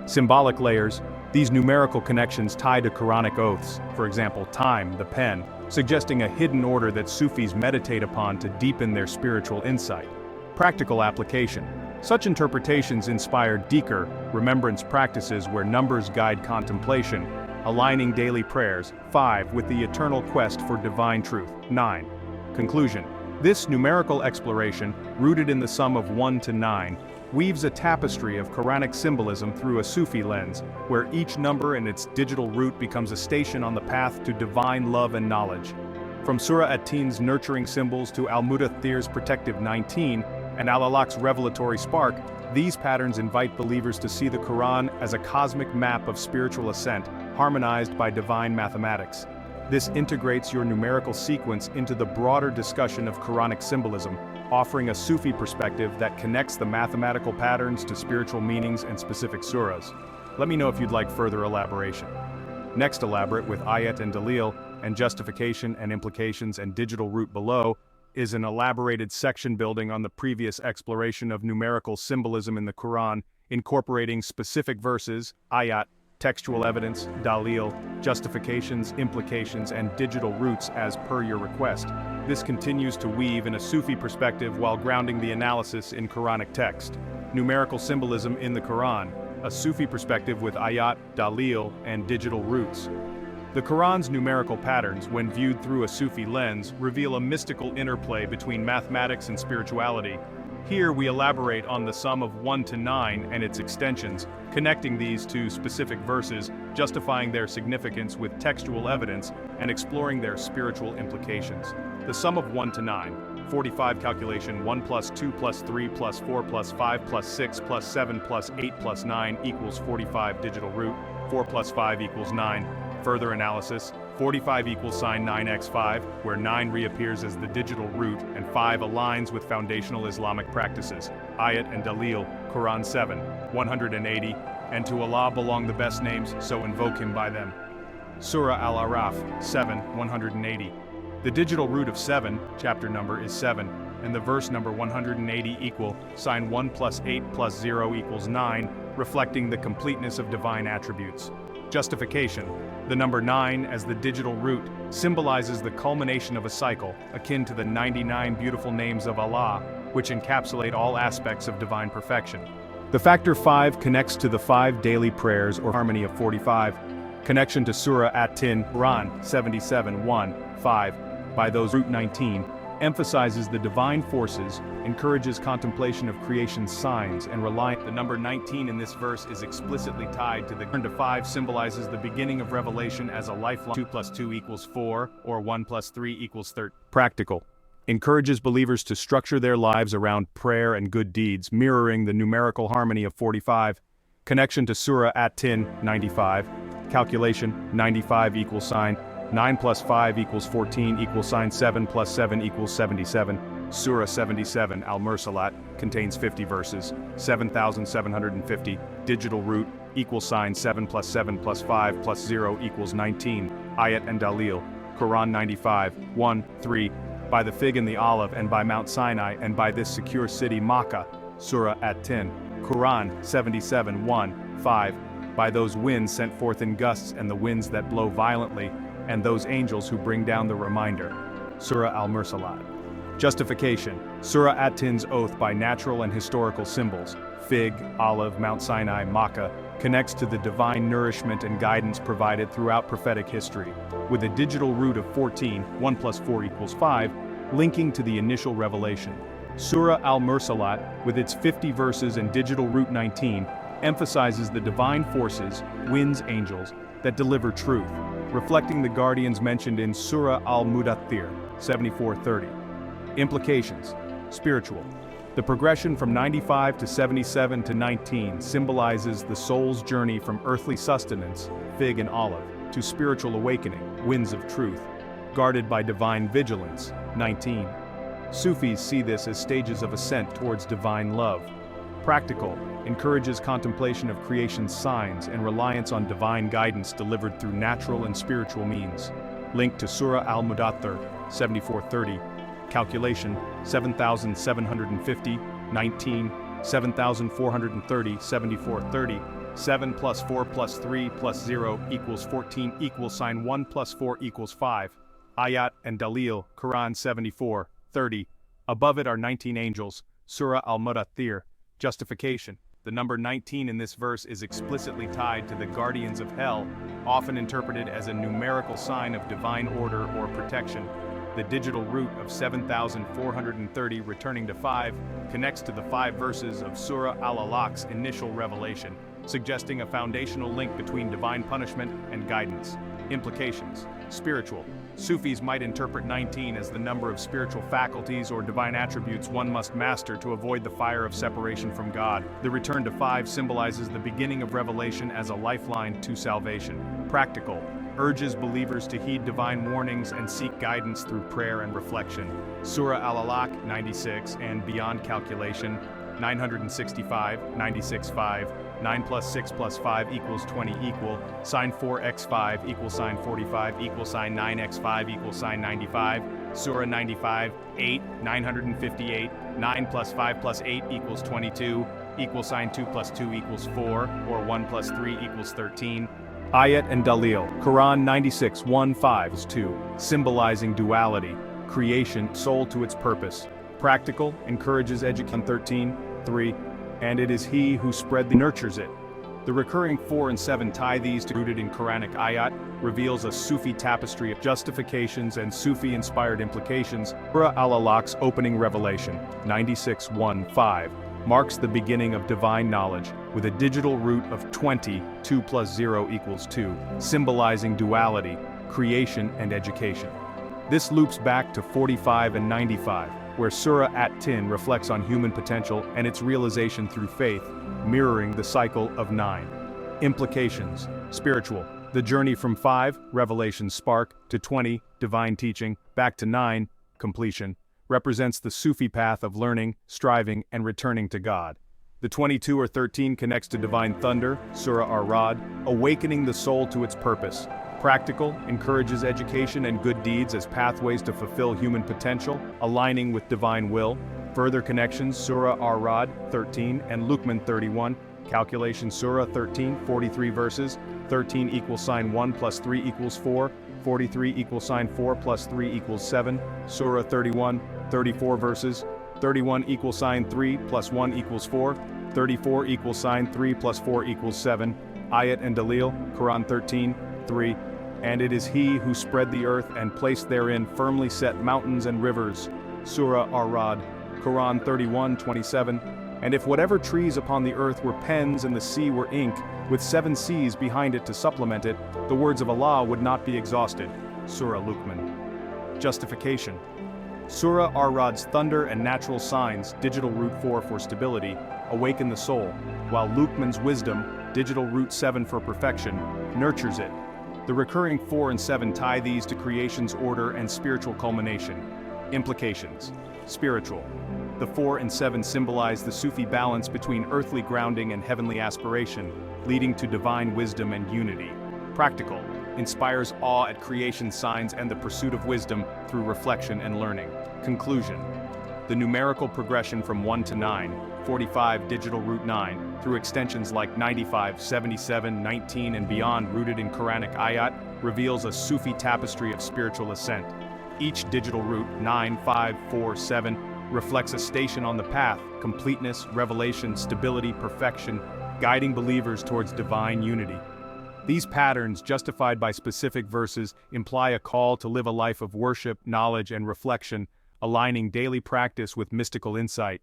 Symbolic layers, these numerical connections tie to Quranic oaths, for example, time, the pen, suggesting a hidden order that Sufis meditate upon to deepen their spiritual insight. Practical application. Such interpretations inspire dhikr, remembrance practices where numbers guide contemplation, aligning daily prayers, 5, with the eternal quest for divine truth, 9. Conclusion. This numerical exploration, rooted in the sum of 1 to 9, weaves a tapestry of Quranic symbolism through a Sufi lens, where each number and its digital root becomes a station on the path to divine love and knowledge. From Surah At-Tin's nurturing symbols to Al-Mudaththir's protective 19, and Al-Alaq's revelatory spark, these patterns invite believers to see the Quran as a cosmic map of spiritual ascent, harmonized by divine mathematics. This integrates your numerical sequence into the broader discussion of Quranic symbolism, offering a Sufi perspective that connects the mathematical patterns to spiritual meanings and specific surahs. Let me know if you'd like further elaboration. Next, elaborate with ayat and dalil, and justification and implications and digital root below is an elaborated section building on the previous exploration of numerical symbolism in the Quran, incorporating specific verses, ayat, textual evidence, dalil, justifications, implications, and digital roots as per your request. This continues to weave in a Sufi perspective while grounding the analysis in Quranic text. Numerical symbolism in the Quran, a Sufi perspective with ayat, dalil, and digital roots. The Quran's numerical patterns, when viewed through a Sufi lens, reveal a mystical interplay between mathematics and spirituality. Here we elaborate on the sum of 1 to 9 and its extensions, connecting these to specific verses, justifying their significance with textual evidence, and exploring their spiritual implications. The sum of 1 to 9, 45 calculation 1 plus 2 plus 3 plus 4 plus 5 plus 6 plus 7 plus 8 plus 9 equals 45 digital root, 4 plus 5 equals 9. Further analysis, 45 equals sign 9x5, where 9 reappears as the digital root and 5 aligns with foundational Islamic practices. Ayat and Dalil, Quran 7, 180, and to Allah belong the best names, so invoke Him by them. Surah Al-Araf, 7, 180. The digital root of 7, chapter number is 7, and the verse number 180 equal, sign 1 plus 8 plus 0 equals 9, reflecting the completeness of divine attributes. Justification. The number 9 as the digital root symbolizes the culmination of a cycle, akin to the 99 beautiful names of Allah, which encapsulate all aspects of divine perfection. The factor 5 connects to the 5 daily prayers or harmony of 45. Connection to Surah At-Tin, Quran 77, 1, 5, by those root 19, emphasizes the divine forces, encourages contemplation of creation's signs, and reliance. The number 19 in this verse is explicitly tied to the turn to 5 symbolizes the beginning of revelation as a lifeline. 2 plus 2 equals 4, or 1 plus 3 equals 13. Practical. Encourages believers to structure their lives around prayer and good deeds, mirroring the numerical harmony of 45. Connection to Surah At-Tin, 95. Calculation, 95 equals sign 9 plus 5 equals 14 equals sign 7 plus 7 equals 77. Surah 77 Al-Mursalat contains 50 verses, 7,750. Digital root equals sign 7 plus 7 plus 5 plus 0 equals 19. Ayat and Dalil, Quran 95, 1, 3. By the fig and the olive and by Mount Sinai and by this secure city Makkah. Surah At-Tin, Quran 77, 1, 5. By those winds sent forth in gusts and the winds that blow violently, and those angels who bring down the reminder. Surah Al-Mursalat. Justification. Surah At-Tin's oath by natural and historical symbols, fig, olive, Mount Sinai, Makkah, connects to the divine nourishment and guidance provided throughout prophetic history, with a digital root of 14, 1 plus 4 equals 5, linking to the initial revelation. Surah Al-Mursalat, with its 50 verses and digital root 19, emphasizes the divine forces, winds, angels, that deliver truth, reflecting the guardians mentioned in Surah Al-Mudaththir, 74:30. Implications. Spiritual. The progression from 95 to 77 to 19 symbolizes the soul's journey from earthly sustenance, fig and olive, to spiritual awakening, winds of truth, guarded by divine vigilance, 19. Sufis see this as stages of ascent towards divine love. Practical. Encourages contemplation of creation's signs and reliance on divine guidance delivered through natural and spiritual means. Linked to Surah Al-Mudaththir, 74:30. Calculation, 7,750, 19, 7,430, 74:30. 7 plus 4 plus 3 plus 0 equals 14 equals sign 1 plus 4 equals 5. Ayat and Dalil, Quran 74:30. Above it are 19 angels, Surah Al-Mudaththir. Justification. The number 19 in this verse is explicitly tied to the guardians of hell, often interpreted as a numerical sign of divine order or protection. The digital root of 7,430 returning to 5 connects to the 5 verses of Surah Al-Alaq's initial revelation, suggesting a foundational link between divine punishment and guidance. Implications. Spiritual. Sufis might interpret 19 as the number of spiritual faculties or divine attributes one must master to avoid the fire of separation from God. The return to 5 symbolizes the beginning of revelation as a lifeline to salvation. Practical. urges believers to heed divine warnings and seek guidance through prayer and reflection. Surah Al-Alaq 96 and beyond calculation, 965, 96.5, 9 plus 6 plus 5 equals 20 equal, sine 4x5 equals sine 45 equals sine 9x5 equals sine 95, Surah 95, 8, 958, 9 plus 5 plus 8 equals 22, equal sine 2 plus 2 equals 4, or 1 plus 3 equals 13. Ayat and Dalil, Quran 96, 1, 5 is 2, symbolizing duality, creation, soul to its purpose. Practical, encourages education 13, 3, and it is he who spread the nurtures it. The recurring 4 and 7 tie these to rooted in Quranic ayat, reveals a Sufi tapestry of justifications and Sufi-inspired implications. Surah Al-Alaq's opening revelation, 96, 1, 5, marks the beginning of divine knowledge, with a digital root of 20, 2 plus 0 equals 2, symbolizing duality, creation and education. This loops back to 45 and 95, where Surah At-Tin reflects on human potential and its realization through faith, mirroring the cycle of 9. Implications: spiritual. The journey from 5, revelation spark, to 20, divine teaching, back to 9, completion, represents the Sufi path of learning, striving, and returning to God. The 22 or 13 connects to divine thunder, Surah Ar-Ra'd, awakening the soul to its purpose. Practical, encourages education and good deeds as pathways to fulfill human potential, aligning with divine will. Further connections: Surah Ar-Ra'd 13 and Luqman 31. Calculation: Surah 13, 43 verses. 13 equals sine 1 plus 3 equals 4. 43 equals sine 4 plus 3 equals 7. Surah 31, 34 verses. 31 equals sine 3 plus 1 equals 4. 34 equals sine 3 plus 4 equals 7. Ayat and Dalil, Quran 13, 3. And it is he who spread the earth and placed therein firmly set mountains and rivers. Surah Ar-Ra'd, Quran 31, 27. And if whatever trees upon the earth were pens and the sea were ink, with 7 seas behind it to supplement it, the words of Allah would not be exhausted. Surah Luqman. Justification. Surah Ar-Ra'd's thunder and natural signs, digital root 4 for stability, awaken the soul, while Luqman's wisdom, digital root 7 for perfection, nurtures it. The recurring 4 and 7 tie these to creation's order and spiritual culmination. Implications: spiritual. The 4 and 7 symbolize the Sufi balance between earthly grounding and heavenly aspiration, leading to divine wisdom and unity. Practical. Inspires awe at creation signs and the pursuit of wisdom through reflection and learning. Conclusion. The numerical progression from 1 to 9, 45 digital root 9, through extensions like 95, 77, 19 and beyond rooted in Quranic ayat, reveals a Sufi tapestry of spiritual ascent. Each digital root, 9, 5, 4, 7, reflects a station on the path: completeness, revelation, stability, perfection, guiding believers towards divine unity. These patterns, justified by specific verses, imply a call to live a life of worship, knowledge, and reflection, aligning daily practice with mystical insight.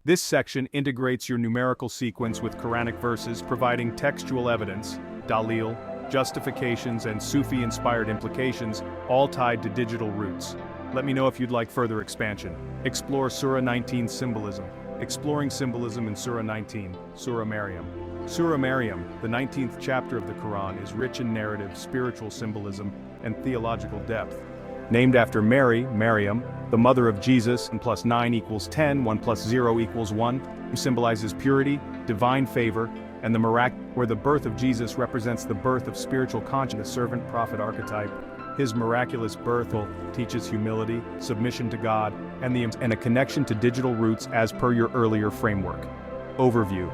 This section integrates your numerical sequence with Quranic verses, providing textual evidence, dalil, justifications, and Sufi-inspired implications, all tied to digital roots. Let me know if you'd like further expansion. Explore Surah 19 symbolism. Exploring symbolism in Surah 19, Surah Maryam. Surah Maryam, the 19th chapter of the Quran, is rich in narrative, spiritual symbolism, and theological depth. Named after Mary, Maryam, the mother of Jesus, and plus 9 equals 10, 1 plus 0 equals 1, who symbolizes purity, divine favor, and the miracle, where the birth of Jesus represents the birth of spiritual conscience, the servant prophet archetype. His miraculous birth teaches humility, submission to God, and a connection to digital roots as per your earlier framework. Overview.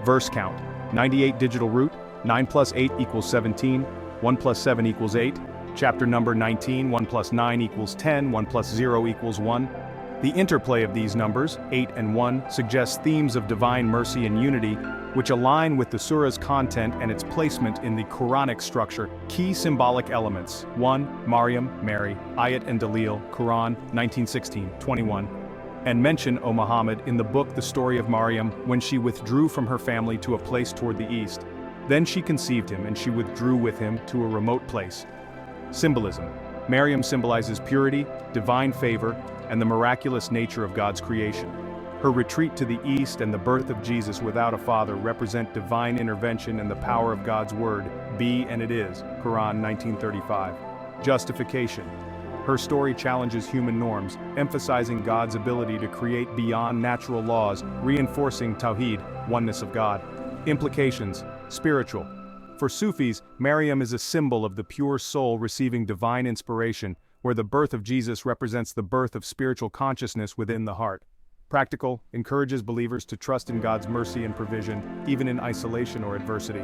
Verse count: 98 digital root, 9 plus 8 equals 17, 1 plus 7 equals 8, chapter number 19, 1 plus 9 equals 10, 1 plus 0 equals 1. The interplay of these numbers, 8 and 1, suggests themes of divine mercy and unity, which align with the surah's content and its placement in the Quranic structure. Key symbolic elements: 1. Maryam, Mary, Ayat and Dalil, Quran, 1916, 21. And mention, O Muhammad, in the book the story of Maryam, when she withdrew from her family to a place toward the east. Then she conceived him, and she withdrew with him to a remote place. Symbolism. Maryam symbolizes purity, divine favor, and the miraculous nature of God's creation. Her retreat to the east and the birth of Jesus without a father represent divine intervention and the power of God's word, be and it is, Quran 1935. Justification. Her story challenges human norms, emphasizing God's ability to create beyond natural laws, reinforcing Tawheed, oneness of God. Implications. Spiritual. For Sufis, Maryam is a symbol of the pure soul receiving divine inspiration, where the birth of Jesus represents the birth of spiritual consciousness within the heart. Practical, encourages believers to trust in God's mercy and provision, even in isolation or adversity.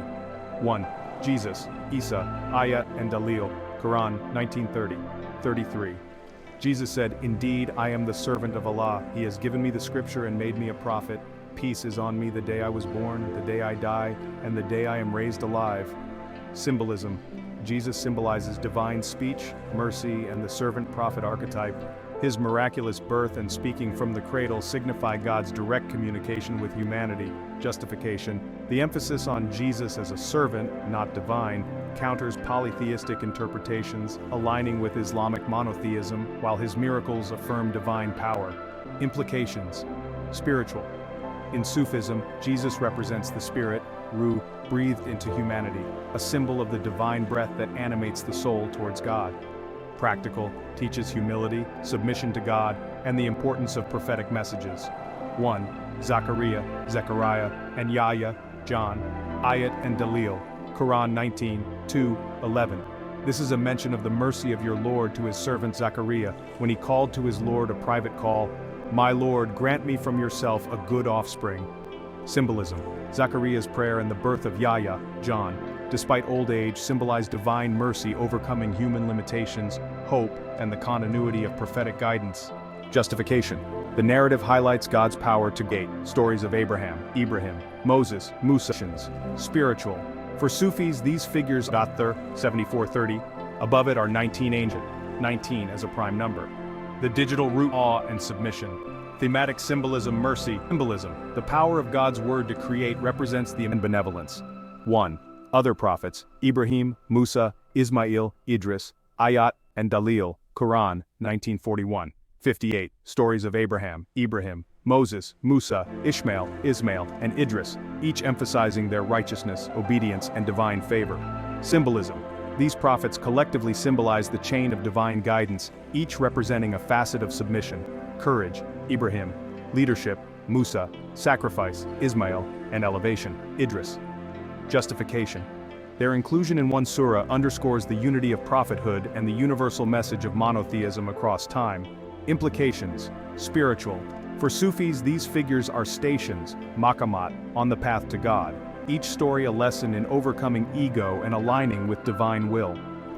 1. Jesus, Isa, Ayat and Dalil, Quran, 19:30-33. Jesus said, "Indeed, I am the servant of Allah. He has given me the scripture and made me a prophet. Peace is on me the day I was born, the day I die, and the day I am raised alive." Symbolism. Jesus symbolizes divine speech, mercy, and the servant prophet archetype. His miraculous birth and speaking from the cradle signify God's direct communication with humanity. Justification. The emphasis on Jesus as a servant, not divine, counters polytheistic interpretations, aligning with Islamic monotheism, while his miracles affirm divine power. Implications. Spiritual. In Sufism, Jesus represents the spirit, Ruh, breathed into humanity, a symbol of the divine breath that animates the soul towards God. Practical, teaches humility, submission to God, and the importance of prophetic messages. 1. Zechariah, and Yahya, John, Ayat and Dalil, Quran 19:2-11. This is a mention of the mercy of your Lord to his servant Zechariah, when he called to his Lord a private call, "My Lord, grant me from yourself a good offspring." Symbolism. Zechariah's prayer and the birth of Yahya, John, despite old age, symbolize divine mercy overcoming human limitations, hope, and the continuity of prophetic guidance. Justification. The narrative highlights God's power to gate, stories of Abraham, Moses, Musa. Spiritual. For Sufis, these figures Muqatta'at 7430, above it are 19 angels, 19 as a prime number. The digital root awe and submission. Thematic symbolism mercy. Symbolism. The power of God's word to create represents the benevolence. 1. Other prophets, Ibrahim, Musa, Ismail, Idris, Ayat, and Dalil, Quran, 1941. 58. Stories of Abraham, Moses, Musa, Ishmael, Ismail, and Idris, each emphasizing their righteousness, obedience, and divine favor. Symbolism. These prophets collectively symbolize the chain of divine guidance, each representing a facet of submission, courage, Ibrahim, leadership, Musa, sacrifice, Ismail, and elevation, Idris. Justification. Their inclusion in one surah underscores the unity of prophethood and the universal message of monotheism across time. Implications. Spiritual. For Sufis, these figures are stations, maqamat, on the path to God, each story a lesson in overcoming ego and aligning with divine will.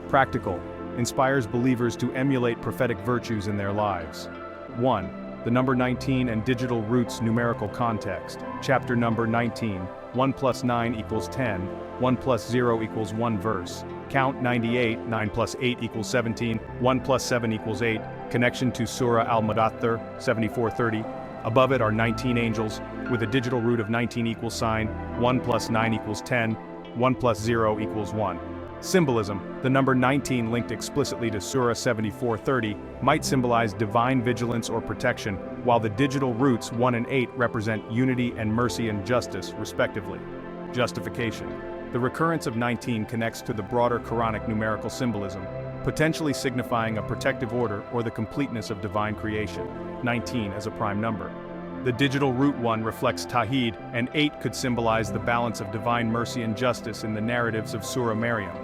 Practical. Inspires believers to emulate prophetic virtues in their lives. 1. The number 19 and digital roots numerical context. Chapter number 19. 1 plus 9 equals 10, 1 plus 0 equals 1 verse. Count 98, 9 plus 8 equals 17, 1 plus 7 equals 8. Connection to Surah Al-Muqatta'at 7430. Above it are 19 angels, with a digital root of 19 equals sign, 1 plus 9 equals 10, 1 plus 0 equals 1. Symbolism. The number 19 linked explicitly to Surah 7430 might symbolize divine vigilance or protection, while the digital roots 1 and 8 represent unity and mercy and justice, respectively. Justification. The recurrence of 19 connects to the broader Quranic numerical symbolism, potentially signifying a protective order or the completeness of divine creation. 19 as a prime number. The digital root 1 reflects Tawheed, and 8 could symbolize the balance of divine mercy and justice in the narratives of Surah Maryam.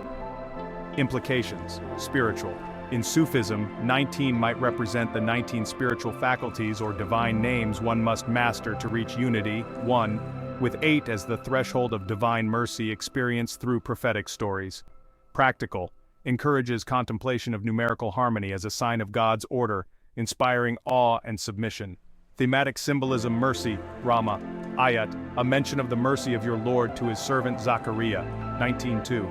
Implications. Spiritual. In Sufism, 19 might represent the 19 spiritual faculties or divine names one must master to reach unity, 1, with 8 as the threshold of divine mercy experienced through prophetic stories. Practical. Encourages contemplation of numerical harmony as a sign of God's order, inspiring awe and submission. Thematic symbolism mercy, Rama, Ayat, a mention of the mercy of your Lord to his servant Zechariah, 19:2.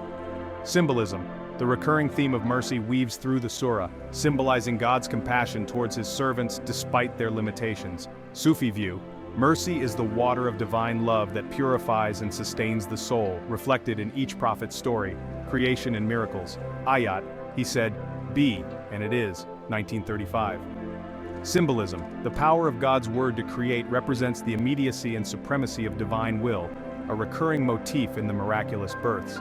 Symbolism. The recurring theme of mercy weaves through the surah, symbolizing God's compassion towards his servants despite their limitations. Sufi view. Mercy is the water of divine love that purifies and sustains the soul, reflected in each prophet's story, creation and miracles. Ayat, he said, "Be, and it is," 1935. Symbolism, the power of God's word to create, represents the immediacy and supremacy of divine will, a recurring motif in the miraculous births.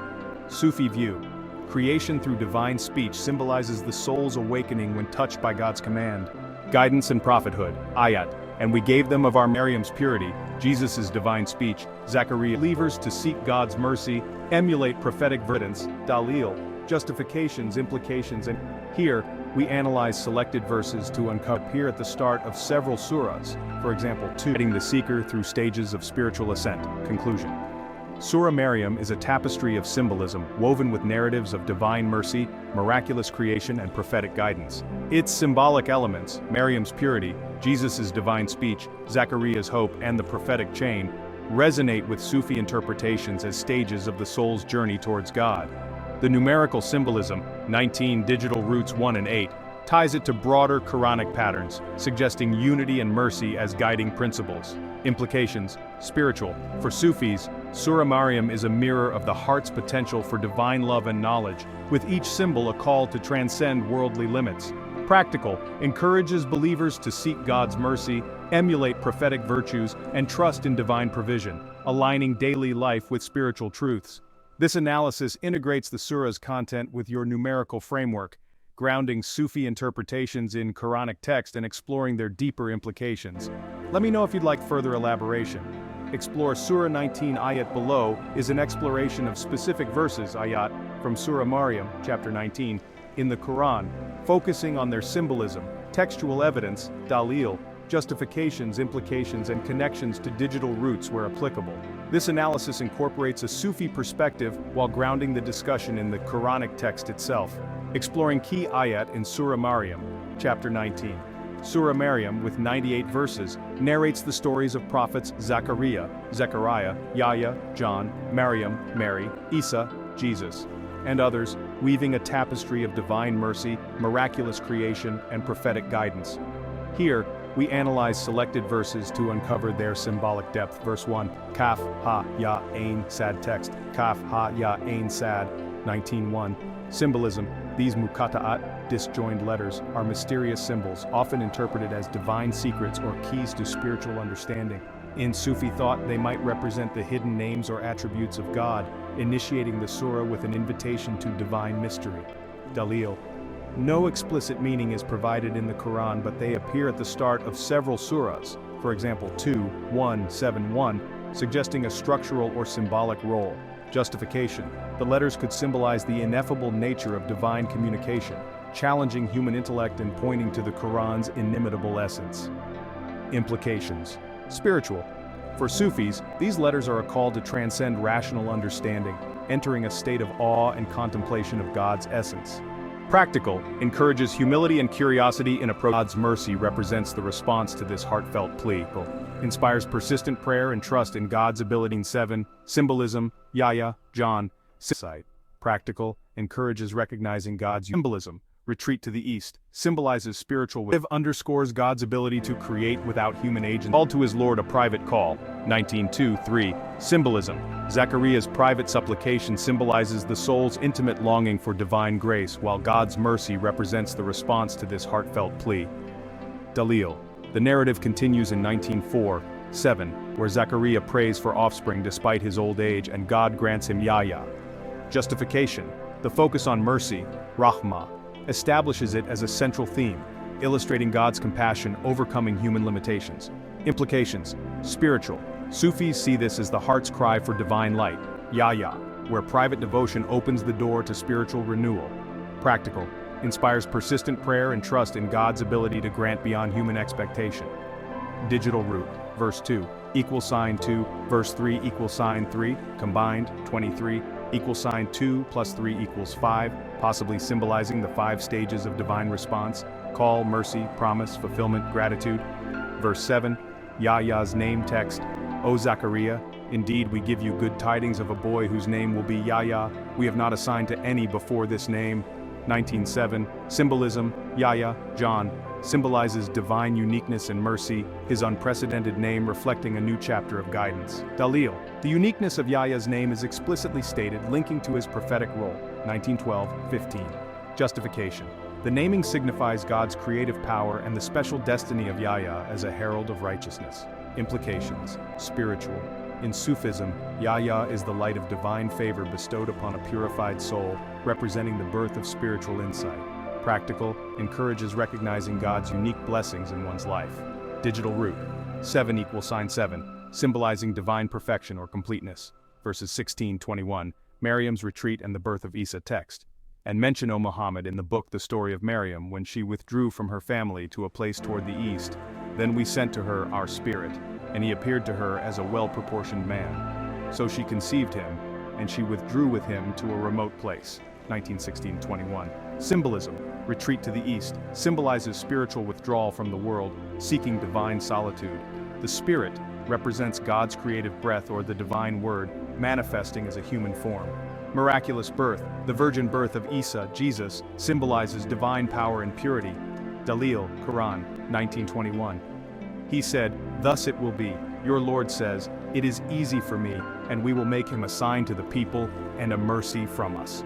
Sufi view, creation through divine speech symbolizes the soul's awakening when touched by God's command. Guidance and prophethood, ayat, and we gave them of our Maryam's purity, Jesus' divine speech, Zechariah. Believers to seek God's mercy, emulate prophetic verdants, dalil, justifications, implications, and here, we analyze selected verses to uncover appear at the start of several surahs, for example, 2, guiding the seeker through stages of spiritual ascent. Conclusion. Surah Maryam is a tapestry of symbolism woven with narratives of divine mercy, miraculous creation, and prophetic guidance. Its symbolic elements, Maryam's purity, Jesus' divine speech, Zechariah's hope, and the prophetic chain, resonate with Sufi interpretations as stages of the soul's journey towards God. The numerical symbolism, 19 digital roots 1 and 8, ties it to broader Quranic patterns, suggesting unity and mercy as guiding principles. Implications, spiritual. For Sufis, Surah Maryam is a mirror of the heart's potential for divine love and knowledge, with each symbol a call to transcend worldly limits. Practical, encourages believers to seek God's mercy, emulate prophetic virtues, and trust in divine provision, aligning daily life with spiritual truths. This analysis integrates the surah's content with your numerical framework, grounding Sufi interpretations in Quranic text and exploring their deeper implications. Let me know if you'd like further elaboration. Explore Surah 19 ayat below is an exploration of specific verses ayat from Surah Maryam, chapter 19, in the Quran, focusing on their symbolism, textual evidence, dalil, justifications, implications, and connections to digital roots where applicable. This analysis incorporates a Sufi perspective while grounding the discussion in the Quranic text itself. Exploring key ayat in Surah Maryam, chapter 19. Surah Maryam, with 98 verses, narrates the stories of prophets Zechariah, Yahya, John, Maryam, Mary, Isa, Jesus, and others, weaving a tapestry of divine mercy, miraculous creation, and prophetic guidance. Here, we analyze selected verses to uncover their symbolic depth. Verse 1, Kaf, Ha, Ya, Ain, Sad text. Kaf, Ha, Ya, Ain, Sad, 19:1. Symbolism, these Muqatta'at, disjoined letters, are mysterious symbols, often interpreted as divine secrets or keys to spiritual understanding. In Sufi thought, they might represent the hidden names or attributes of God, initiating the surah with an invitation to divine mystery. Dalil. No explicit meaning is provided in the Quran, but they appear at the start of several surahs, for example 2:1-7:1, suggesting a structural or symbolic role. Justification. The letters could symbolize the ineffable nature of divine communication, challenging human intellect and pointing to the Quran's inimitable essence. Implications. Spiritual. For Sufis, these letters are a call to transcend rational understanding, entering a state of awe and contemplation of God's essence. Practical, encourages humility and curiosity in approach. God's mercy represents the response to this heartfelt plea. Inspires persistent prayer and trust in God's ability. 7. Symbolism, Yahya, John, Sight. Practical, encourages recognizing God's symbolism. Retreat to the east, symbolizes spiritual wisdom. Underscores God's ability to create without human agency. Called to his Lord a private call. 19:2-3. Symbolism. Zechariah's private supplication symbolizes the soul's intimate longing for divine grace, while God's mercy represents the response to this heartfelt plea. Dalil. The narrative continues in 19:4-7, where Zechariah prays for offspring despite his old age and God grants him Yahya. Justification. The focus on mercy, rahmah, establishes it as a central theme, illustrating God's compassion overcoming human limitations. Implications. Spiritual. Sufis see this as the heart's cry for divine light, Yahya, where private devotion opens the door to spiritual renewal. Practical. Inspires persistent prayer and trust in God's ability to grant beyond human expectation. Digital root. Verse 2, =2, verse 3 =3, combined, 23, =2 plus 3 = 5, possibly symbolizing the 5 stages of divine response: call, mercy, promise, fulfillment, gratitude. Verse 7, Yahya's name text. O Zechariah, indeed we give you good tidings of a boy whose name will be Yahya. We have not assigned to any before this name. 19:7, symbolism, Yahya, John, symbolizes divine uniqueness and mercy, his unprecedented name reflecting a new chapter of guidance. Dalil. The uniqueness of Yahya's name is explicitly stated, linking to his prophetic role. 19:12-15. Justification. The naming signifies God's creative power and the special destiny of Yahya as a herald of righteousness. Implications: spiritual. In Sufism, Yahya is the light of divine favor bestowed upon a purified soul, representing the birth of spiritual insight. Practical, encourages recognizing God's unique blessings in one's life. Digital root: 7 = 7, symbolizing divine perfection or completeness. Verses 16-21, Maryam's retreat and the birth of Isa text. And mention, O Muhammad, in the book the story of Maryam when she withdrew from her family to a place toward the east. Then we sent to her our spirit, and he appeared to her as a well-proportioned man. So she conceived him, and she withdrew with him to a remote place. 19:16-21. Symbolism: retreat to the east, symbolizes spiritual withdrawal from the world, seeking divine solitude. The spirit represents God's creative breath or the divine word, manifesting as a human form. Miraculous birth: the virgin birth of Isa, Jesus, symbolizes divine power and purity. Dalil, Quran, 19:21. He said, "Thus it will be, your Lord says, it is easy for me, and we will make him a sign to the people, and a mercy from us."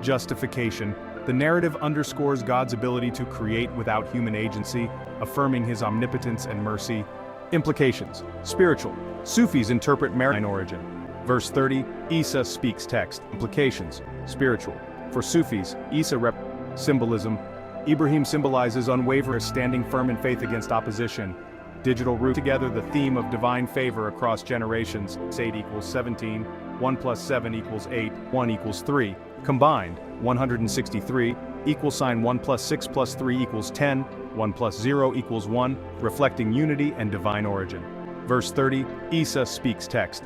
Justification: the narrative underscores God's ability to create without human agency, affirming his omnipotence and mercy. Implications: spiritual. Sufis interpret Maryam's origin. Verse 30, Isa speaks text. Implications: spiritual. For Sufis, Isa symbolism. Ibrahim symbolizes unwavering standing firm in faith against opposition. Digital root: together the theme of divine favor across generations. 8 = 17, 1 + 7 = 8, 1 = 3. Combined, 163, =1 + 6 + 3 = 10, 1 + 0 = 1, reflecting unity and divine origin. Verse 30, Isa speaks text.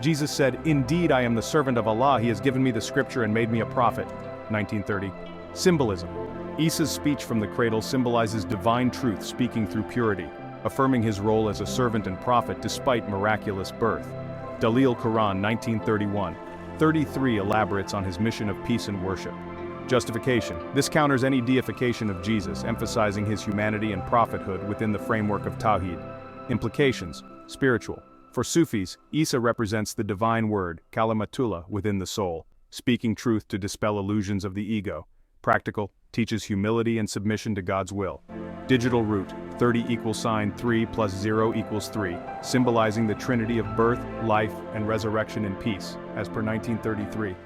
Jesus said, "Indeed I am the servant of Allah, he has given me the scripture and made me a prophet." 1930. Symbolism: Isa's speech from the cradle symbolizes divine truth speaking through purity, affirming his role as a servant and prophet despite miraculous birth. Dalil, Quran, 1931. 33 elaborates on his mission of peace and worship. Justification: this counters any deification of Jesus, emphasizing his humanity and prophethood within the framework of Tawhid. Implications: spiritual. For Sufis, Isa represents the divine word, kalimatullah, within the soul, speaking truth to dispel illusions of the ego. Practical: teaches humility and submission to God's will. Digital root: 30 = 3 + 0 = 3, symbolizing the trinity of birth, life, and resurrection in peace, as per 1933.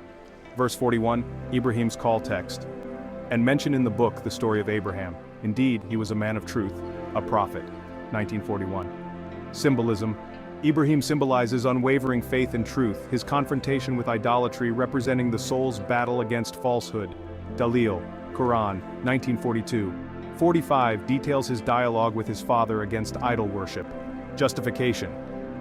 Verse 41, Ibrahim's call text. And mention in the book the story of Abraham. Indeed, he was a man of truth, a prophet. 1941. Symbolism: Ibrahim symbolizes unwavering faith and truth, his confrontation with idolatry representing the soul's battle against falsehood. Dalil, Quran, 1942. 45 details his dialogue with his father against idol worship. Justification: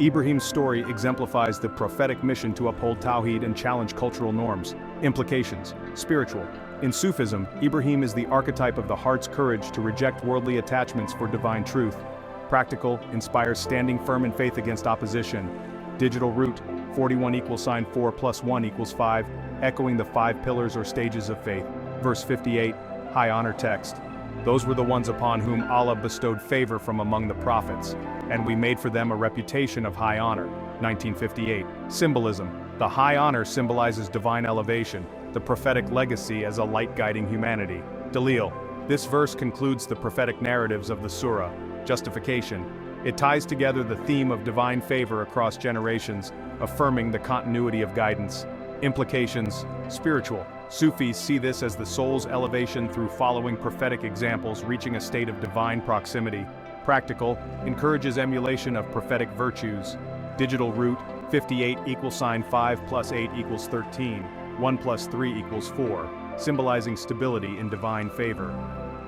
Ibrahim's story exemplifies the prophetic mission to uphold Tawhid and challenge cultural norms. Implications: spiritual. In Sufism, Ibrahim is the archetype of the heart's courage to reject worldly attachments for divine truth. Practical: inspires standing firm in faith against opposition. Digital root: 41 = 4 + 1 = 5, echoing the 5 pillars or stages of faith. Verse 58, high honor text. Those were the ones upon whom Allah bestowed favor from among the prophets, and we made for them a reputation of high honor. 1958. Symbolism: the high honor symbolizes divine elevation, the prophetic legacy as a light guiding humanity. Dalil: this verse concludes the prophetic narratives of the surah. Justification: it ties together the theme of divine favor across generations, affirming the continuity of guidance. Implications: spiritual. Sufis see this as the soul's elevation through following prophetic examples, reaching a state of divine proximity. Practical: encourages emulation of prophetic virtues. Digital root: 58 = 5 + 8 = 13, 1 + 3 = 4, symbolizing stability in divine favor.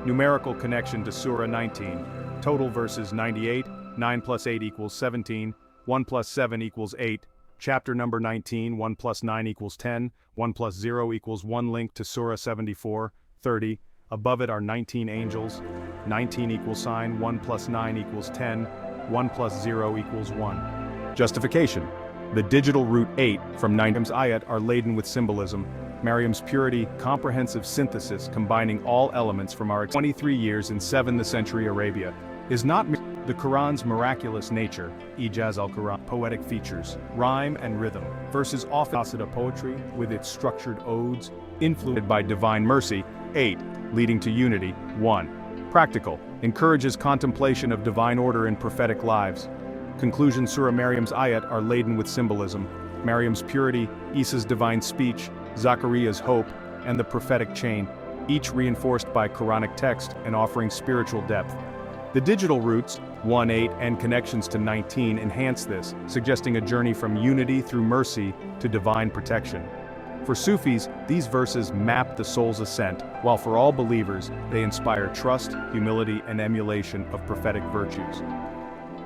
Numerical connection to Surah 19. Total verses 98, 9 + 8 = 17, 1 + 7 = 8, chapter number 19, 1 + 9 = 10, 1 + 0 = 1. Link to Surah 74, 30, above it are 19 angels, 19 = 1 + 9 = 10, 1 + 0 = 1. Justification: the digital root 8 from Maryam's ayat are laden with symbolism. Maryam's purity, comprehensive synthesis combining all elements from our 23 years in 7th century Arabia, is not the Quran's miraculous nature, Ijaz al-Quran, poetic features, rhyme and rhythm, verses often poetry with its structured odes, influenced by divine mercy, 8. Leading to unity. 1. Practical. Encourages contemplation of divine order in prophetic lives. Conclusion. Surah Maryam's ayat are laden with symbolism. Maryam's purity, Isa's divine speech, Zachariah's hope, and the prophetic chain, each reinforced by Quranic text and offering spiritual depth. The digital roots, 1-8 and connections to 19 enhance this, suggesting a journey from unity through mercy to divine protection. For Sufis, these verses map the soul's ascent, while for all believers, they inspire trust, humility, and emulation of prophetic virtues.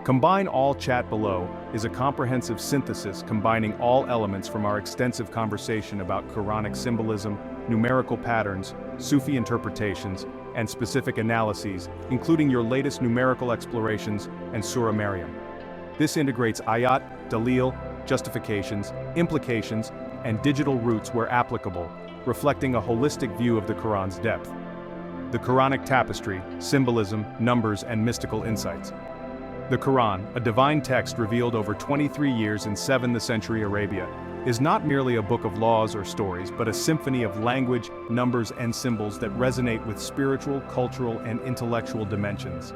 Combine All chat below is a comprehensive synthesis combining all elements from our extensive conversation about Quranic symbolism, numerical patterns, Sufi interpretations, and specific analyses, including your latest numerical explorations and Surah Maryam. This integrates ayat, dalil, justifications, implications, and digital roots where applicable, reflecting a holistic view of the Quran's depth. The Quranic tapestry, symbolism, numbers, and mystical insights. The Quran, a divine text revealed over 23 years in 7th century Arabia, is not merely a book of laws or stories, but a symphony of language, numbers, and symbols that resonate with spiritual, cultural, and intellectual dimensions.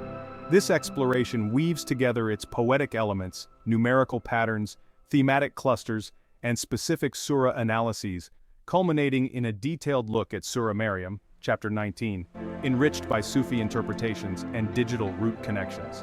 This exploration weaves together its poetic elements, numerical patterns, thematic clusters, and specific surah analyses, culminating in a detailed look at Surah Maryam, chapter 19, enriched by Sufi interpretations and digital root connections.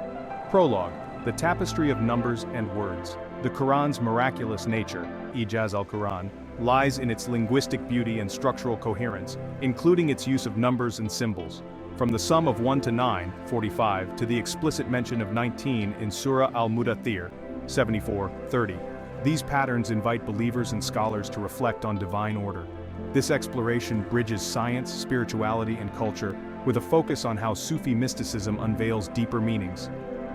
Prologue, the tapestry of numbers and words. The Quran's miraculous nature, Ijaz al-Quran, lies in its linguistic beauty and structural coherence, including its use of numbers and symbols. From the sum of 1 to 9, 45, to the explicit mention of 19 in Surah al-Mudaththir, 74:30. These patterns invite believers and scholars to reflect on divine order. This exploration bridges science, spirituality, and culture, with a focus on how Sufi mysticism unveils deeper meanings.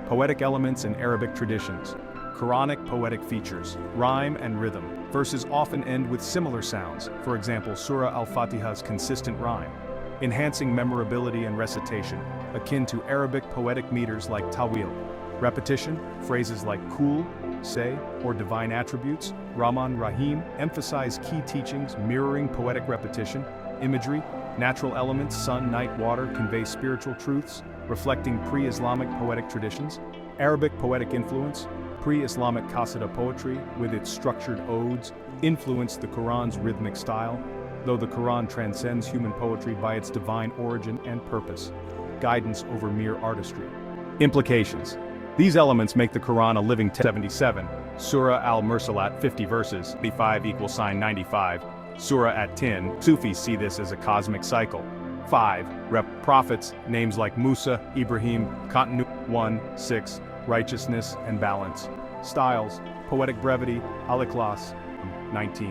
Poetic elements and Arabic traditions. Quranic poetic features, rhyme and rhythm. Verses often end with similar sounds, for example Surah al-Fatiha's consistent rhyme, enhancing memorability and recitation, akin to Arabic poetic meters like tawil. Repetition, phrases like kul, say, or divine attributes, Rahman, Rahim, emphasize key teachings, mirroring poetic repetition. Imagery, natural elements, sun, night, water, convey spiritual truths, reflecting pre-Islamic poetic traditions. Arabic poetic influence, pre-Islamic qasida poetry, with its structured odes, influenced the Quran's rhythmic style, though the Quran transcends human poetry by its divine origin and purpose. Guidance over mere artistry. Implications. These elements make the Quran a living 77. Surah al-Mursalat 50 verses, 35 equals sign 95. Surah at-Tin, Sufis see this as a cosmic cycle. 5. Prophets, names like Musa, Ibrahim, continuity, 1, 6, righteousness and balance. Styles, poetic brevity, al-Ikhlas, 19.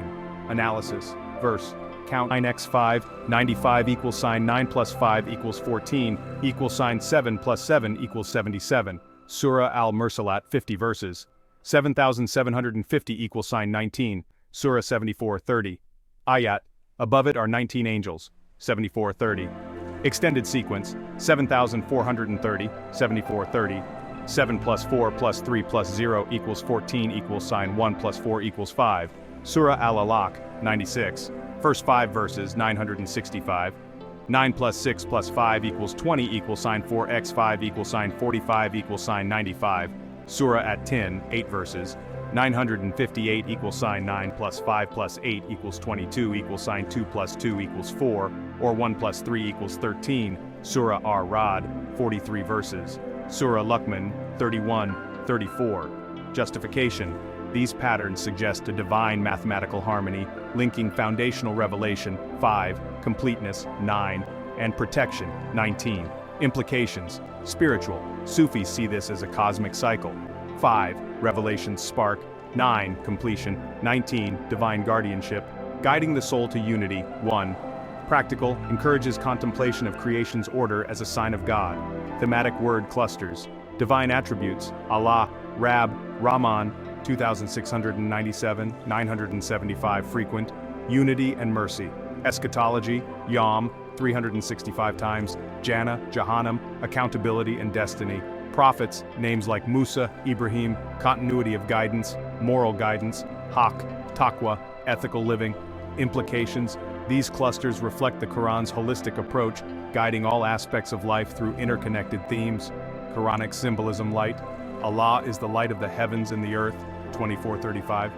Analysis, verse, count 9x5, 95 equals sign 9 plus 5 equals 14, equals sign 7 plus 7 equals 77. Surah al-Mursalat 50 verses, 7,750 equals sign 19, Surah 74:30. Ayat, above it are 19 angels, 74:30. Extended sequence, 7,430, 74:30. 7 plus 4 plus 3 plus 0 equals 14 equals sign 1 plus 4 equals 5. Surah al-Alaq, 96. First 5 verses, 965. 9 plus 6 plus 5 equals 20 equals sign 4x5 equals sign 45 equals sign 95. Surah at-Tin, 8 verses. 958 equals sign 9 plus 5 plus 8 equals 22 equals sign 2 plus 2 equals 4, or 1 plus 3 equals 13. Surah ar-Ra'd, 43 verses. Surah Luqman, 31, 34. Justification. These patterns suggest a divine mathematical harmony, linking foundational revelation, 5, completeness, 9, and protection, 19. Implications. Spiritual. Sufis see this as a cosmic cycle. 5, revelation's spark. 9, completion. 19, divine guardianship. Guiding the soul to unity. 1. Practical, encourages contemplation of creation's order as a sign of God. Thematic word clusters. Divine attributes, Allah, Rab, Rahman, 2,697, 975 frequent. Unity and mercy. Eschatology, Yom, 365 times. Jannah, Jahannam, accountability and destiny. Prophets, names like Musa, Ibrahim, continuity of guidance, moral guidance. Haq, taqwa, ethical living. Implications. These clusters reflect the Quran's holistic approach, guiding all aspects of life through interconnected themes. Quranic symbolism: light. Allah is the light of the heavens and the earth, 24:35.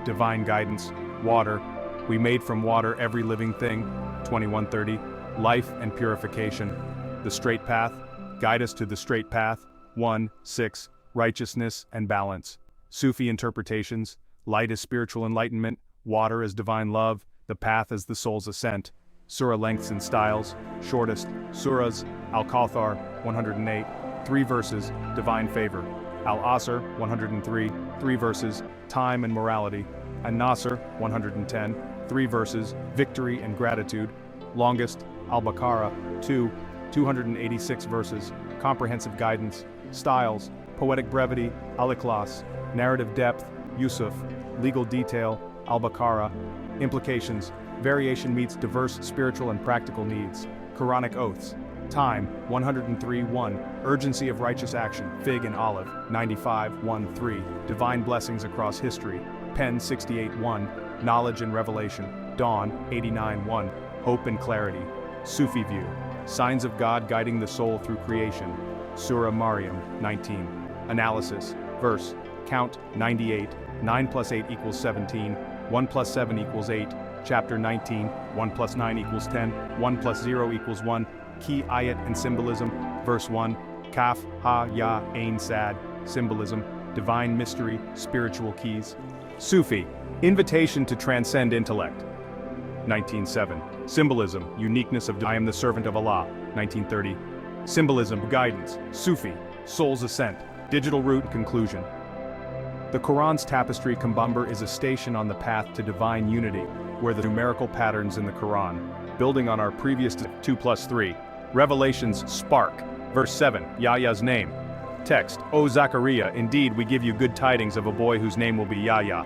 Divine guidance: water. We made from water every living thing, 21:30. Life and purification. The straight path. Guide us to the straight path, 1:6. Righteousness and balance. Sufi interpretations: light is spiritual enlightenment, water is divine love, the path is the soul's ascent. Surah lengths and styles: shortest, Surahs, Al-Kawthar, 108, 3 verses, divine favor. Al-Asr, 103, 3 verses, time and morality. An-Nasr, 110, 3 verses, victory and gratitude. Longest, Al-Baqarah, 286 verses, comprehensive guidance. Styles: poetic brevity, Al-Ikhlas, narrative depth, Yusuf, legal detail, Al-Baqarah. Implications: variation meets diverse spiritual and practical needs. Quranic oaths. Time: 103:1. Urgency of righteous action, Fig and Olive, 95:1-3. Divine blessings across history, Pen 68:1. Knowledge and revelation, Dawn, 89:1. Hope and clarity. Sufi view. Signs of God guiding the soul through creation. Surah Maryam, 19. Analysis. Verse. Count, 98. 9 plus 8 equals 17. 1 plus 7 equals 8. Chapter 19. 1 plus 9 equals 10. 1 plus 0 equals 1. Key ayat and symbolism. Verse 1. Kaf, Ha, Ya, Ain, Sad. Symbolism. Divine mystery, spiritual keys. Sufi. Invitation to transcend intellect. 19:7. Symbolism, uniqueness of I am the servant of Allah, 1930. Symbolism, guidance, Sufi, soul's ascent, digital root, conclusion. The Quran's tapestry Kambumber is a station on the path to divine unity, where the numerical patterns in the Quran, building on our previous 2 plus 3. Revelations spark. Verse 7, Yahya's name. Text, O Zachariah, indeed we give you good tidings of a boy whose name will be Yahya.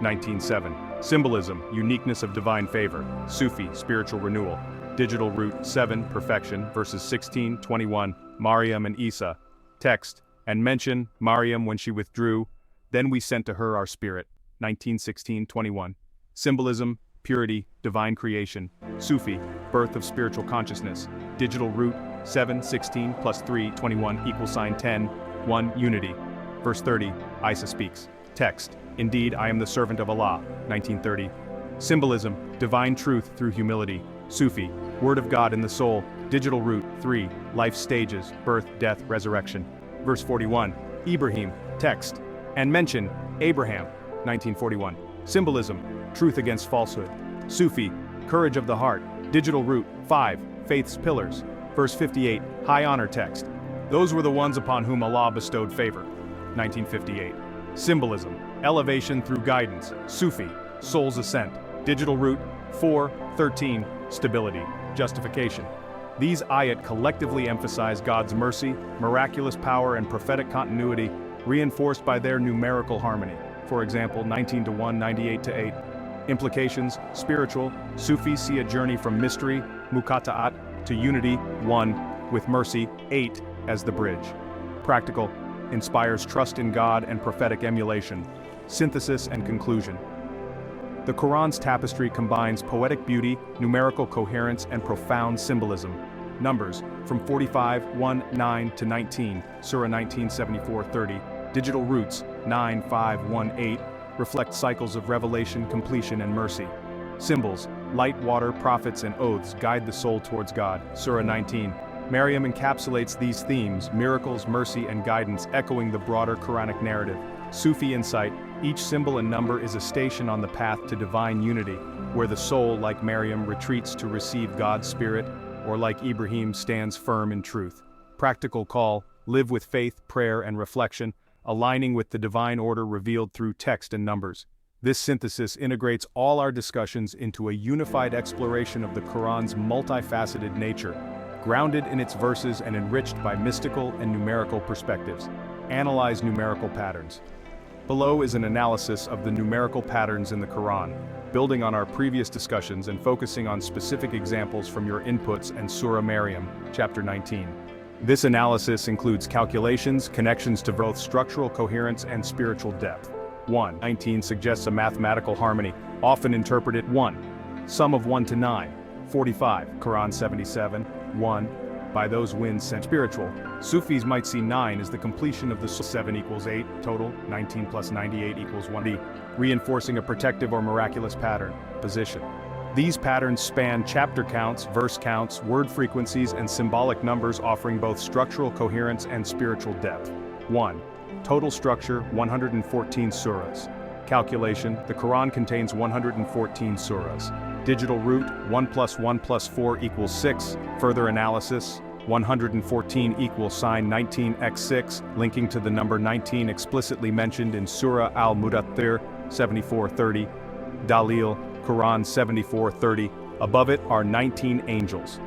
19:7. Symbolism, uniqueness of divine favor, Sufi, spiritual renewal. Digital root 7, perfection, verses 16-21, Maryam and Isa. Text, and mention Maryam when she withdrew, then we sent to her our spirit, 19:16-21. Symbolism, purity, divine creation, Sufi, birth of spiritual consciousness. Digital root 7, 16 plus 3, 21 equals sign 10, 1, unity. Verse 30, Isa speaks. Text, indeed I am the servant of Allah, 1930. Symbolism, divine truth through humility, Sufi, word of God in the soul. Digital root 3, life stages, birth, death, resurrection. Verse 41, Ibrahim. Text, and mention Abraham, 1941. Symbolism, truth against falsehood, Sufi, courage of the heart. Digital root 5, faith's pillars. Verse 58, high honor. Text, those were the ones upon whom Allah bestowed favor, 1958. Symbolism, elevation through guidance, Sufi, soul's ascent. Digital root 4:13, stability, justification. These ayat collectively emphasize God's mercy, miraculous power and prophetic continuity, reinforced by their numerical harmony. For example, 19:1, 98:8. Implications, spiritual, Sufis see a journey from mystery, Muqatta'at, to unity, 1, with mercy, 8, as the bridge. Practical, inspires trust in God and prophetic emulation. Synthesis and conclusion. The Quran's tapestry combines poetic beauty, numerical coherence, and profound symbolism. Numbers, from 45:1-9 to 19, Surah 19:74-30, digital roots, 9:5-1-8, reflect cycles of revelation, completion, and mercy. Symbols, light, water, prophets, and oaths guide the soul towards God, Surah 19. Maryam encapsulates these themes, miracles, mercy, and guidance, echoing the broader Quranic narrative. Sufi insight, each symbol and number is a station on the path to divine unity, where the soul, like Maryam, retreats to receive God's spirit, or like Ibrahim, stands firm in truth. Practical call, live with faith, prayer, and reflection, aligning with the divine order revealed through text and numbers. This synthesis integrates all our discussions into a unified exploration of the Quran's multifaceted nature, grounded in its verses and enriched by mystical and numerical perspectives. Analyze numerical patterns. Below is an analysis of the numerical patterns in the Quran, building on our previous discussions and focusing on specific examples from your inputs and Surah Maryam, chapter 19. This analysis includes calculations, connections to both structural coherence and spiritual depth. 1:19 suggests a mathematical harmony, often interpreted 1. sum of 1 to 9, 45, Quran 77, 1, by those winds sent spiritual. Sufis might see 9 as the completion of the 7 equals 8, total, 19 plus 98 equals 1, reinforcing a protective or miraculous pattern, position. These patterns span chapter counts, verse counts, word frequencies, and symbolic numbers, offering both structural coherence and spiritual depth. 1. Total structure, 114 surahs. Calculation, the Quran contains 114 surahs. Digital root, 1 plus 1 plus 4 equals 6. Further analysis, 114 equals sign 19x6, linking to the number 19 explicitly mentioned in Surah Al-Mudaththir 74:30. Dalil, Quran 74:30. Above it are 19 angels.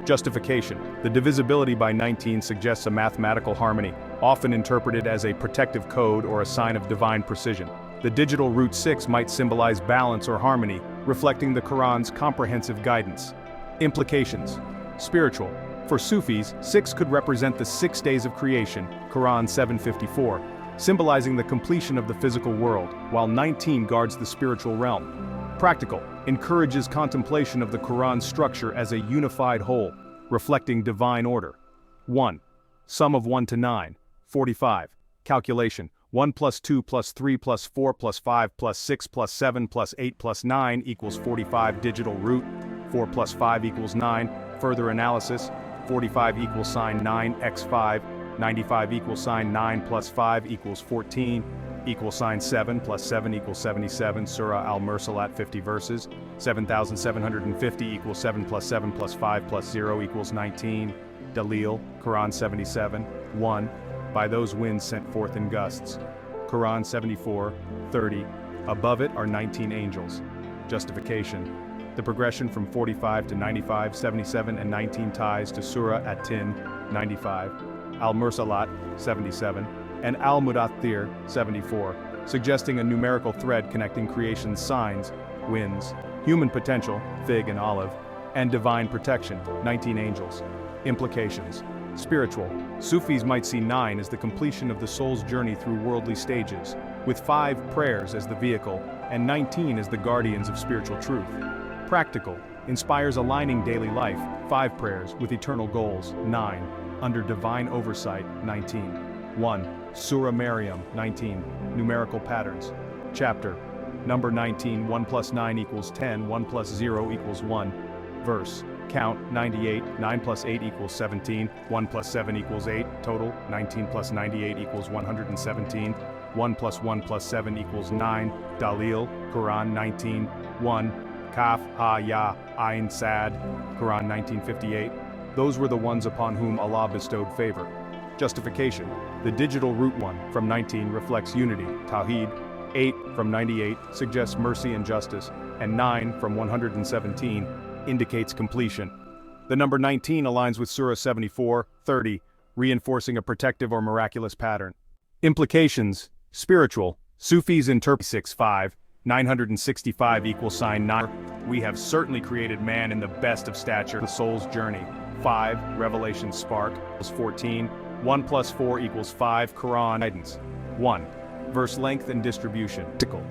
Justification. The divisibility by 19 suggests a mathematical harmony, often interpreted as a protective code or a sign of divine precision. The digital root 6 might symbolize balance or harmony, reflecting the Quran's comprehensive guidance. Implications. Spiritual. For Sufis, 6 could represent the 6 days of creation, Quran 7:54, symbolizing the completion of the physical world, while 19 guards the spiritual realm. Practical. Encourages contemplation of the Quran's structure as a unified whole, reflecting divine order. 1. Sum of 1 to 9, 45. Calculation. 1 plus 2 plus 3 plus 4 plus 5 plus 6 plus 7 plus 8 plus 9 equals 45. Digital root, 4 plus 5 equals 9. Further analysis, 45 equals sign 9x5, 95 equals sign 9 plus 5 equals 14, equals sign 7 plus 7 equals 77. Surah Al-Muqatta'at 50 verses, 7,750 equals 7 plus 7 plus 5 plus 0 equals 19. Dalil, Quran 77, 1. By those winds sent forth in gusts. Quran 74:30. Above it are 19 angels. Justification. The progression from 45 to 95, 77 and 19 ties to Surah At-Tin, 95, Al-Muqatta'at, 77, and Al-Mudaththir, 74, suggesting a numerical thread connecting creation's signs, winds, human potential, fig and olive, and divine protection, 19 angels. Implications. Spiritual. Sufis might see 9 as the completion of the soul's journey through worldly stages, with 5 prayers as the vehicle, and 19 as the guardians of spiritual truth. Practical. Inspires aligning daily life, 5 prayers, with eternal goals, 9, under divine oversight, 19. 1. Surah Maryam, 19, numerical patterns. Chapter. Number 19, 1 plus 9 equals 10, 1 plus 0 equals 1. Verse. Count, 98, 9 plus 8 equals 17, 1 plus 7 equals 8, total, 19 plus 98 equals 117, 1 plus 1 plus 7 equals 9, Dalil, Quran 19, 1, Kaf, Ha, Ya, Ain, Sad, Quran 1958. Those were the ones upon whom Allah bestowed favor. Justification. The digital root 1 from 19 reflects unity, Tawheed, 8 from 98 suggests mercy and justice, and 9 from 117 indicates completion. The number 19 aligns with Surah 74:30, reinforcing a protective or miraculous pattern. Implications. Spiritual. Sufis interpret 6:5, 965 equals sign 9. We have certainly created man in the best of stature, the soul's journey. 5, Revelation spark, equals 14, 1 plus 4 equals 5, Quran guidance. 1. Verse length and distribution.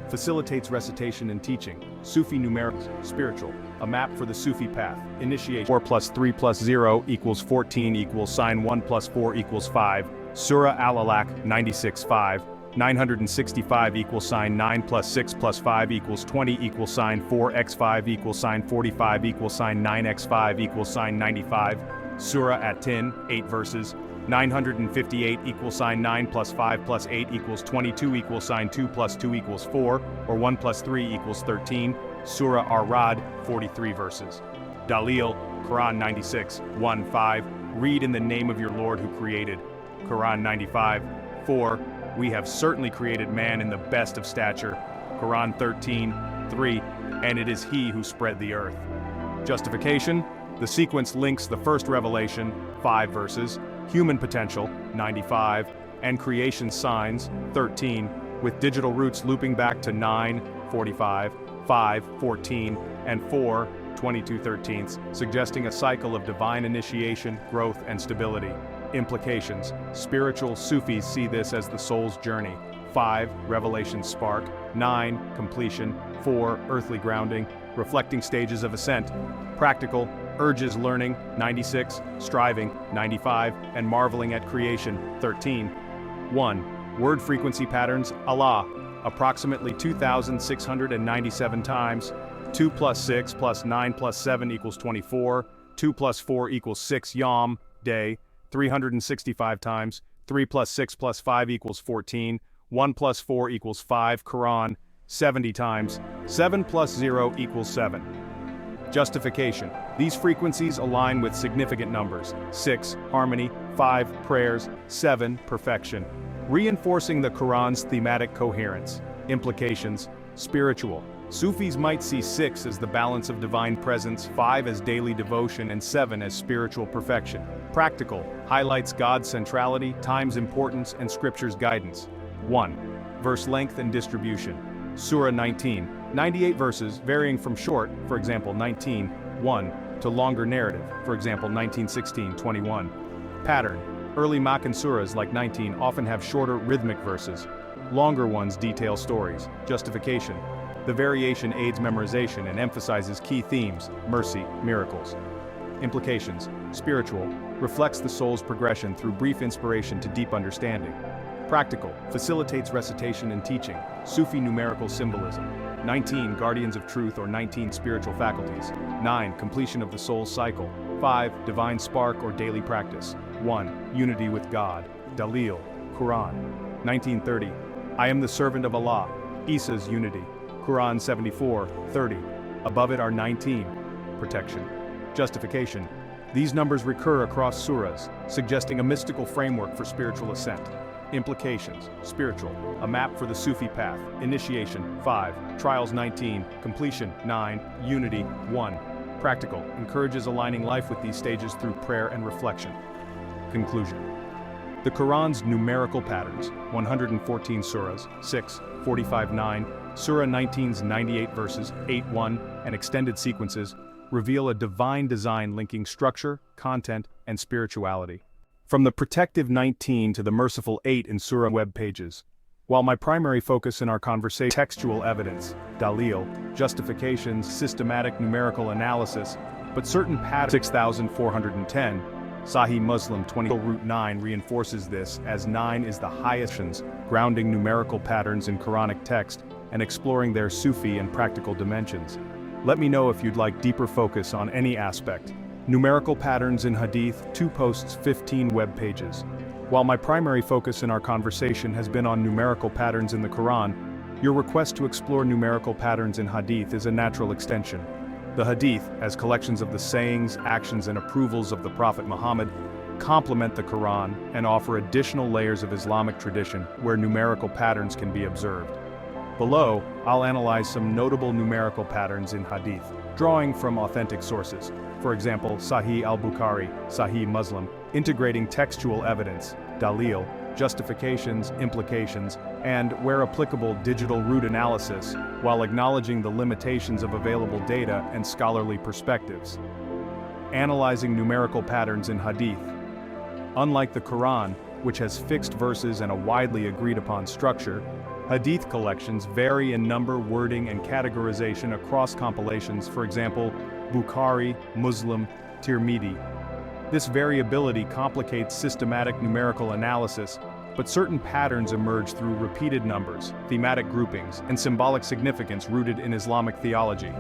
Facilitates recitation and teaching. Sufi numerical. Spiritual. A map for the Sufi path. Initiation. 4 plus 3 plus 0 equals 14 equals sign 1 plus 4 equals 5. Surah Al-Alaq 96:5. 965 equals sign 9 plus 6 plus 5 equals 20 equals sign 4x5 equals sign 45 equals sign 9x5 equals sign 95. Surah At-Tin, 8 verses. 958 equals sign 9 plus 5 plus 8 equals 22 equals sign 2 plus 2 equals 4, or 1 plus 3 equals 13. Surah Ar-Ra'd, 43 verses. Dalil, Quran 96, 1-5. Read in the name of your Lord who created. Quran 95, 4. We have certainly created man in the best of stature. Quran 13, 3. And it is he who spread the earth. Justification. The sequence links the first revelation, 5 verses, human potential, 95, and creation signs, 13, with digital roots looping back to 9, 45, 5, 14, and 4, 22/13, suggesting a cycle of divine initiation, growth, and stability. Implications. Spiritual Sufis see this as the soul's journey. 5, revelation spark, 9, completion, 4, earthly grounding, reflecting stages of ascent. Practical, urges learning, 96, striving, 95, and marveling at creation, 13. 1. Word frequency patterns, Allah, approximately 2,697 times. 2 plus 6 plus 9 plus 7 equals 24. 2 plus 4 equals 6 yom, day, 365 times. 3 plus 6 plus 5 equals 14. 1 plus 4 equals 5, Quran, 70 times. 7 plus 0 equals 7. Justification. These frequencies align with significant numbers. 6, harmony. 5, prayers. 7, perfection. Reinforcing the Quran's thematic coherence. Implications. Spiritual. Sufis might see 6 as the balance of divine presence, 5 as daily devotion, and 7 as spiritual perfection. Practical. Highlights God's centrality, time's importance, and Scripture's guidance. 1. Verse length and distribution. Surah 19. 98 verses, varying from short, for example 19:1, to longer narrative, for example 19:16:21. Pattern. Early Makkan surahs like 19 often have shorter rhythmic verses. Longer ones detail stories. Justification. The variation aids memorization and emphasizes key themes, mercy, miracles. Implications. Spiritual. Reflects the soul's progression through brief inspiration to deep understanding. Practical. Facilitates recitation and teaching. Sufi numerical symbolism. 19. Guardians of truth or 19 spiritual faculties. 9. Completion of the soul's cycle. 5. Divine spark or daily practice. 1. Unity with God. Dalil. Quran. 1930. I am the servant of Allah. Isa's unity. Quran 74:30. Above it are 19. Protection. Justification. These numbers recur across surahs, suggesting a mystical framework for spiritual ascent. Implications. Spiritual. A map for the Sufi path. Initiation. 5. Trials 19. Completion. 9. Unity. 1. Practical. Encourages aligning life with these stages through prayer and reflection. Conclusion. The Quran's numerical patterns, 114 surahs, 6, 45:9, Surah 19's 98 verses, 8:1, and extended sequences, reveal a divine design linking structure, content, and spirituality. From the protective 19 to the merciful 8 in Surah web pages. While my primary focus in our conversation is textual evidence, dalil, justifications, systematic numerical analysis, but certain patterns 6410, Sahih Muslim 20 Root 9 reinforces this, as 9 is the highest, grounding numerical patterns in Quranic text and exploring their Sufi and practical dimensions. Let me know if you'd like deeper focus on any aspect. Numerical patterns in Hadith, 2 posts 15 web pages. While my primary focus in our conversation has been on numerical patterns in the Quran, your request to explore numerical patterns in Hadith is a natural extension. The Hadith, as collections of the sayings, actions, and approvals of the Prophet Muhammad, complement the Quran and offer additional layers of Islamic tradition where numerical patterns can be observed. Below, I'll analyze some notable numerical patterns in Hadith, drawing from authentic sources. For example, Sahih al-Bukhari, Sahih Muslim, integrating textual evidence, dalil, justifications, implications, and, where applicable, digital root analysis, while acknowledging the limitations of available data and scholarly perspectives. Analyzing numerical patterns in Hadith. Unlike the Quran, which has fixed verses and a widely agreed upon structure, Hadith collections vary in number, wording, and categorization across compilations, for example, Bukhari, Muslim, Tirmidhi. This variability complicates systematic numerical analysis, but certain patterns emerge through repeated numbers, thematic groupings, and symbolic significance rooted in Islamic theology.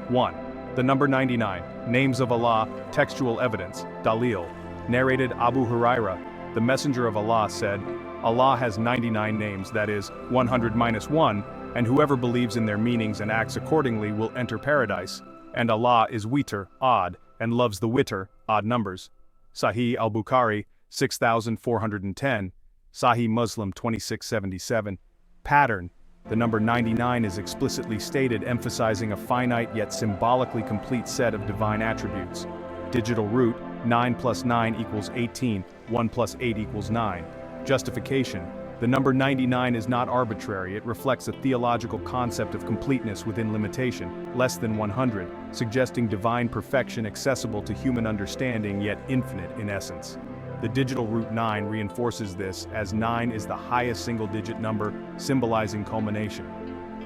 1. The number 99, Names of Allah, textual evidence, dalil. Narrated Abu Huraira, the Messenger of Allah said, Allah has 99 names, that is, 100 minus 1, and whoever believes in their meanings and acts accordingly will enter paradise, and Allah is witr, odd, and loves the witr, odd numbers. Sahih al-Bukhari, 6410, Sahih Muslim 2677. Pattern. The number 99 is explicitly stated, emphasizing a finite yet symbolically complete set of divine attributes. Digital root, 9 plus 9 equals 18, 1 plus 8 equals 9. Justification. The number 99 is not arbitrary, it reflects a theological concept of completeness within limitation, less than 100, suggesting divine perfection accessible to human understanding yet infinite in essence. The digital root 9 reinforces this, as 9 is the highest single-digit number, symbolizing culmination.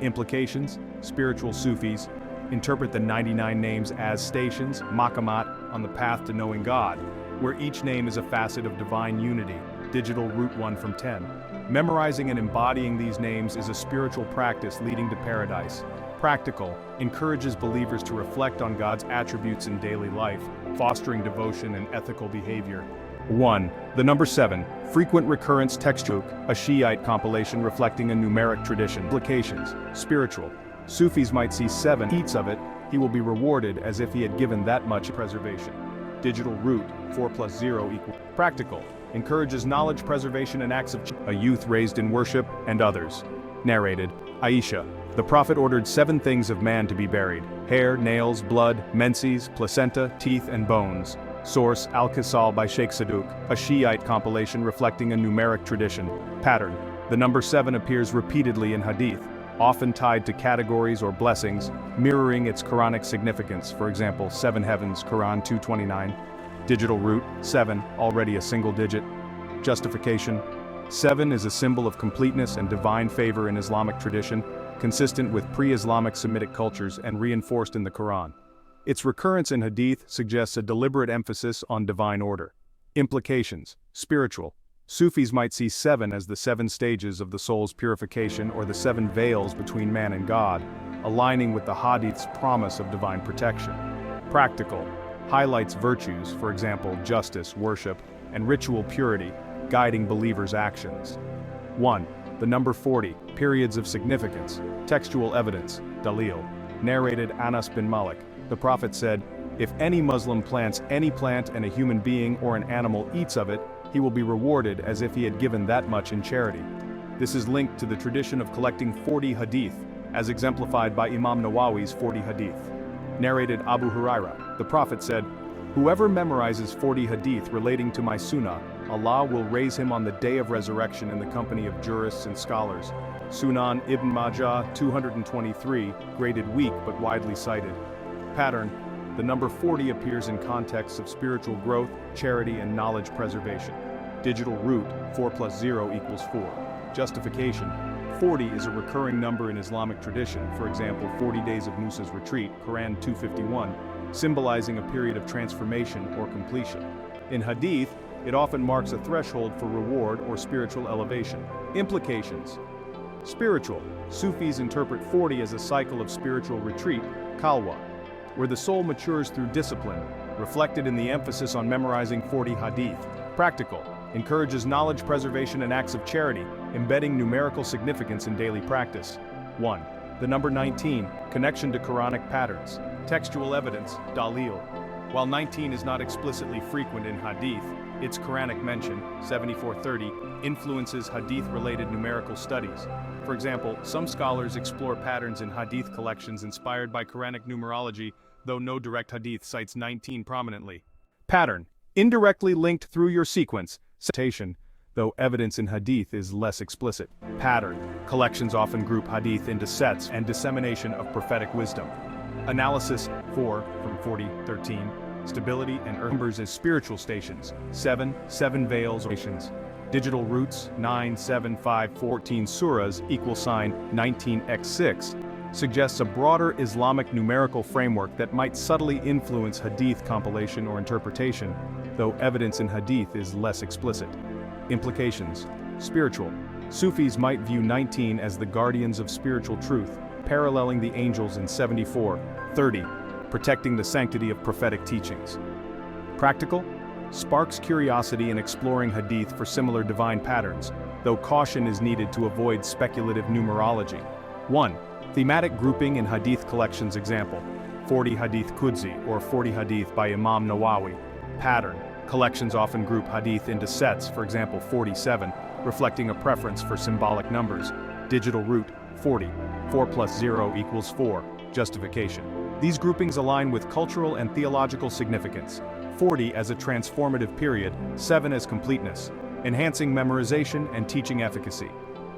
Implications. Spiritual Sufis. Interpret the 99 names as stations, Muqatta'at, on the path to knowing God, where each name is a facet of divine unity. Digital Root 1 from 10. Memorizing and embodying these names is a spiritual practice leading to paradise. Practical encourages believers to reflect on God's attributes in daily life, fostering devotion and ethical behavior. 1. The number 7. Frequent recurrence textbook, a Shiite compilation reflecting a numeric tradition. Implications. Spiritual. Sufis might see 7 eats of it, he will be rewarded as if he had given that much preservation. Digital Root 4 plus 0 equals. Practical. Encourages knowledge preservation and acts of a youth raised in worship and others. Narrated. Aisha. The Prophet ordered 7 things of man to be buried: hair, nails, blood, menses, placenta, teeth and bones. Source: Al-Qisal by Sheikh Saduq, a Shiite compilation reflecting a numeric tradition. Pattern. The number 7 appears repeatedly in Hadith, often tied to categories or blessings, mirroring its Quranic significance, for example, 7 heavens, Quran 229. Digital Root 7, already a single digit. Justification. 7 is a symbol of completeness and divine favor in Islamic tradition, consistent with pre-Islamic Semitic cultures and reinforced in the Quran. Its recurrence in Hadith suggests a deliberate emphasis on divine order. Implications. Spiritual. Sufis might see 7 as the 7 stages of the soul's purification or the 7 veils between man and God, aligning with the Hadith's promise of divine protection. Practical. Highlights virtues, for example, justice, worship, and ritual purity, guiding believers' actions. 1. The number 40, periods of significance, textual evidence, Dalil. Narrated Anas bin Malik. The Prophet said, "If any Muslim plants any plant and a human being or an animal eats of it, he will be rewarded as if he had given that much in charity." This is linked to the tradition of collecting 40 hadith, as exemplified by Imam Nawawi's 40 hadith. Narrated Abu Huraira. The Prophet said, "Whoever memorizes 40 hadith relating to my sunnah, Allah will raise him on the day of resurrection in the company of jurists and scholars." Sunan Ibn Majah 223, graded weak but widely cited. Pattern. The number 40 appears in contexts of spiritual growth, charity and knowledge preservation. Digital Root 4 plus 0 equals 4. Justification. 40 is a recurring number in Islamic tradition, for example 40 days of Musa's retreat, Quran 251, symbolizing a period of transformation or completion. In Hadith, it often marks a threshold for reward or spiritual elevation. Implications. Spiritual. Sufis interpret 40 as a cycle of spiritual retreat, Khalwa, where the soul matures through discipline, reflected in the emphasis on memorizing 40 hadith. Practical. Encourages knowledge preservation and acts of charity, embedding numerical significance in daily practice. 1. The number 19, connection to Quranic patterns. Textual evidence, Dalil. While 19 is not explicitly frequent in Hadith, its Quranic mention, 7430, influences Hadith-related numerical studies. For example, some scholars explore patterns in Hadith collections inspired by Quranic numerology, though no direct Hadith cites 19 prominently. Pattern. Indirectly linked through your sequence, citation, though evidence in Hadith is less explicit. Pattern. Collections often group Hadith into sets and dissemination of prophetic wisdom. Analysis. 4 from 40:13. Stability and numbers as spiritual stations. 7 veils or stations. Digital roots 9, 7, 5, 14 surahs = 19x6 suggests a broader Islamic numerical framework that might subtly influence Hadith compilation or interpretation, though evidence in Hadith is less explicit. Implications. Spiritual. Sufis might view 19 as the guardians of spiritual truth, paralleling the angels in 74:30, protecting the sanctity of prophetic teachings. Practical. Sparks curiosity in exploring Hadith for similar divine patterns, though caution is needed to avoid speculative numerology. 1. Thematic grouping in Hadith collections. Example: 40 Hadith Qudsi or 40 Hadith by Imam Nawawi. Pattern. Collections often group Hadith into sets, for example 47, reflecting a preference for symbolic numbers. Digital root 40. 4 plus 0 equals 4. Justification. These groupings align with cultural and theological significance. 40 as a transformative period, 7 as completeness, enhancing memorization and teaching efficacy.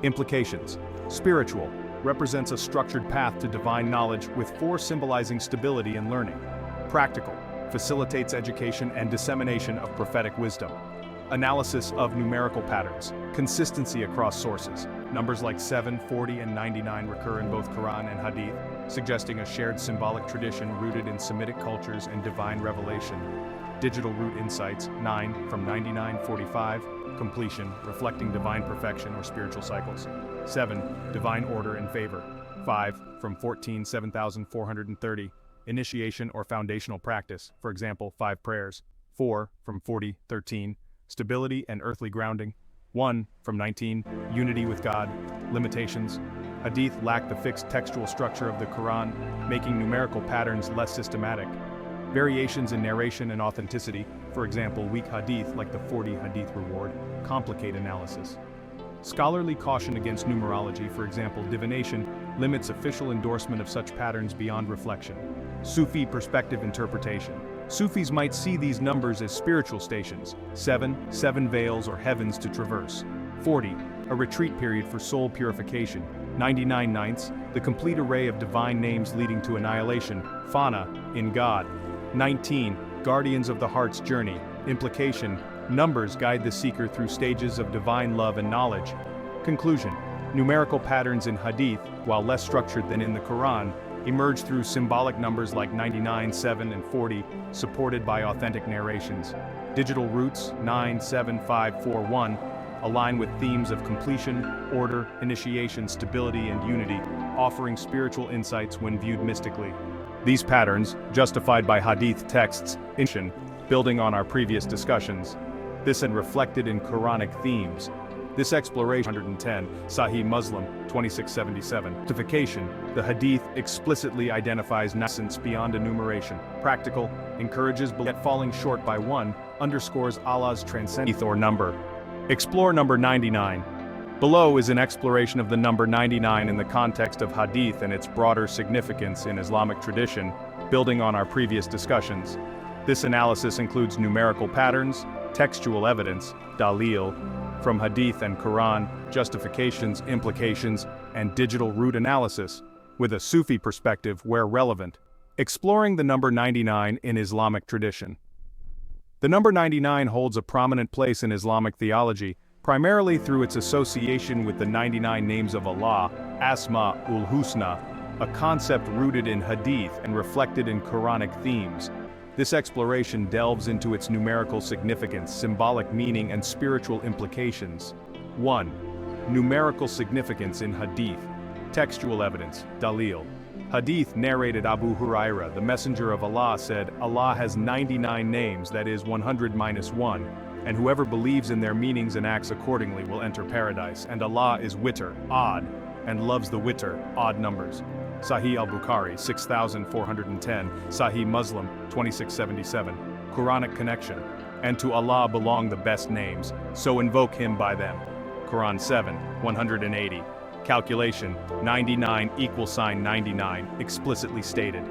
Implications. Spiritual. Represents a structured path to divine knowledge, with 4 symbolizing stability and learning. Practical. Facilitates education and dissemination of prophetic wisdom. Analysis of numerical patterns. Consistency across sources. Numbers like 7, 40, and 99 recur in both Quran and Hadith. suggesting a shared symbolic tradition rooted in Semitic cultures and divine revelation. Digital root insights, 9 from 9945, completion, reflecting divine perfection or spiritual cycles. 7, divine order and favor. 5 from 14, 7430, initiation or foundational practice, for example, 5 prayers. 4 from 40, 13, stability and earthly grounding. 1 from 19, unity with God, limitations. Hadith lack the fixed textual structure of the Quran, making numerical patterns less systematic. Variations in narration and authenticity, for example, weak hadith like the 40 hadith reward, complicate analysis. Scholarly caution against numerology, for example, divination, limits official endorsement of such patterns beyond reflection. Sufi perspective interpretation. Sufis might see these numbers as spiritual stations, 7 veils or heavens to traverse. 40, a retreat period for soul purification. 99 ninths, the complete array of divine names leading to annihilation, Fana, in God. 19, guardians of the heart's journey, implication, numbers guide the seeker through stages of divine love and knowledge. Conclusion, numerical patterns in Hadith, while less structured than in the Quran, emerge through symbolic numbers like 99, 7, and 40, supported by authentic narrations. Digital roots, 9, 7, 5, 4, 1, align with themes of completion, order, initiation, stability, and unity, offering spiritual insights when viewed mystically. These patterns, justified by Hadith texts, building on our previous discussions, this and reflected in Quranic themes. This exploration 110, Sahih Muslim, 2677. Justification, the Hadith explicitly identifies essence beyond enumeration. Practical, encourages yet falling short by 1, underscores Allah's transcendence or number. Explore number 99. Below is an exploration of the number 99 in the context of Hadith and its broader significance in Islamic tradition, building on our previous discussions. This analysis includes numerical patterns, textual evidence, dalil, from Hadith and Quran, justifications, implications, and digital root analysis, with a Sufi perspective where relevant. Exploring the number 99 in Islamic tradition. The number 99 holds a prominent place in Islamic theology, primarily through its association with the 99 names of Allah, Asma-ul Husna, a concept rooted in Hadith and reflected in Quranic themes. This exploration delves into its numerical significance, symbolic meaning, and spiritual implications. 1. Numerical significance in Hadith. Textual evidence, dalil. Hadith narrated Abu Huraira, the Messenger of Allah, said, Allah has 99 names, that is 100 minus 1, and whoever believes in their meanings and acts accordingly will enter paradise, and Allah is witr, odd, and loves the witr, odd numbers. Sahih al-Bukhari, 6410, Sahih Muslim, 2677. Quranic connection. And to Allah belong the best names, so invoke Him by them. Quran 7, 180. Calculation, 99 = 99, explicitly stated.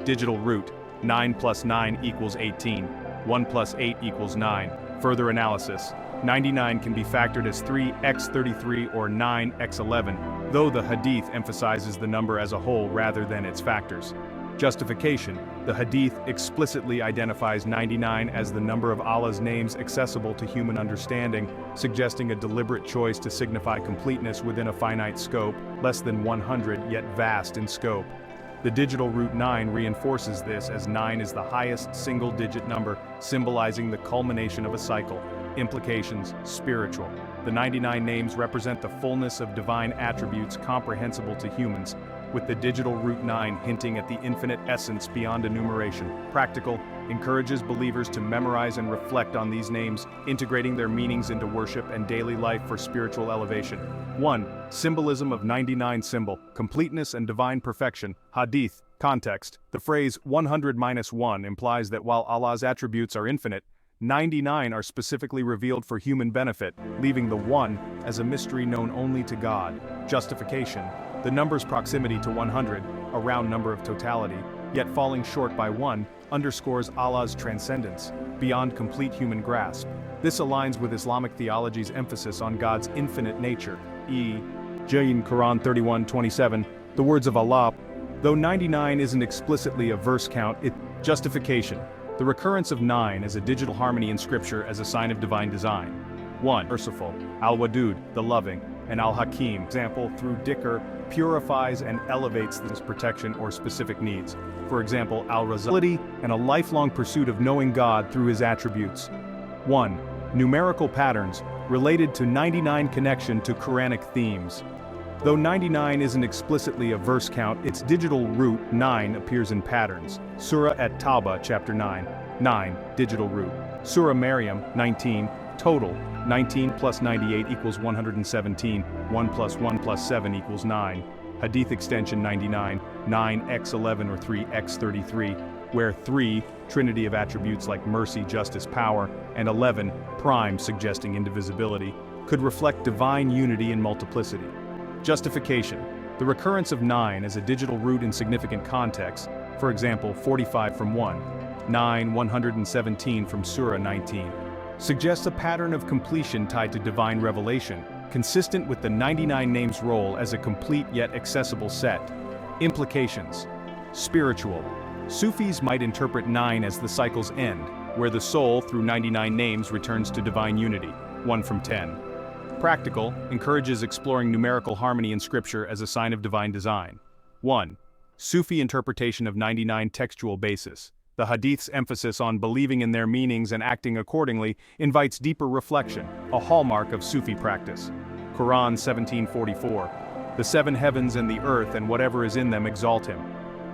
Digital root, 9 plus 9 equals 18, 1 plus 8 equals 9. Further analysis, 99 can be factored as 3x33 or 9x11, though the Hadith emphasizes the number as a whole rather than its factors. Justification, the Hadith explicitly identifies 99 as the number of Allah's names accessible to human understanding, suggesting a deliberate choice to signify completeness within a finite scope, less than 100 yet vast in scope. The digital root 9 reinforces this, as 9 is the highest single-digit number, symbolizing the culmination of a cycle. Implications, spiritual. The 99 names represent the fullness of divine attributes comprehensible to humans, with the digital root 9 hinting at the infinite essence beyond enumeration. Practical, encourages believers to memorize and reflect on these names, integrating their meanings into worship and daily life for spiritual elevation. 1. Symbolism of 99 symbol, completeness and divine perfection. Hadith, context. The phrase 100 minus 1 implies that while Allah's attributes are infinite, 99 are specifically revealed for human benefit, leaving the 1 as a mystery known only to God. Justification. The number's proximity to 100, a round number of totality, yet falling short by 1, underscores Allah's transcendence, beyond complete human grasp. This aligns with Islamic theology's emphasis on God's infinite nature. In Quran 31:27, the words of Allah, though 99 isn't explicitly a verse count, Justification. The recurrence of 9 as a digital harmony in Scripture as a sign of divine design. 1. Merciful, Al-Wadud, the loving. and Al-Hakim, example, through dhikr, purifies and elevates this protection or specific needs. For example, Al-Razaq, and a lifelong pursuit of knowing God through his attributes. 1. Numerical patterns, related to 99 connection to Quranic themes. Though 99 isn't explicitly a verse count, its digital root, 9, appears in patterns. Surah at Tawbah, chapter 9, 9, digital root. Surah Maryam, 19, total, 19 plus 98 equals 117, 1 plus 1 plus 7 equals 9. Hadith extension 99, 9x11 or 3x33, where 3, trinity of attributes like mercy, justice, power, and 11, prime suggesting indivisibility, could reflect divine unity and multiplicity. Justification. The recurrence of 9 as a digital root in significant contexts, for example 45 from 1, 9, 117 from Surah 19, suggests a pattern of completion tied to divine revelation, consistent with the 99 names' role as a complete yet accessible set. Implications. Spiritual. Sufis might interpret 9 as the cycle's end, where the soul, through 99 names, returns to divine unity, 1 from 10. Practical, encourages exploring numerical harmony in scripture as a sign of divine design. 1. Sufi interpretation of 99 textual basis. The Hadith's emphasis on believing in their meanings and acting accordingly invites deeper reflection, a hallmark of Sufi practice. Quran 17:44. The 7 heavens and the earth and whatever is in them exalt him.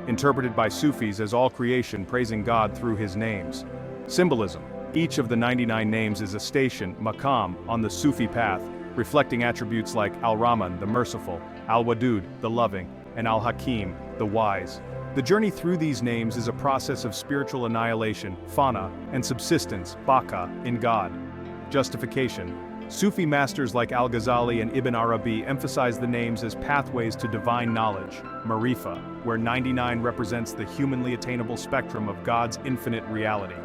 Interpreted by Sufis as all creation praising God through his names. Symbolism. Each of the 99 names is a station, maqam, on the Sufi path, reflecting attributes like Al-Rahman, the merciful, Al-Wadud, the loving, and Al-Hakim, the wise. The journey through these names is a process of spiritual annihilation, fana, and subsistence, baqa, in God. Justification. Sufi masters like Al-Ghazali and Ibn Arabi emphasize the names as pathways to divine knowledge, marifa, where 99 represents the humanly attainable spectrum of God's infinite reality.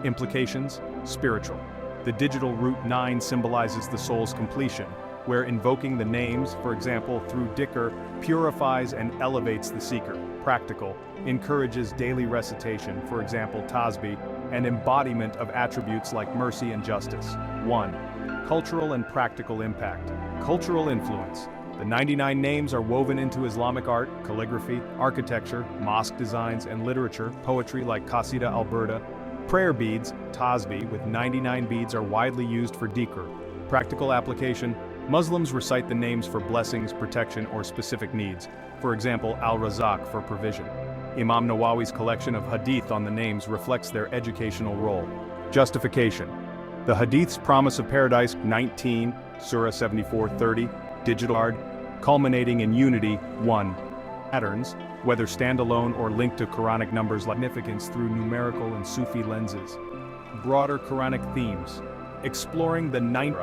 Implications. Spiritual. The digital root 9 symbolizes the soul's completion, where invoking the names, for example through dhikr, purifies and elevates the seeker. Practical. Encourages daily recitation, for example tasbih, and embodiment of attributes like mercy and justice. 1. Cultural and practical impact. Cultural influence. The 99 names are woven into Islamic art, calligraphy, architecture, mosque designs, and literature, poetry like Qasida al-Burda. Prayer beads, tasbih, with 99 beads are widely used for dhikr. Practical application. Muslims recite the names for blessings, protection, or specific needs. For example, Al-Razaq for provision. Imam Nawawi's collection of hadith on the names reflects their educational role. Justification. The hadith's promise of paradise, 19, Surah 74:30, digital art, culminating in unity, 1. Patterns, whether standalone or linked to Quranic numbers, significance through numerical and Sufi lenses. Broader Quranic themes. Exploring the 9.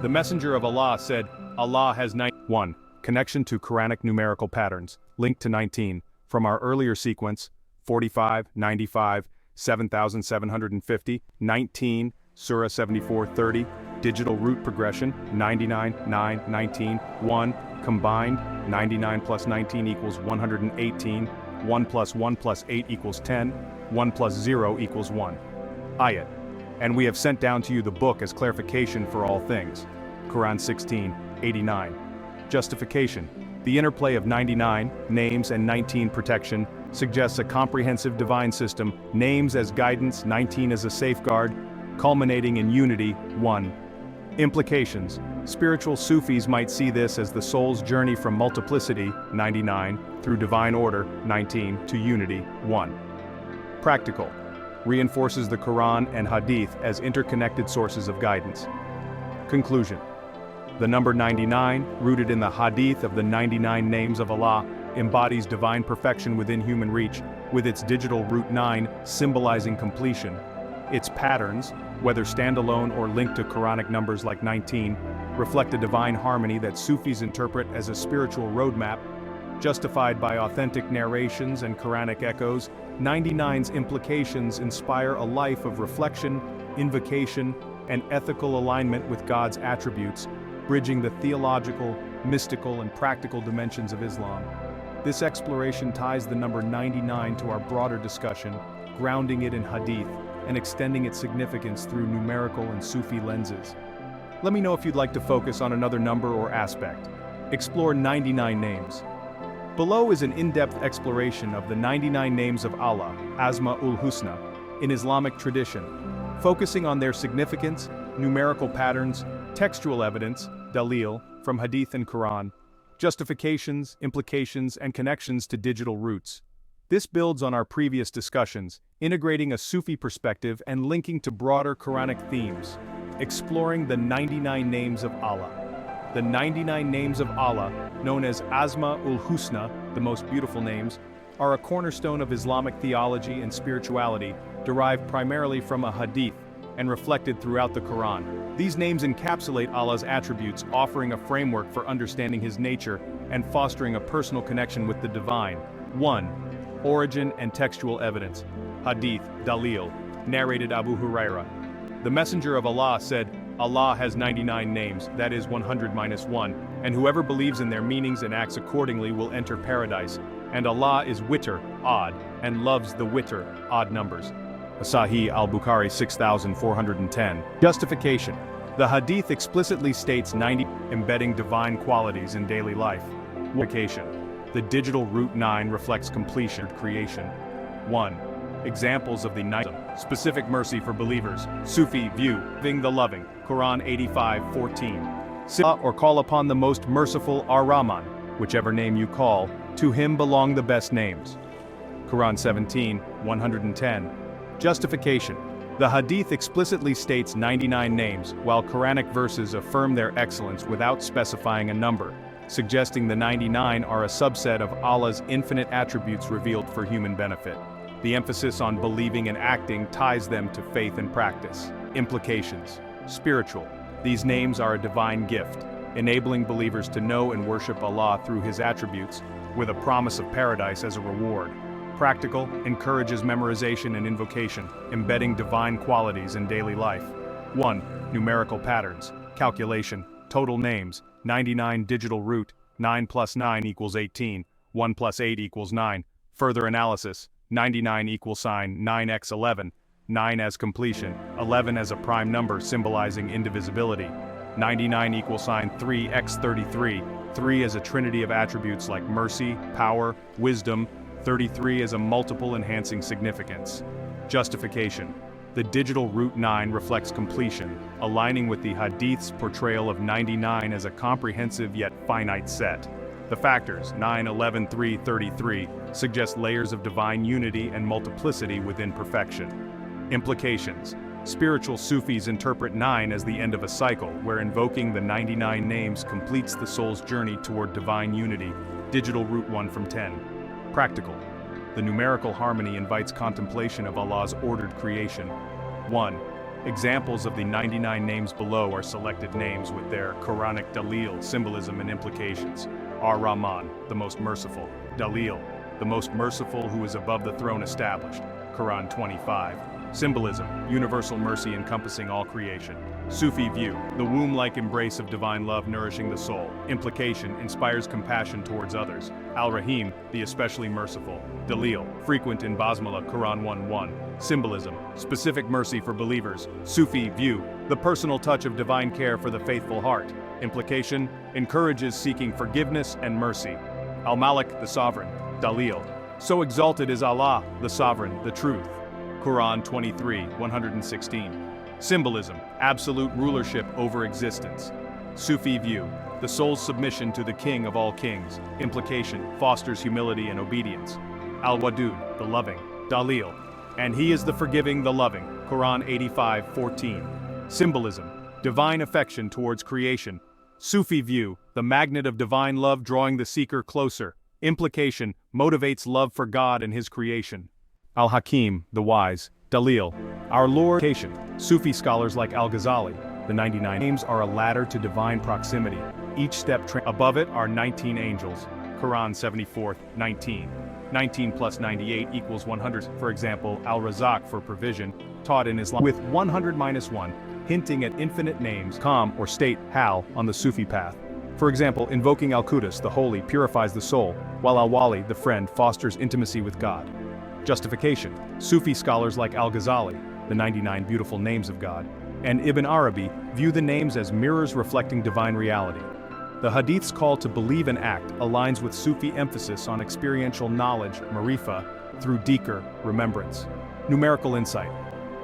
The Messenger of Allah said, Allah has 1. Connection to Quranic numerical patterns, linked to 19, from our earlier sequence, 45, 95, 7750, 19, Surah 74:30, digital root progression, 99, 9, 19, 1, combined, 99 plus 19 equals 118, 1 plus 1 plus 8 equals 10, 1 plus 0 equals 1. Ayat. And we have sent down to you the book as clarification for all things. Quran 16:89. Justification. The interplay of 99, names, and 19, protection, suggests a comprehensive divine system, names as guidance, 19 as a safeguard, culminating in unity, 1. Implications. Spiritual Sufis might see this as the soul's journey from multiplicity, 99, through divine order, 19, to unity, 1. Practical. Reinforces the Quran and Hadith as interconnected sources of guidance. Conclusion. The number 99, rooted in the Hadith of the 99 names of Allah, embodies divine perfection within human reach, with its digital root 9 symbolizing completion. Its patterns, whether standalone or linked to Quranic numbers like 19, reflect a divine harmony that Sufis interpret as a spiritual roadmap. Justified by authentic narrations and Quranic echoes, 99's implications inspire a life of reflection, invocation, and ethical alignment with God's attributes, bridging the theological, mystical, and practical dimensions of Islam. This exploration ties the number 99 to our broader discussion, grounding it in Hadith, and extending its significance through numerical and Sufi lenses. Let me know if you'd like to focus on another number or aspect. Explore 99 names. Below is an in-depth exploration of the 99 names of Allah, Asma'ul Husna, in Islamic tradition, focusing on their significance, numerical patterns, textual evidence, dalil, from Hadith and Quran, justifications, implications, and connections to digital roots. This builds on our previous discussions, integrating a Sufi perspective and linking to broader Quranic themes, exploring the 99 names of Allah. The 99 names of Allah, known as Asma'ul Husna, the most beautiful names, are a cornerstone of Islamic theology and spirituality, derived primarily from a hadith and reflected throughout the Quran. These names encapsulate Allah's attributes, offering a framework for understanding His nature and fostering a personal connection with the divine. 1. Origin and textual evidence. Hadith, Dalil, narrated Abu Huraira. The Messenger of Allah said, Allah has 99 names, that is 100 minus 1, and whoever believes in their meanings and acts accordingly will enter paradise. And Allah is witr, odd, and loves the witr, odd numbers. Sahih al-Bukhari 6410. Justification. The Hadith explicitly states 90, embedding divine qualities in daily life. Justification. The digital root 9 reflects completion, creation. 1. Examples of the 9. Specific mercy for believers. Sufi view, being the loving. Quran 85:14. Or call upon the most merciful Ar-Rahman, whichever name you call, to him belong the best names. Quran 17:110. Justification. The Hadith explicitly states 99 names, while Quranic verses affirm their excellence without specifying a number, suggesting the 99 are a subset of Allah's infinite attributes revealed for human benefit. The emphasis on believing and acting ties them to faith and practice. Implications. Spiritual. These names are a divine gift, enabling believers to know and worship Allah through His attributes, with a promise of paradise as a reward. Practical, encourages memorization and invocation, embedding divine qualities in daily life. 1. Numerical patterns. Calculation. Total names. 99 digital root. 9 plus 9 equals 18. 1 plus 8 equals 9. Further analysis. 99 equals sign 9x 11. 9 as completion. 11 as a prime number symbolizing indivisibility. 99 equals sign 3x 33. 3 as a trinity of attributes like mercy, power, wisdom. 33 is a multiple enhancing significance. Justification. The digital root 9 reflects completion, aligning with the Hadith's portrayal of 99 as a comprehensive yet finite set. The factors 9, 11, 3, 33 suggest layers of divine unity and multiplicity within perfection. Implications. Spiritual Sufis interpret 9 as the end of a cycle, where invoking the 99 names completes the soul's journey toward divine unity. Digital root 1 from 10. Practical. The numerical harmony invites contemplation of Allah's ordered creation. 1. Examples of the 99 names below are selected names with their Quranic dalil, symbolism and implications. Ar-Rahman, the most merciful. Dalil, the most merciful who is above the throne established. Quran 25. Symbolism, universal mercy encompassing all creation. Sufi view, the womb-like embrace of divine love nourishing the soul. Implication, inspires compassion towards others. Al-Rahim, the especially merciful. Dalil, frequent in Basmala, Quran 1:1. Symbolism, specific mercy for believers. Sufi view, the personal touch of divine care for the faithful heart. Implication, encourages seeking forgiveness and mercy. Al-Malik, the sovereign. Dalil, so exalted is Allah, the sovereign, the truth. Quran 23:116. Symbolism, absolute rulership over existence. Sufi view, the soul's submission to the King of all kings. Implication, fosters humility and obedience. Al-Wadud, the loving. Dalil, and He is the forgiving, the loving. Quran 85:14. Symbolism, divine affection towards creation. Sufi view, the magnet of divine love drawing the seeker closer. Implication, motivates love for God and His creation. Al-Hakim, the wise. Dalil, our Lord. Sufi scholars like Al-Ghazali, the 99 names are a ladder to divine proximity. Each step above it are 19 angels. Quran 74:19. 19 plus 98 equals 100. For example, Al-Razak for provision, taught in Islam with 100 minus 1, hinting at infinite names, calm or state, hal, on the Sufi path. For example, invoking Al-Qudus, the holy, purifies the soul, while Al-Wali, the friend, fosters intimacy with God. Justification. Sufi scholars like Al-Ghazali, the 99 beautiful names of God, and Ibn Arabi view the names as mirrors reflecting divine reality. The Hadith's call to believe and act aligns with Sufi emphasis on experiential knowledge, marifa, through dhikr, remembrance. Numerical insight.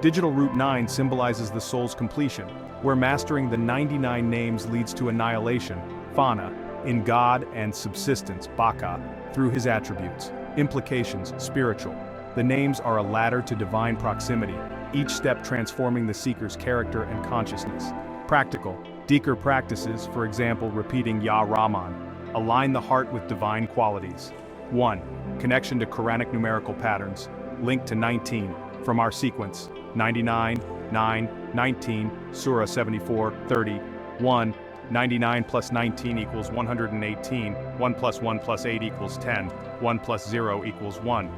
Digital root 9 symbolizes the soul's completion, where mastering the 99 names leads to annihilation, fana, in God and subsistence, baka, through his attributes. Implications, spiritual. The names are a ladder to divine proximity, each step transforming the seeker's character and consciousness. Practical. Dhikr practices, for example repeating Ya Rahman, align the heart with divine qualities. 1. Connection to Quranic numerical patterns. Link to 19, from our sequence, 99, 9, 19, Surah 74, 30, 1, 99 plus 19 equals 118, 1 plus 1 plus 8 equals 10, 1 plus 0 equals 1.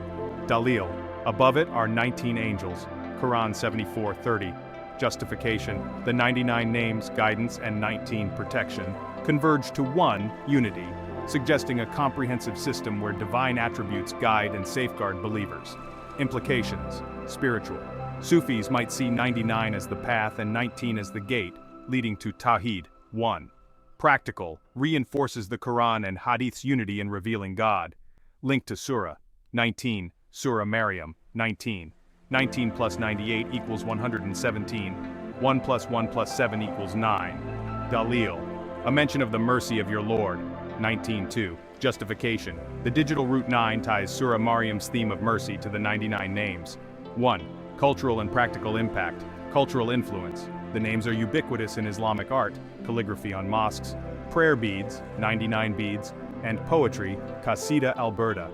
Dalil. Above it are 19 angels, Quran 74, 30. Justification. The 99 names, guidance, and 19 protection converge to one, unity, suggesting a comprehensive system where divine attributes guide and safeguard believers. Implications. Spiritual. Sufis might see 99 as the path and 19 as the gate, leading to Tawheed, 1. Practical. Reinforces the Quran and Hadith's unity in revealing God. Link to Surah. 19. Surah Maryam, 19. 19 plus 98 equals 117. 1 plus 1 plus 7 equals 9. Dalil. A mention of the mercy of your Lord. 19.2. Justification. The digital root 9 ties Surah Maryam's theme of mercy to the 99 names. 1. Cultural and practical impact. Cultural influence. The names are ubiquitous in Islamic art, calligraphy on mosques, prayer beads, 99 beads, and poetry, Qasida al-Burda.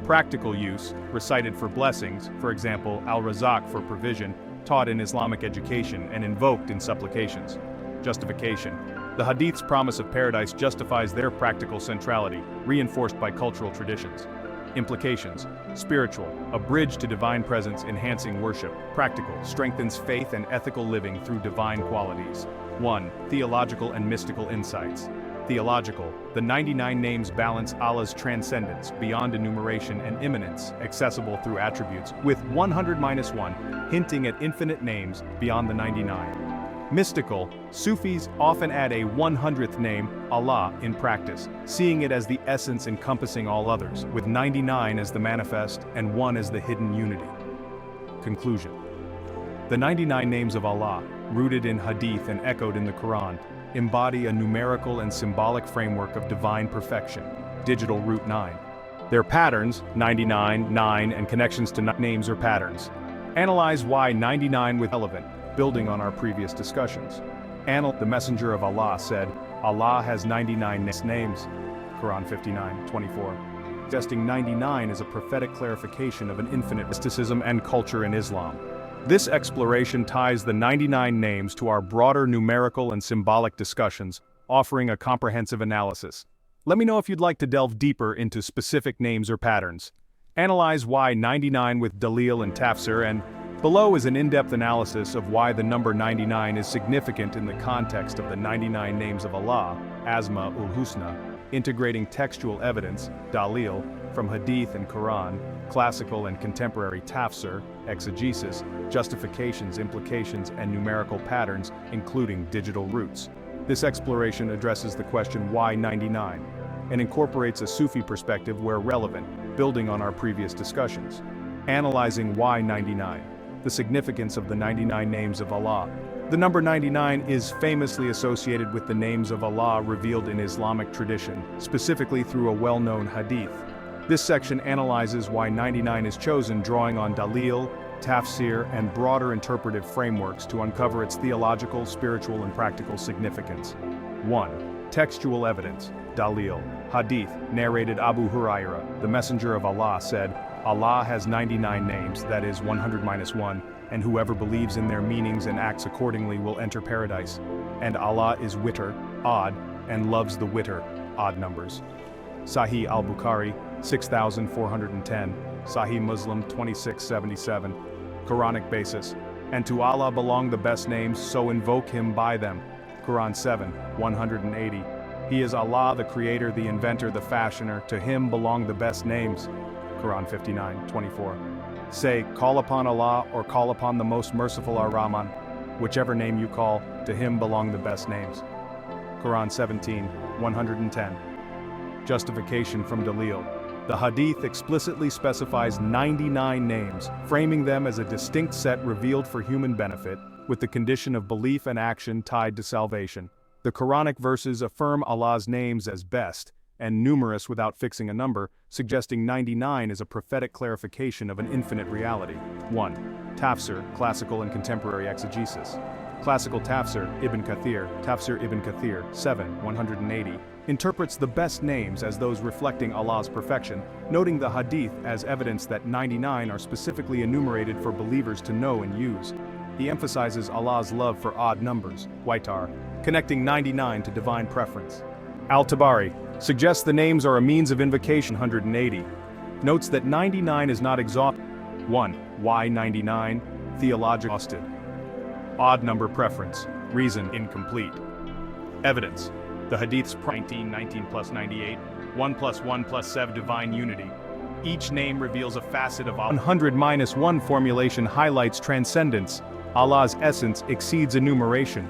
Practical use, recited for blessings, for example al-Razak for provision, taught in Islamic education and invoked in supplications. Justification. The Hadith's promise of paradise justifies their practical centrality, reinforced by cultural traditions. Implications. Spiritual, a bridge to divine presence enhancing worship. Practical, strengthens faith and ethical living through divine qualities. 1. Theological and mystical insights. Theological, the 99 names balance Allah's transcendence beyond enumeration and immanence, accessible through attributes, with 100-1, hinting at infinite names beyond the 99. Mystical, Sufis often add a 100th name, Allah, in practice, seeing it as the essence encompassing all others, with 99 as the manifest and 1 as the hidden unity. Conclusion. The 99 names of Allah, rooted in Hadith and echoed in the Quran, embody a numerical and symbolic framework of divine perfection, digital root 9. Their patterns, 99, 9, and connections to names or patterns. Analyze why 99 was relevant, building on our previous discussions. The Messenger of Allah said, Allah has 99 names, Quran 59:24. Suggesting 99 is a prophetic clarification of an infinite mysticism and culture in Islam. This exploration ties the 99 names to our broader numerical and symbolic discussions, offering a comprehensive analysis. Let me know if you'd like to delve deeper into specific names or patterns. Analyze why 99 with Dalil and Tafsir, and below is an in-depth analysis of why the number 99 is significant in the context of the 99 names of Allah, Asma-ul-Husna, integrating textual evidence, Dalil, from Hadith and Quran, classical and contemporary tafsir, exegesis, justifications, implications, and numerical patterns, including digital roots. This exploration addresses the question why 99, and incorporates a Sufi perspective where relevant, building on our previous discussions. Analyzing why 99, the significance of the 99 names of Allah. The number 99 is famously associated with the names of Allah revealed in Islamic tradition, specifically through a well-known hadith. This section analyzes why 99 is chosen, drawing on Dalil, Tafsir, and broader interpretive frameworks to uncover its theological, spiritual, and practical significance. 1. Textual evidence. Dalil. Hadith, narrated Abu Hurairah, the Messenger of Allah said, Allah has 99 names, that is 100-1, and whoever believes in their meanings and acts accordingly will enter paradise. And Allah is witr, odd, and loves the witr, odd numbers. Sahih al-Bukhari, 6410, Sahih Muslim 2677. Quranic basis. And to Allah belong the best names, so invoke Him by them. Quran 7, 180. He is Allah, the Creator, the Inventor, the Fashioner, to Him belong the best names. Quran 59:24. Say, call upon Allah or call upon the most merciful Ar-Rahman. whichever name you call, to him belong the best names. Quran 17, 110. Justification from Dalil. The Hadith explicitly specifies 99 names, framing them as a distinct set revealed for human benefit, with the condition of belief and action tied to salvation. The Quranic verses affirm Allah's names as best, and numerous without fixing a number, suggesting 99 is a prophetic clarification of an infinite reality. 1. Tafsir, classical and contemporary exegesis. Classical Tafsir, Ibn Kathir, 7, 180, interprets the best names as those reflecting Allah's perfection, noting the Hadith as evidence that 99 are specifically enumerated for believers to know and use. He emphasizes Allah's love for odd numbers, Waitar, connecting 99 to divine preference. Al-Tabari suggests the names are a means of invocation. 180 notes that 99 is not exhaustive. 1. Why 99? Theological. Odd number preference. Reason incomplete. Evidence. The Hadith's 19 plus 98, 1 plus 1 plus 7 divine unity. Each name reveals a facet of Allah. 100 minus 1 formulation highlights transcendence. Allah's essence exceeds enumeration.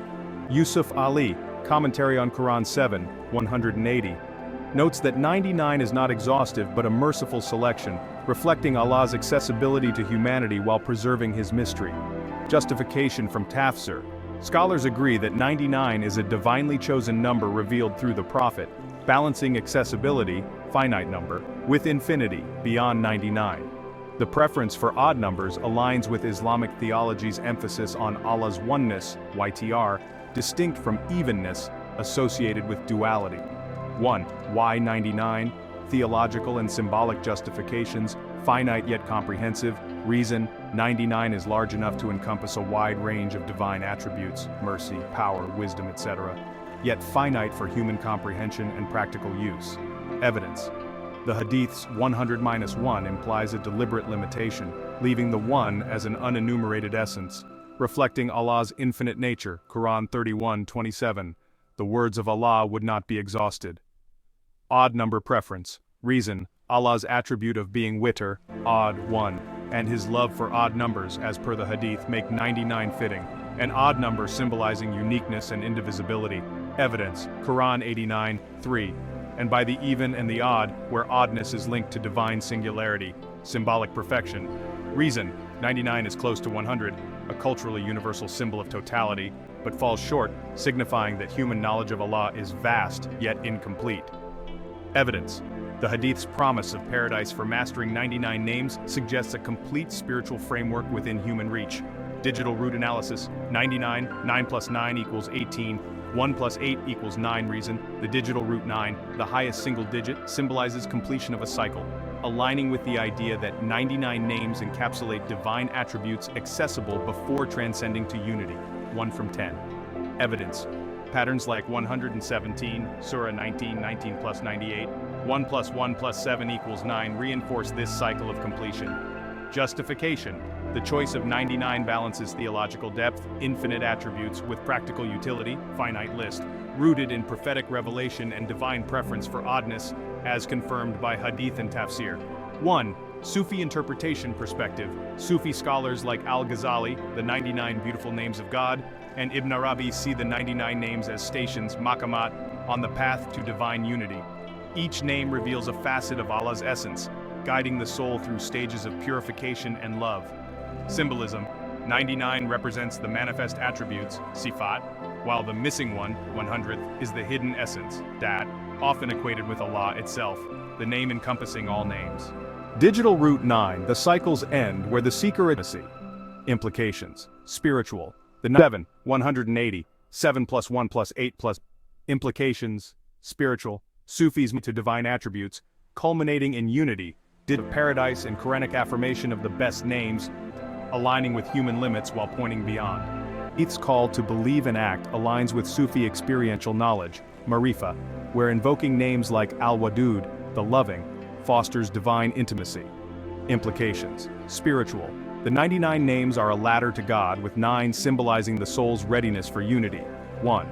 Yusuf Ali, commentary on Quran 7, 180, notes that 99 is not exhaustive but a merciful selection, reflecting Allah's accessibility to humanity while preserving His mystery. Justification from Tafsir. Scholars agree that 99 is a divinely chosen number revealed through the Prophet, balancing accessibility, finite number, with infinity, beyond 99. The preference for odd numbers aligns with Islamic theology's emphasis on Allah's oneness, YTR, distinct from evenness, associated with duality. 1. Why 99? Theological and symbolic justifications, finite yet comprehensive. Reason, 99 is large enough to encompass a wide range of divine attributes, mercy, power, wisdom, etc., yet finite for human comprehension and practical use. Evidence. The Hadith's 100 minus 1 implies a deliberate limitation, leaving the 1 as an unenumerated essence, reflecting Allah's infinite nature. Quran 31:27. The words of Allah would not be exhausted. Odd number preference. Reason, Allah's attribute of being witr, odd, 1, and His love for odd numbers as per the Hadith make 99 fitting, an odd number symbolizing uniqueness and indivisibility. Evidence, Quran 89:3, and by the even and the odd, where oddness is linked to divine singularity, symbolic perfection. Reason, 99 is close to 100, a culturally universal symbol of totality, but falls short, signifying that human knowledge of Allah is vast, yet incomplete. Evidence. The Hadith's promise of paradise for mastering 99 names suggests a complete spiritual framework within human reach. Digital root analysis, 99, 9 plus 9 equals 18, 1 plus 8 equals 9. Reason, the digital root 9, the highest single digit, symbolizes completion of a cycle, aligning with the idea that 99 names encapsulate divine attributes accessible before transcending to unity. 1 from 10. Evidence. Patterns like 117, Surah 19, 19 plus 98, 1 plus 1 plus 7 equals 9 reinforce this cycle of completion. Justification. The choice of 99 balances theological depth, infinite attributes, with practical utility, finite list, rooted in prophetic revelation and divine preference for oddness, as confirmed by Hadith and Tafsir. 1. Sufi interpretation perspective. Sufi scholars like Al-Ghazali, the 99 beautiful names of God, and Ibn Arabi see the 99 names as stations, maqamat, on the path to divine unity. Each name reveals a facet of Allah's essence, guiding the soul through stages of purification and love. Symbolism. 99 represents the manifest attributes, sifat, while the missing one, 100th, is the hidden essence, dat, often equated with Allah itself, the name encompassing all names. Digital root 9, the cycle's end where the seeker intimacy. Implications. Spiritual. The 7, 180, 7 plus 1 plus 8 plus. Implications. Spiritual. Sufis to divine attributes, culminating in unity, of paradise and Quranic affirmation of the best names, aligning with human limits while pointing beyond. Its call to believe and act aligns with Sufi experiential knowledge, marifa, where invoking names like Al-Wadud, the loving, fosters divine intimacy. Implications. Spiritual. The 99 names are a ladder to God, with 9 symbolizing the soul's readiness for unity. 1.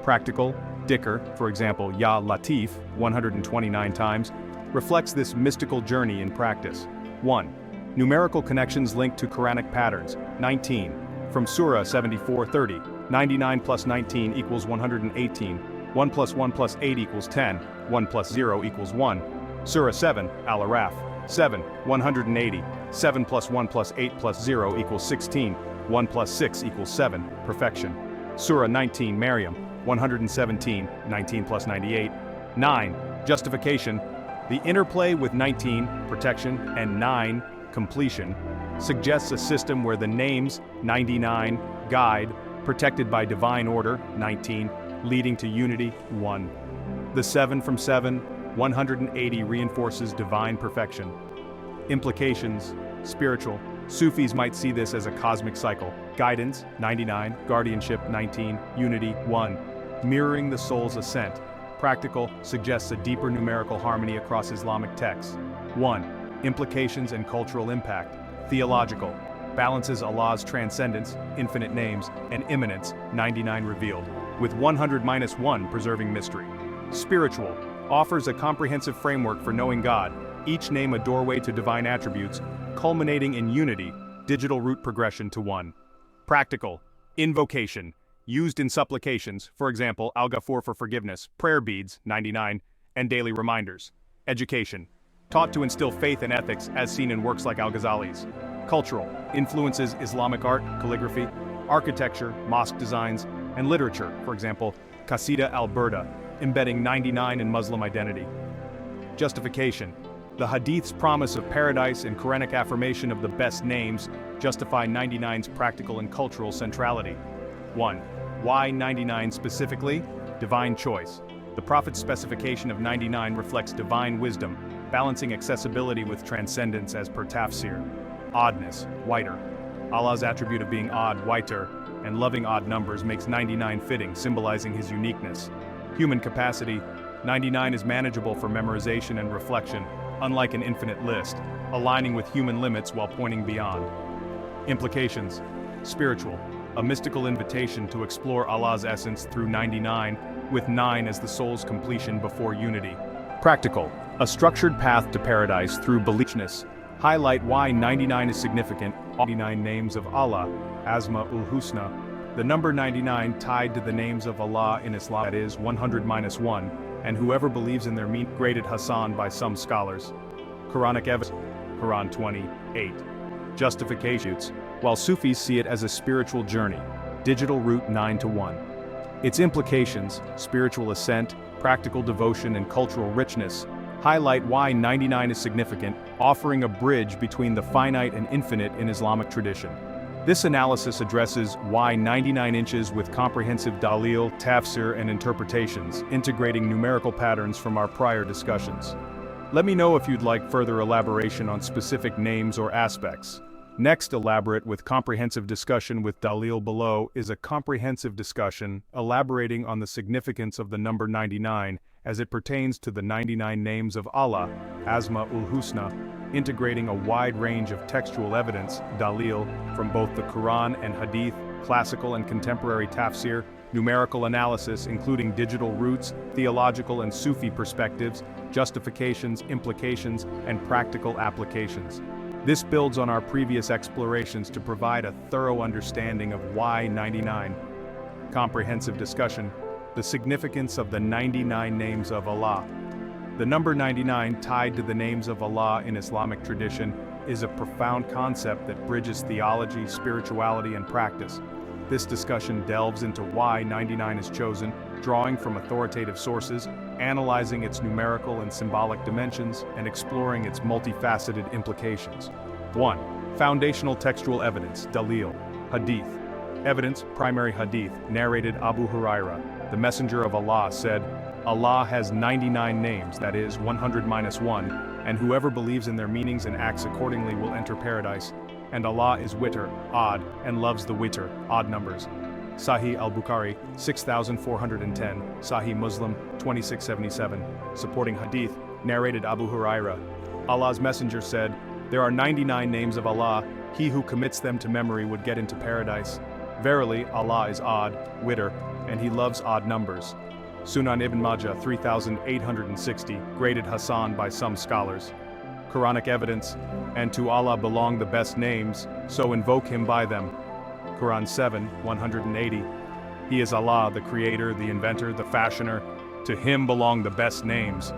Practical. Dhikr, for example, Ya Latif, 129 times, reflects this mystical journey in practice. 1. Numerical connections linked to Quranic patterns. 19. From Surah 74:30, 99 plus 19 equals 118, 1 plus 1 plus 8 equals 10, 1 plus 0 equals 1. Surah 7, Al-Araf, 7, 180, 7 plus 1 plus 8 plus 0 equals 16, 1 plus 6 equals 7, perfection. Surah 19, Maryam, 117, 19 plus 98, 9, justification. The interplay with 19, protection, and 9, completion, suggests a system where the names, 99, guide, protected by divine order, 19, leading to unity, 1. The 7 from 7, 180 reinforces divine perfection. Implications, spiritual. Sufis might see this as a cosmic cycle. Guidance, 99, guardianship, 19, unity, 1. Mirroring the soul's ascent. Practical, suggests a deeper numerical harmony across Islamic texts. 1. Implications and cultural impact. Theological, balances Allah's transcendence, infinite names, and immanence, 99 revealed, with 100 minus 1 preserving mystery. Spiritual, offers a comprehensive framework for knowing God, each name a doorway to divine attributes, culminating in unity, digital root progression to 1. Practical, invocation, used in supplications, for example, Al-Ghafur for forgiveness, prayer beads, 99, and daily reminders. Education, taught to instill faith and ethics as seen in works like Al-Ghazali's. Cultural, influences Islamic art, calligraphy, architecture, mosque designs, and literature, for example, Qasida al-Burda, embedding 99 in Muslim identity. Justification, the Hadith's promise of paradise and Quranic affirmation of the best names justify 99's practical and cultural centrality. 1. Why 99 specifically? Divine choice. The Prophet's specification of 99 reflects divine wisdom, balancing accessibility with transcendence as per tafsir. Oddness, whiter. Allah's attribute of being odd, whiter, and loving odd numbers makes 99 fitting, symbolizing his uniqueness. Human capacity, 99 is manageable for memorization and reflection, unlike an infinite list, aligning with human limits while pointing beyond. Implications, spiritual, a mystical invitation to explore Allah's essence through 99, with 9 as the soul's completion before unity. Practical, a structured path to paradise through beliefness, highlight why 99 is significant. 99 names of Allah, Asma-ul Husna, the number 99 tied to the names of Allah in Islam, that is 100 minus 1, and whoever believes in their meaning, graded Hassan by some scholars. Quranic evidence, Quran 28. Justifications, while Sufis see it as a spiritual journey, digital route 9 to 1. Its implications, spiritual ascent, practical devotion and cultural richness, highlight why 99 is significant, offering a bridge between the finite and infinite in Islamic tradition. This analysis addresses why 99 inches with comprehensive dalil, tafsir, and interpretations, integrating numerical patterns from our prior discussions. Let me know if you'd like further elaboration on specific names or aspects. Next, elaborate with comprehensive discussion with dalil below is a comprehensive discussion elaborating on the significance of the number 99 as it pertains to the 99 names of Allah, Asma-ul Husna, integrating a wide range of textual evidence, dalil, from both the Quran and Hadith, classical and contemporary tafsir, numerical analysis including digital roots, theological and Sufi perspectives, justifications, implications, and practical applications. This builds on our previous explorations to provide a thorough understanding of why 99. Comprehensive discussion, the significance of the 99 names of Allah. The number 99 tied to the names of Allah in Islamic tradition is a profound concept that bridges theology, spirituality, and practice. This discussion delves into why 99 is chosen, drawing from authoritative sources, analyzing its numerical and symbolic dimensions, and exploring its multifaceted implications. 1. Foundational textual evidence, dalil, hadith. Evidence, primary hadith, narrated Abu Huraira. The Messenger of Allah said, Allah has 99 names, that is, 100 minus 1, and whoever believes in their meanings and acts accordingly will enter paradise. And Allah is witr, odd, and loves the witr, odd numbers. Sahih al-Bukhari, 6410, Sahih Muslim, 2677. Supporting hadith, narrated Abu Huraira. Allah's Messenger said, there are 99 names of Allah, he who commits them to memory would get into paradise. Verily, Allah is odd, witr, and he loves odd numbers. Sunan Ibn Majah 3860, graded Hassan by some scholars. Quranic evidence, and to Allah belong the best names, so invoke him by them. Quran 7, 180. He is Allah, the creator, the inventor, the fashioner. To him belong the best names.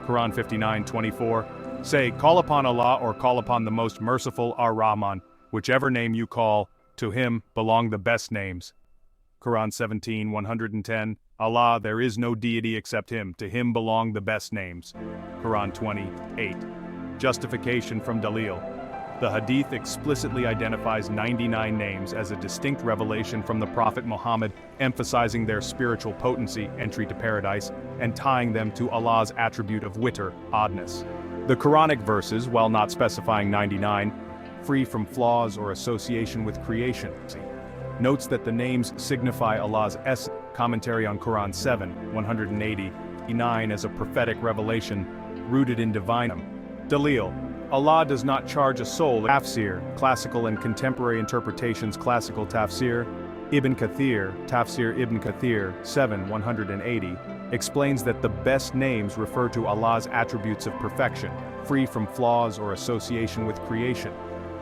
Quran 59, 24. Say, call upon Allah or call upon the most merciful Ar-Rahman. Whichever name you call, to him belong the best names. Quran 17, 110. Allah, there is no deity except him. To him belong the best names. Quran 28. Justification from Dalil. The Hadith explicitly identifies 99 names as a distinct revelation from the Prophet Muhammad, emphasizing their spiritual potency, entry to paradise, and tying them to Allah's attribute of witr, oddness. The Quranic verses, while not specifying 99, free from flaws or association with creation, notes that the names signify Allah's essence. Commentary on Quran 7, 189 as a prophetic revelation, rooted in divine. Dalil. Allah does not charge a soul. Tafsir, classical and contemporary interpretations. Classical tafsir. Ibn Kathir, Tafsir Ibn Kathir, 7, 180, explains that the best names refer to Allah's attributes of perfection, free from flaws or association with creation.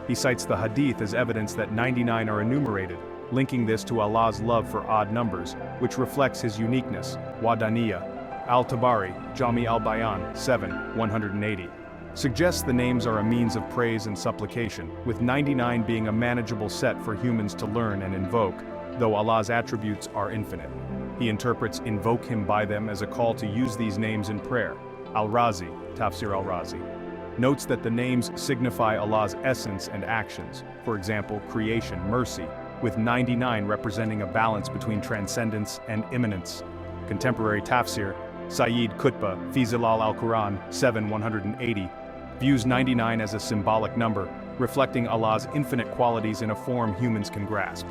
He cites the Hadith as evidence that 99 are enumerated, linking this to Allah's love for odd numbers, which reflects his uniqueness. Wadaniya. Al-Tabari, Jami al-Bayan, 7, 180. Suggests the names are a means of praise and supplication, with 99 being a manageable set for humans to learn and invoke, though Allah's attributes are infinite. He interprets invoke him by them as a call to use these names in prayer. Al-Razi, Tafsir al-Razi, notes that the names signify Allah's essence and actions, for example, creation, mercy, with 99 representing a balance between transcendence and immanence. Contemporary tafsir, Sayyid Qutb, fi Zilal al-Quran, 7, 180, views 99 as a symbolic number, reflecting Allah's infinite qualities in a form humans can grasp.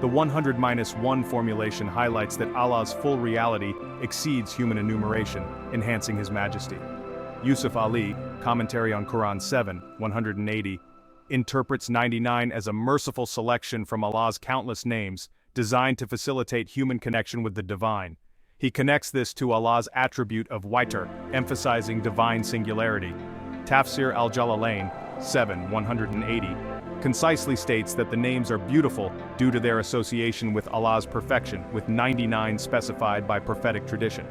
The 100-1 formulation highlights that Allah's full reality exceeds human enumeration, enhancing his majesty. Yusuf Ali, commentary on Quran 7, 180, interprets 99 as a merciful selection from Allah's countless names, designed to facilitate human connection with the divine. He connects this to Allah's attribute of witr, emphasizing divine singularity. Tafsir al-Jalalain, 7, 180, concisely states that the names are beautiful due to their association with Allah's perfection, with 99 specified by prophetic tradition.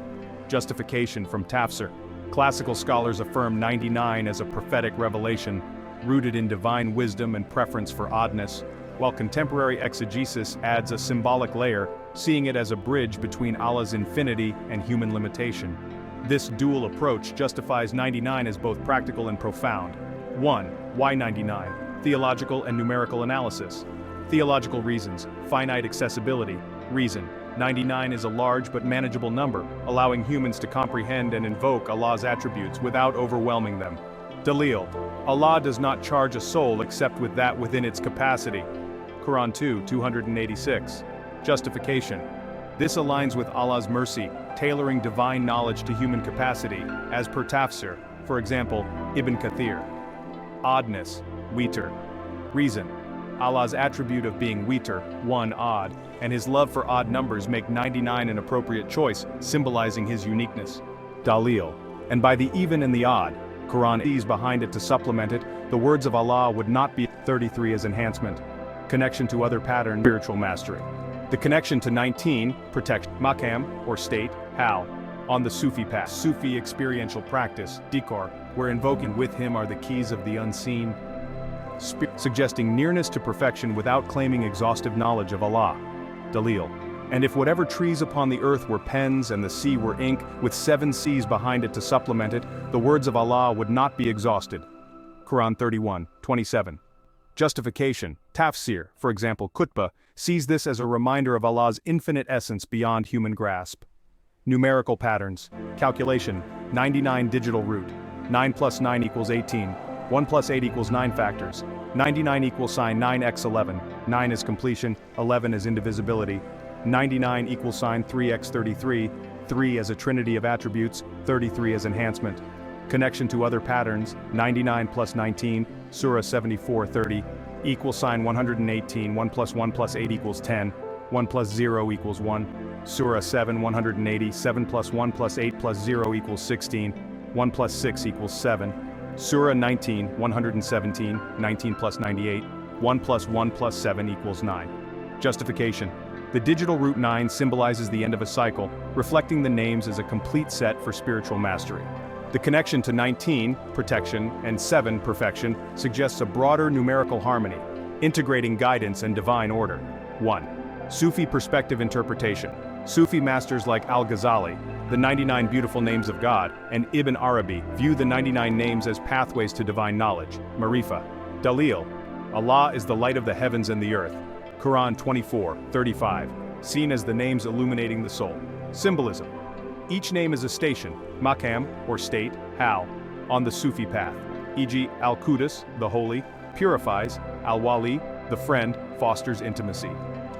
Justification from Tafsir. Classical scholars affirm 99 as a prophetic revelation, rooted in divine wisdom and preference for oddness, while contemporary exegesis adds a symbolic layer, seeing it as a bridge between Allah's infinity and human limitation. This dual approach justifies 99 as both practical and profound. 1. Why 99? Theological and numerical analysis. Theological reasons. Finite accessibility. Reason. 99 is a large but manageable number, allowing humans to comprehend and invoke Allah's attributes without overwhelming them. Dalil. Allah does not charge a soul except with that within its capacity. Quran 2, 286. Justification. This aligns with Allah's mercy, tailoring divine knowledge to human capacity, as per tafsir, for example, Ibn Kathir. Oddness, witr. Reason. Allah's attribute of being witr, one odd, and his love for odd numbers make 99 an appropriate choice, symbolizing his uniqueness. Dalil. And by the even and the odd, Quran sees behind it to supplement it, the words of Allah would not be 33 as enhancement. Connection to other patterns, spiritual mastery. The connection to 19 protects maqam, or state, hal, on the Sufi path. Sufi experiential practice, dhikr, where invoking with him are the keys of the unseen, suggesting nearness to perfection without claiming exhaustive knowledge of Allah. Dalil. And if whatever trees upon the earth were pens and the sea were ink, with 7 seas behind it to supplement it, the words of Allah would not be exhausted. Quran 31, 27. Justification. Tafsir, for example, Qutb, sees this as a reminder of Allah's infinite essence beyond human grasp. Numerical patterns. Calculation. 99 digital root. 9 plus 9 equals 18. 1 plus 8 equals 9 factors. 99 equals sign 9x 11. 9 is completion, 11 is indivisibility. 99 equals sign 3x 33. 3 as a trinity of attributes, 33 as enhancement. Connection to other patterns. 99 plus 19, Surah 74:30. Equal sign 118, 1 plus 1 plus 8 equals 10, 1 plus 0 equals 1, Surah 7, 180, 7 plus 1 plus 8 plus 0 equals 16, 1 plus 6 equals 7, Surah 19, 117, 19 plus 98, 1 plus 1 plus 7 equals 9. Justification. The digital root 9 symbolizes the end of a cycle, reflecting the names as a complete set for spiritual mastery. The connection to 19, protection, and 7, perfection, suggests a broader numerical harmony, integrating guidance and divine order. 1. Sufi perspective interpretation. Sufi masters like Al-Ghazali, the 99 beautiful names of God, and Ibn Arabi view the 99 names as pathways to divine knowledge. Marifa. Dalil. Allah is the light of the heavens and the earth. Quran 24:35, seen as the names illuminating the soul. Symbolism. Each name is a station, maqam, or state, hal, on the Sufi path, e.g. Al-Qudus, the holy, purifies, Al-Wali, the friend, fosters intimacy.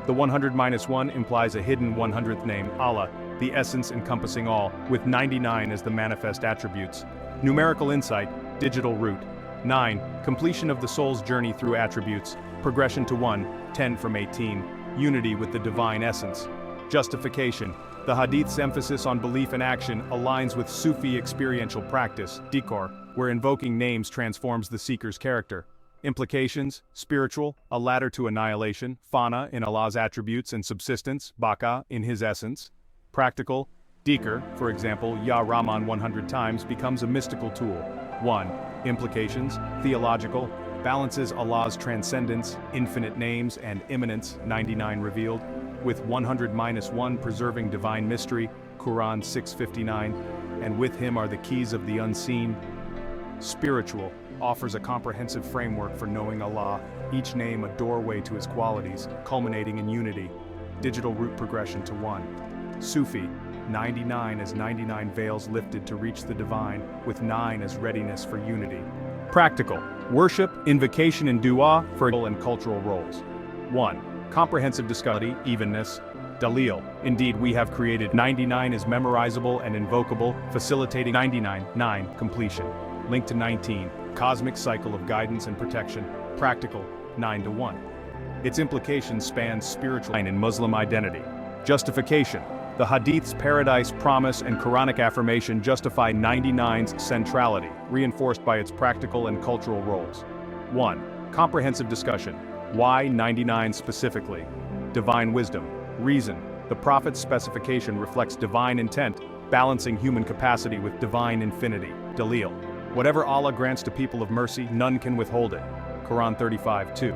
The 100-1 implies a hidden 100th name, Allah, the essence encompassing all, with 99 as the manifest attributes. Numerical insight, digital root. 9. Completion of the soul's journey through attributes, progression to 1, 10 from 18, unity with the divine essence. Justification. The Hadith's emphasis on belief and action aligns with Sufi experiential practice, dhikr, where invoking names transforms the seeker's character. Implications: spiritual, a ladder to annihilation, fana in Allah's attributes and subsistence, baqa in his essence. Practical, dhikr, for example, Ya Rahman 100 times, becomes a mystical tool. 1. Implications: theological, balances Allah's transcendence, infinite names, and immanence, 99 revealed, with 100-1 preserving divine mystery, Quran 6:59, and with him are the keys of the unseen. Spiritual, offers a comprehensive framework for knowing Allah, each name a doorway to his qualities, culminating in unity. Digital root progression to 1. Sufi, 99 as 99 veils lifted to reach the divine, with 9 as readiness for unity. Practical, worship, invocation and dua for and cultural roles. 1. Comprehensive discovery, evenness. Dalil, indeed we have created 99 is memorizable and invocable, facilitating 99, completion. Link to 19, cosmic cycle of guidance and protection. Practical, 9-1. Its implications span spiritual and Muslim identity. Justification. The Hadith's paradise promise and Quranic affirmation justify 99's centrality, reinforced by its practical and cultural roles. 1. Comprehensive discussion. Why 99 specifically? Divine wisdom. Reason. The Prophet's specification reflects divine intent, balancing human capacity with divine infinity. Dalil. Whatever Allah grants to people of mercy, none can withhold it. Quran 35:2.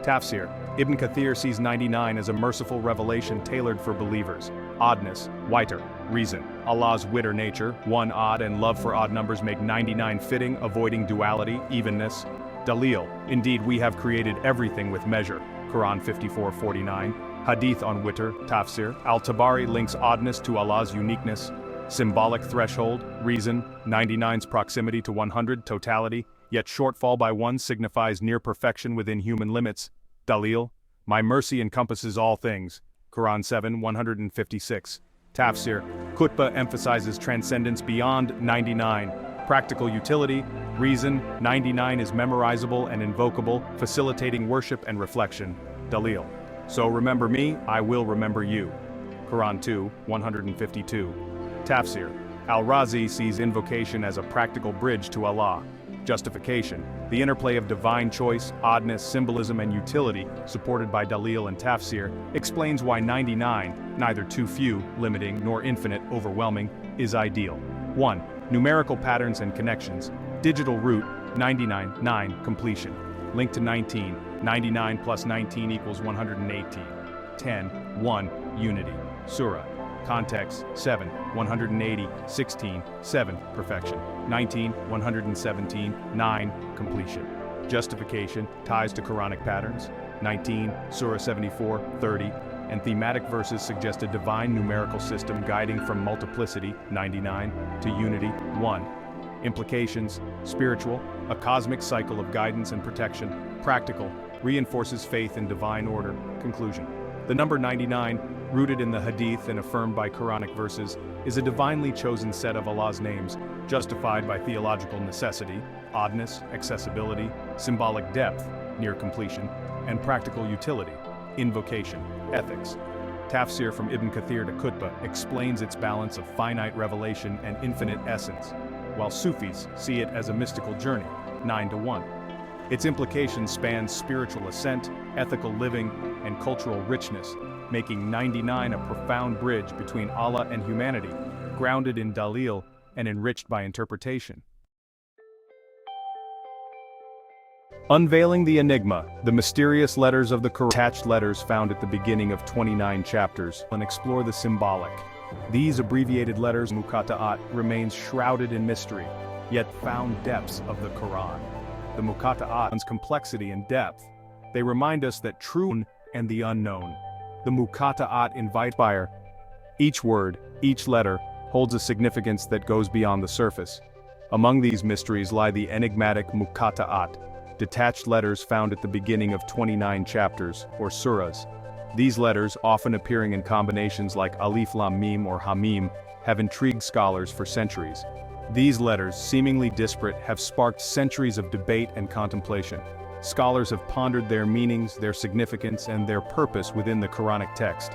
Tafsir. Ibn Kathir sees 99 as a merciful revelation tailored for believers. Oddness, whiter, reason. Allah's witter nature, one odd and love for odd numbers make 99 fitting, avoiding duality, evenness. Dalil, indeed we have created everything with measure. Quran 54:49. Hadith on witter, tafsir. Al-Tabari links oddness to Allah's uniqueness. Symbolic threshold, reason, 99's proximity to 100, totality, yet shortfall by 1 signifies near perfection within human limits. Dalil, my mercy encompasses all things. Quran 7:156. Tafsir, Khutbah emphasizes transcendence beyond 99. Practical utility, reason, 99 is memorizable and invocable, facilitating worship and reflection. Dalil, so remember me, I will remember you. Quran 2:152. Tafsir, Al-Razi sees invocation as a practical bridge to Allah. Justification, the interplay of divine choice, oddness, symbolism and utility, supported by Dalil and Tafsir, explains why 99, neither too few, limiting, nor infinite, overwhelming, is ideal. 1. Numerical patterns and connections. Digital root, 99, completion. Link to 19, 99 plus 19 equals 118. 10, 1, unity. Surah. Context, 7, 180, 16, 7, perfection. 19, 117, 9, completion. Justification, ties to Quranic patterns. 19, Surah 74, 30, and thematic verses suggest a divine numerical system guiding from multiplicity, 99, to unity, 1. Implications, spiritual, a cosmic cycle of guidance and protection. Practical, reinforces faith in divine order. Conclusion. The number 99, rooted in the Hadith and affirmed by Quranic verses, is a divinely chosen set of Allah's names, justified by theological necessity, oddness, accessibility, symbolic depth, near completion, and practical utility, invocation, ethics. Tafsir from Ibn Kathir to Khutbah explains its balance of finite revelation and infinite essence, while Sufis see it as a mystical journey, 9-1. Its implications span spiritual ascent, ethical living, and cultural richness, making 99 a profound bridge between Allah and humanity, grounded in dalil and enriched by interpretation. Unveiling the Enigma, the mysterious letters of the Quran, detached letters found at the beginning of 29 chapters, and explore the symbolic. These abbreviated letters, Muqatta'at, remains shrouded in mystery, yet found depths of the Quran. The Muqatta'at's complexity and depth. They remind us that true and the unknown. The Muqatta'at invite fire. Each word, each letter, holds a significance that goes beyond the surface. Among these mysteries lie the enigmatic Muqatta'at, detached letters found at the beginning of 29 chapters, or Surahs. These letters, often appearing in combinations like Alif Lam Mim or Hamim, have intrigued scholars for centuries. These letters, seemingly disparate, have sparked centuries of debate and contemplation. Scholars have pondered their meanings, their significance, and their purpose within the Quranic text.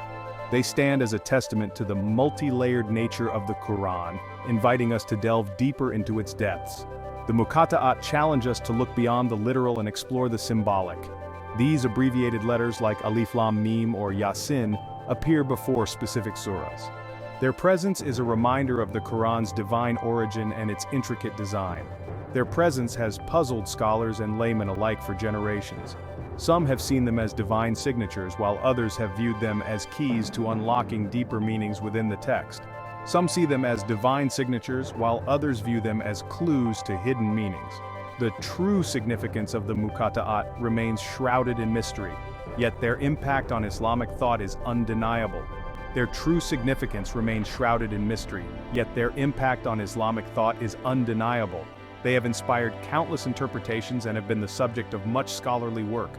They stand as a testament to the multi-layered nature of the Quran, inviting us to delve deeper into its depths. The Muqatta'at challenge us to look beyond the literal and explore the symbolic. These abbreviated letters like Alif Lam Mim or Yasin appear before specific surahs. Their presence is a reminder of the Quran's divine origin and its intricate design. Their presence has puzzled scholars and laymen alike for generations. Some have seen them as divine signatures, while others have viewed them as keys to unlocking deeper meanings within the text. Some see them as divine signatures, while others view them as clues to hidden meanings. The true significance of the Muqatta'at remains shrouded in mystery, yet their impact on Islamic thought is undeniable. Their true significance remains shrouded in mystery, yet their impact on Islamic thought is undeniable. They have inspired countless interpretations and have been the subject of much scholarly work.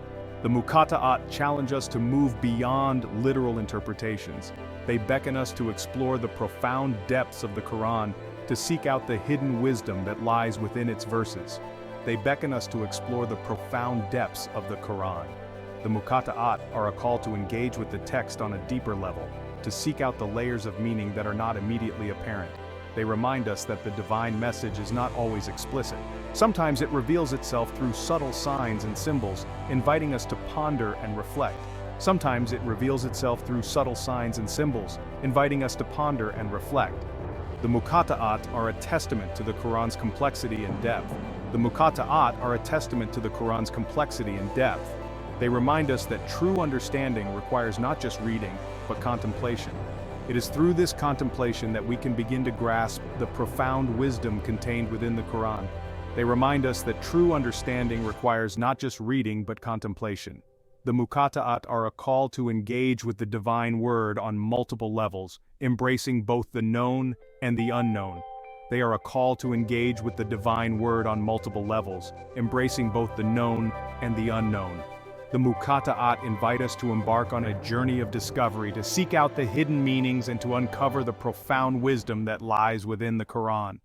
The Muqatta'at challenge us to move beyond literal interpretations. They beckon us to explore the profound depths of the Quran, to seek out the hidden wisdom that lies within its verses. They beckon us to explore the profound depths of the Quran. The Muqatta'at are a call to engage with the text on a deeper level, to seek out the layers of meaning that are not immediately apparent. They remind us that the divine message is not always explicit. Sometimes it reveals itself through subtle signs and symbols, inviting us to ponder and reflect. Sometimes it reveals itself through subtle signs and symbols, inviting us to ponder and reflect. The Muqatta'at are a testament to the Quran's complexity and depth. The Muqatta'at are a testament to the Quran's complexity and depth. They remind us that true understanding requires not just reading, but contemplation. It is through this contemplation that we can begin to grasp the profound wisdom contained within the Quran. They remind us that true understanding requires not just reading but contemplation. The Muqatta'at are a call to engage with the divine word on multiple levels, embracing both the known and the unknown. They are a call to engage with the divine word on multiple levels, embracing both the known and the unknown. The Muqatta'at invite us to embark on a journey of discovery, to seek out the hidden meanings and to uncover the profound wisdom that lies within the Quran.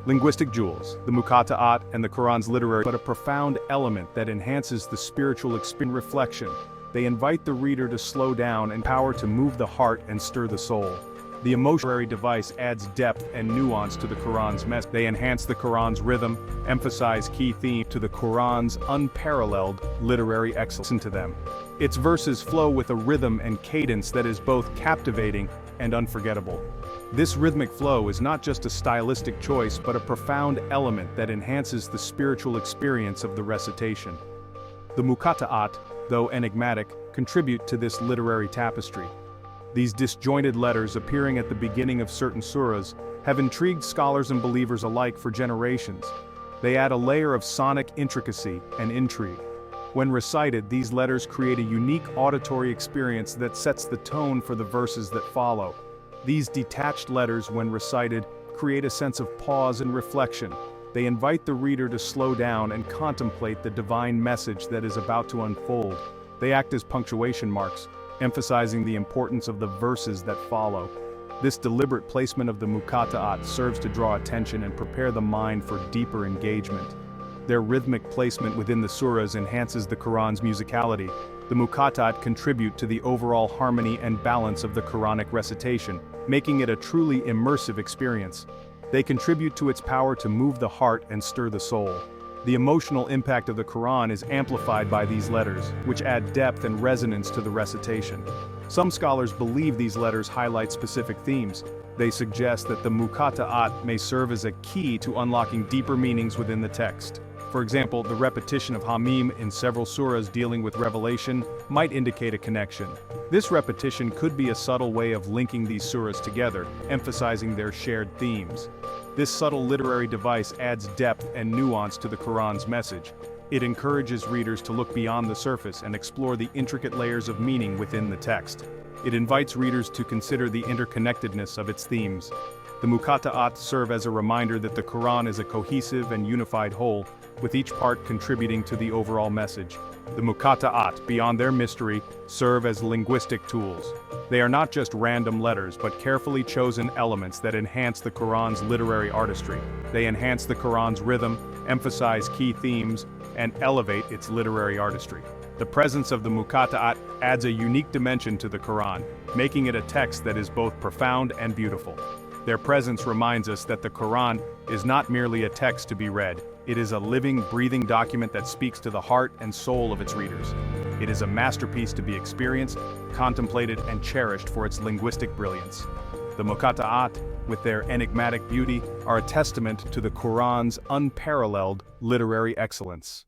Linguistic jewels, the Muqatta'at and the Quran's literary, but a profound element that enhances the spiritual experience. Reflection. They invite the reader to slow down and power to move the heart and stir the soul. The emotionary device adds depth and nuance to the Quran's message. They enhance the Quran's rhythm, emphasize key themes to the Quran's unparalleled literary excellence. Listen to them. Its verses flow with a rhythm and cadence that is both captivating and unforgettable. This rhythmic flow is not just a stylistic choice but a profound element that enhances the spiritual experience of the recitation. The Muqatta'at, though enigmatic, contribute to this literary tapestry. These disjointed letters appearing at the beginning of certain surahs have intrigued scholars and believers alike for generations. They add a layer of sonic intricacy and intrigue. When recited, these letters create a unique auditory experience that sets the tone for the verses that follow. These detached letters, when recited, create a sense of pause and reflection. They invite the reader to slow down and contemplate the divine message that is about to unfold. They act as punctuation marks, emphasizing the importance of the verses that follow. This deliberate placement of the Muqatta'at serves to draw attention and prepare the mind for deeper engagement. Their rhythmic placement within the surahs enhances the Quran's musicality. The Muqatta'at contribute to the overall harmony and balance of the Quranic recitation, making it a truly immersive experience. They contribute to its power to move the heart and stir the soul. The emotional impact of the Quran is amplified by these letters, which add depth and resonance to the recitation. Some scholars believe these letters highlight specific themes. They suggest that the Muqatta'at may serve as a key to unlocking deeper meanings within the text. For example, the repetition of Hamim in several surahs dealing with revelation might indicate a connection. This repetition could be a subtle way of linking these surahs together, emphasizing their shared themes. This subtle literary device adds depth and nuance to the Quran's message. It encourages readers to look beyond the surface and explore the intricate layers of meaning within the text. It invites readers to consider the interconnectedness of its themes. The Muqatta'at serve as a reminder that the Quran is a cohesive and unified whole, with each part contributing to the overall message. The Muqatta'at, beyond their mystery, serve as linguistic tools. They are not just random letters but carefully chosen elements that enhance the Quran's literary artistry. They enhance the Quran's rhythm, emphasize key themes, and elevate its literary artistry. The presence of the Muqatta'at adds a unique dimension to the Quran, making it a text that is both profound and beautiful. Their presence reminds us that the Quran is not merely a text to be read. It is a living, breathing document that speaks to the heart and soul of its readers. It is a masterpiece to be experienced, contemplated, and cherished for its linguistic brilliance. The Muqatta'at, with their enigmatic beauty, are a testament to the Quran's unparalleled literary excellence.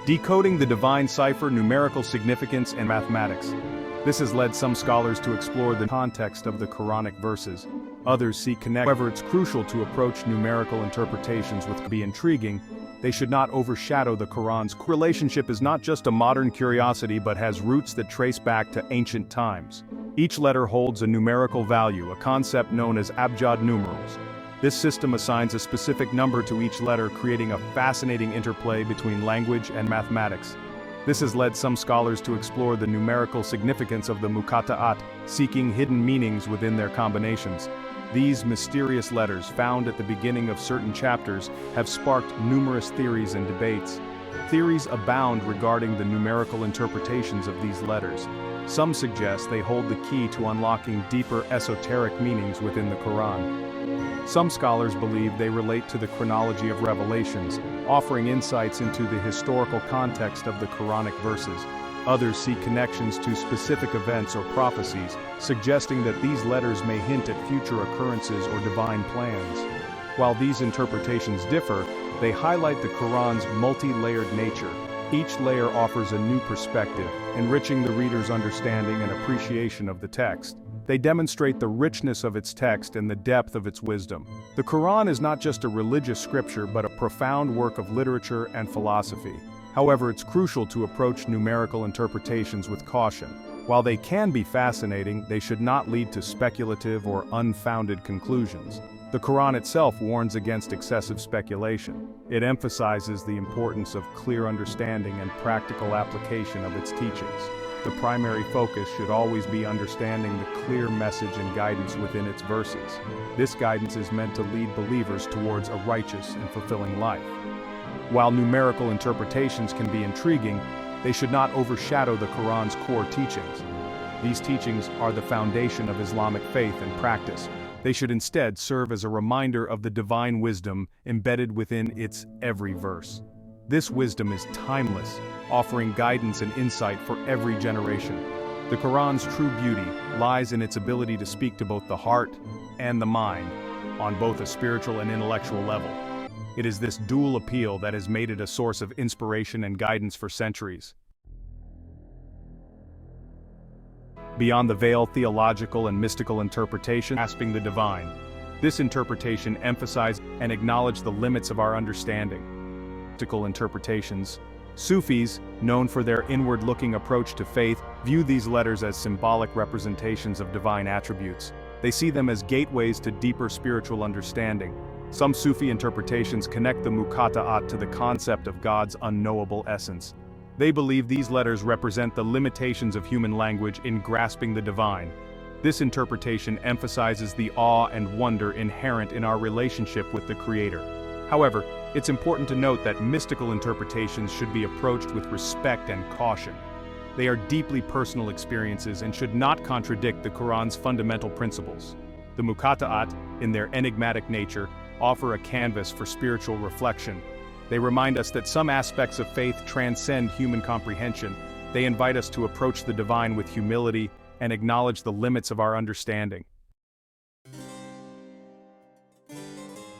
Decoding the divine cipher, numerical significance, and mathematics. This has led some scholars to explore the context of the Quranic verses. Others seek connection. However, it's crucial to approach numerical interpretations with be intriguing. They should not overshadow the Quran's relationship is not just a modern curiosity but has roots that trace back to ancient times. Each letter holds a numerical value, a concept known as abjad numerals. This system assigns a specific number to each letter, creating a fascinating interplay between language and mathematics. This has led some scholars to explore the numerical significance of the Muqatta'at, seeking hidden meanings within their combinations. These mysterious letters, found at the beginning of certain chapters, have sparked numerous theories and debates. Theories abound regarding the numerical interpretations of these letters. Some suggest they hold the key to unlocking deeper esoteric meanings within the Quran. Some scholars believe they relate to the chronology of revelations, offering insights into the historical context of the Quranic verses. Others see connections to specific events or prophecies, suggesting that these letters may hint at future occurrences or divine plans. While these interpretations differ, they highlight the Quran's multi-layered nature. Each layer offers a new perspective, enriching the reader's understanding and appreciation of the text. They demonstrate the richness of its text and the depth of its wisdom. The Quran is not just a religious scripture but a profound work of literature and philosophy. However, it's crucial to approach numerical interpretations with caution. While they can be fascinating, they should not lead to speculative or unfounded conclusions. The Quran itself warns against excessive speculation. It emphasizes the importance of clear understanding and practical application of its teachings. The primary focus should always be understanding the clear message and guidance within its verses. This guidance is meant to lead believers towards a righteous and fulfilling life. While numerical interpretations can be intriguing, they should not overshadow the Quran's core teachings. These teachings are the foundation of Islamic faith and practice. They should instead serve as a reminder of the divine wisdom embedded within its every verse. This wisdom is timeless, offering guidance and insight for every generation. The Quran's true beauty lies in its ability to speak to both the heart and the mind, on both a spiritual and intellectual level. It is this dual appeal that has made it a source of inspiration and guidance for centuries. Beyond the veil, theological and mystical interpretation, grasping the divine. This interpretation emphasizes and acknowledges the limits of our understanding. Mystical interpretations. Sufis, known for their inward-looking approach to faith, view these letters as symbolic representations of divine attributes. They see them as gateways to deeper spiritual understanding. Some Sufi interpretations connect the Muqatta'at to the concept of God's unknowable essence. They believe these letters represent the limitations of human language in grasping the divine. This interpretation emphasizes the awe and wonder inherent in our relationship with the Creator. However, it's important to note that mystical interpretations should be approached with respect and caution. They are deeply personal experiences and should not contradict the Quran's fundamental principles. The Muqatta'at, in their enigmatic nature, offer a canvas for spiritual reflection. They remind us that some aspects of faith transcend human comprehension. They invite us to approach the divine with humility and acknowledge the limits of our understanding.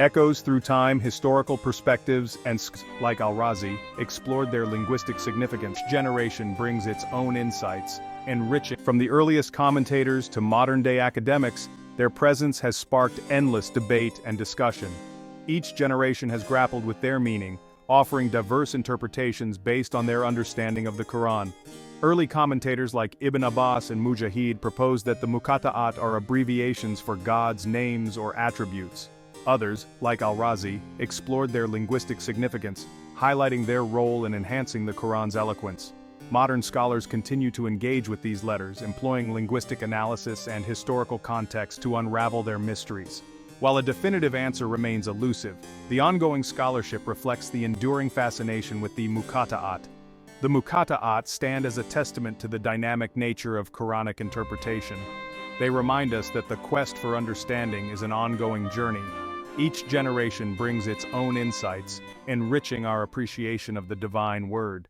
Echoes through time, historical perspectives, and like Al-Razi, explored their linguistic significance. Each generation brings its own insights, enriching. From the earliest commentators to modern-day academics, their presence has sparked endless debate and discussion. Each generation has grappled with their meaning, offering diverse interpretations based on their understanding of the Quran. Early commentators like Ibn Abbas and Mujahid proposed that the Muqatta'at are abbreviations for God's names or attributes. Others, like Al-Razi, explored their linguistic significance, highlighting their role in enhancing the Quran's eloquence. Modern scholars continue to engage with these letters, employing linguistic analysis and historical context to unravel their mysteries. While a definitive answer remains elusive, the ongoing scholarship reflects the enduring fascination with the Muqatta'at. The Muqatta'at stand as a testament to the dynamic nature of Quranic interpretation. They remind us that the quest for understanding is an ongoing journey. Each generation brings its own insights, enriching our appreciation of the divine word.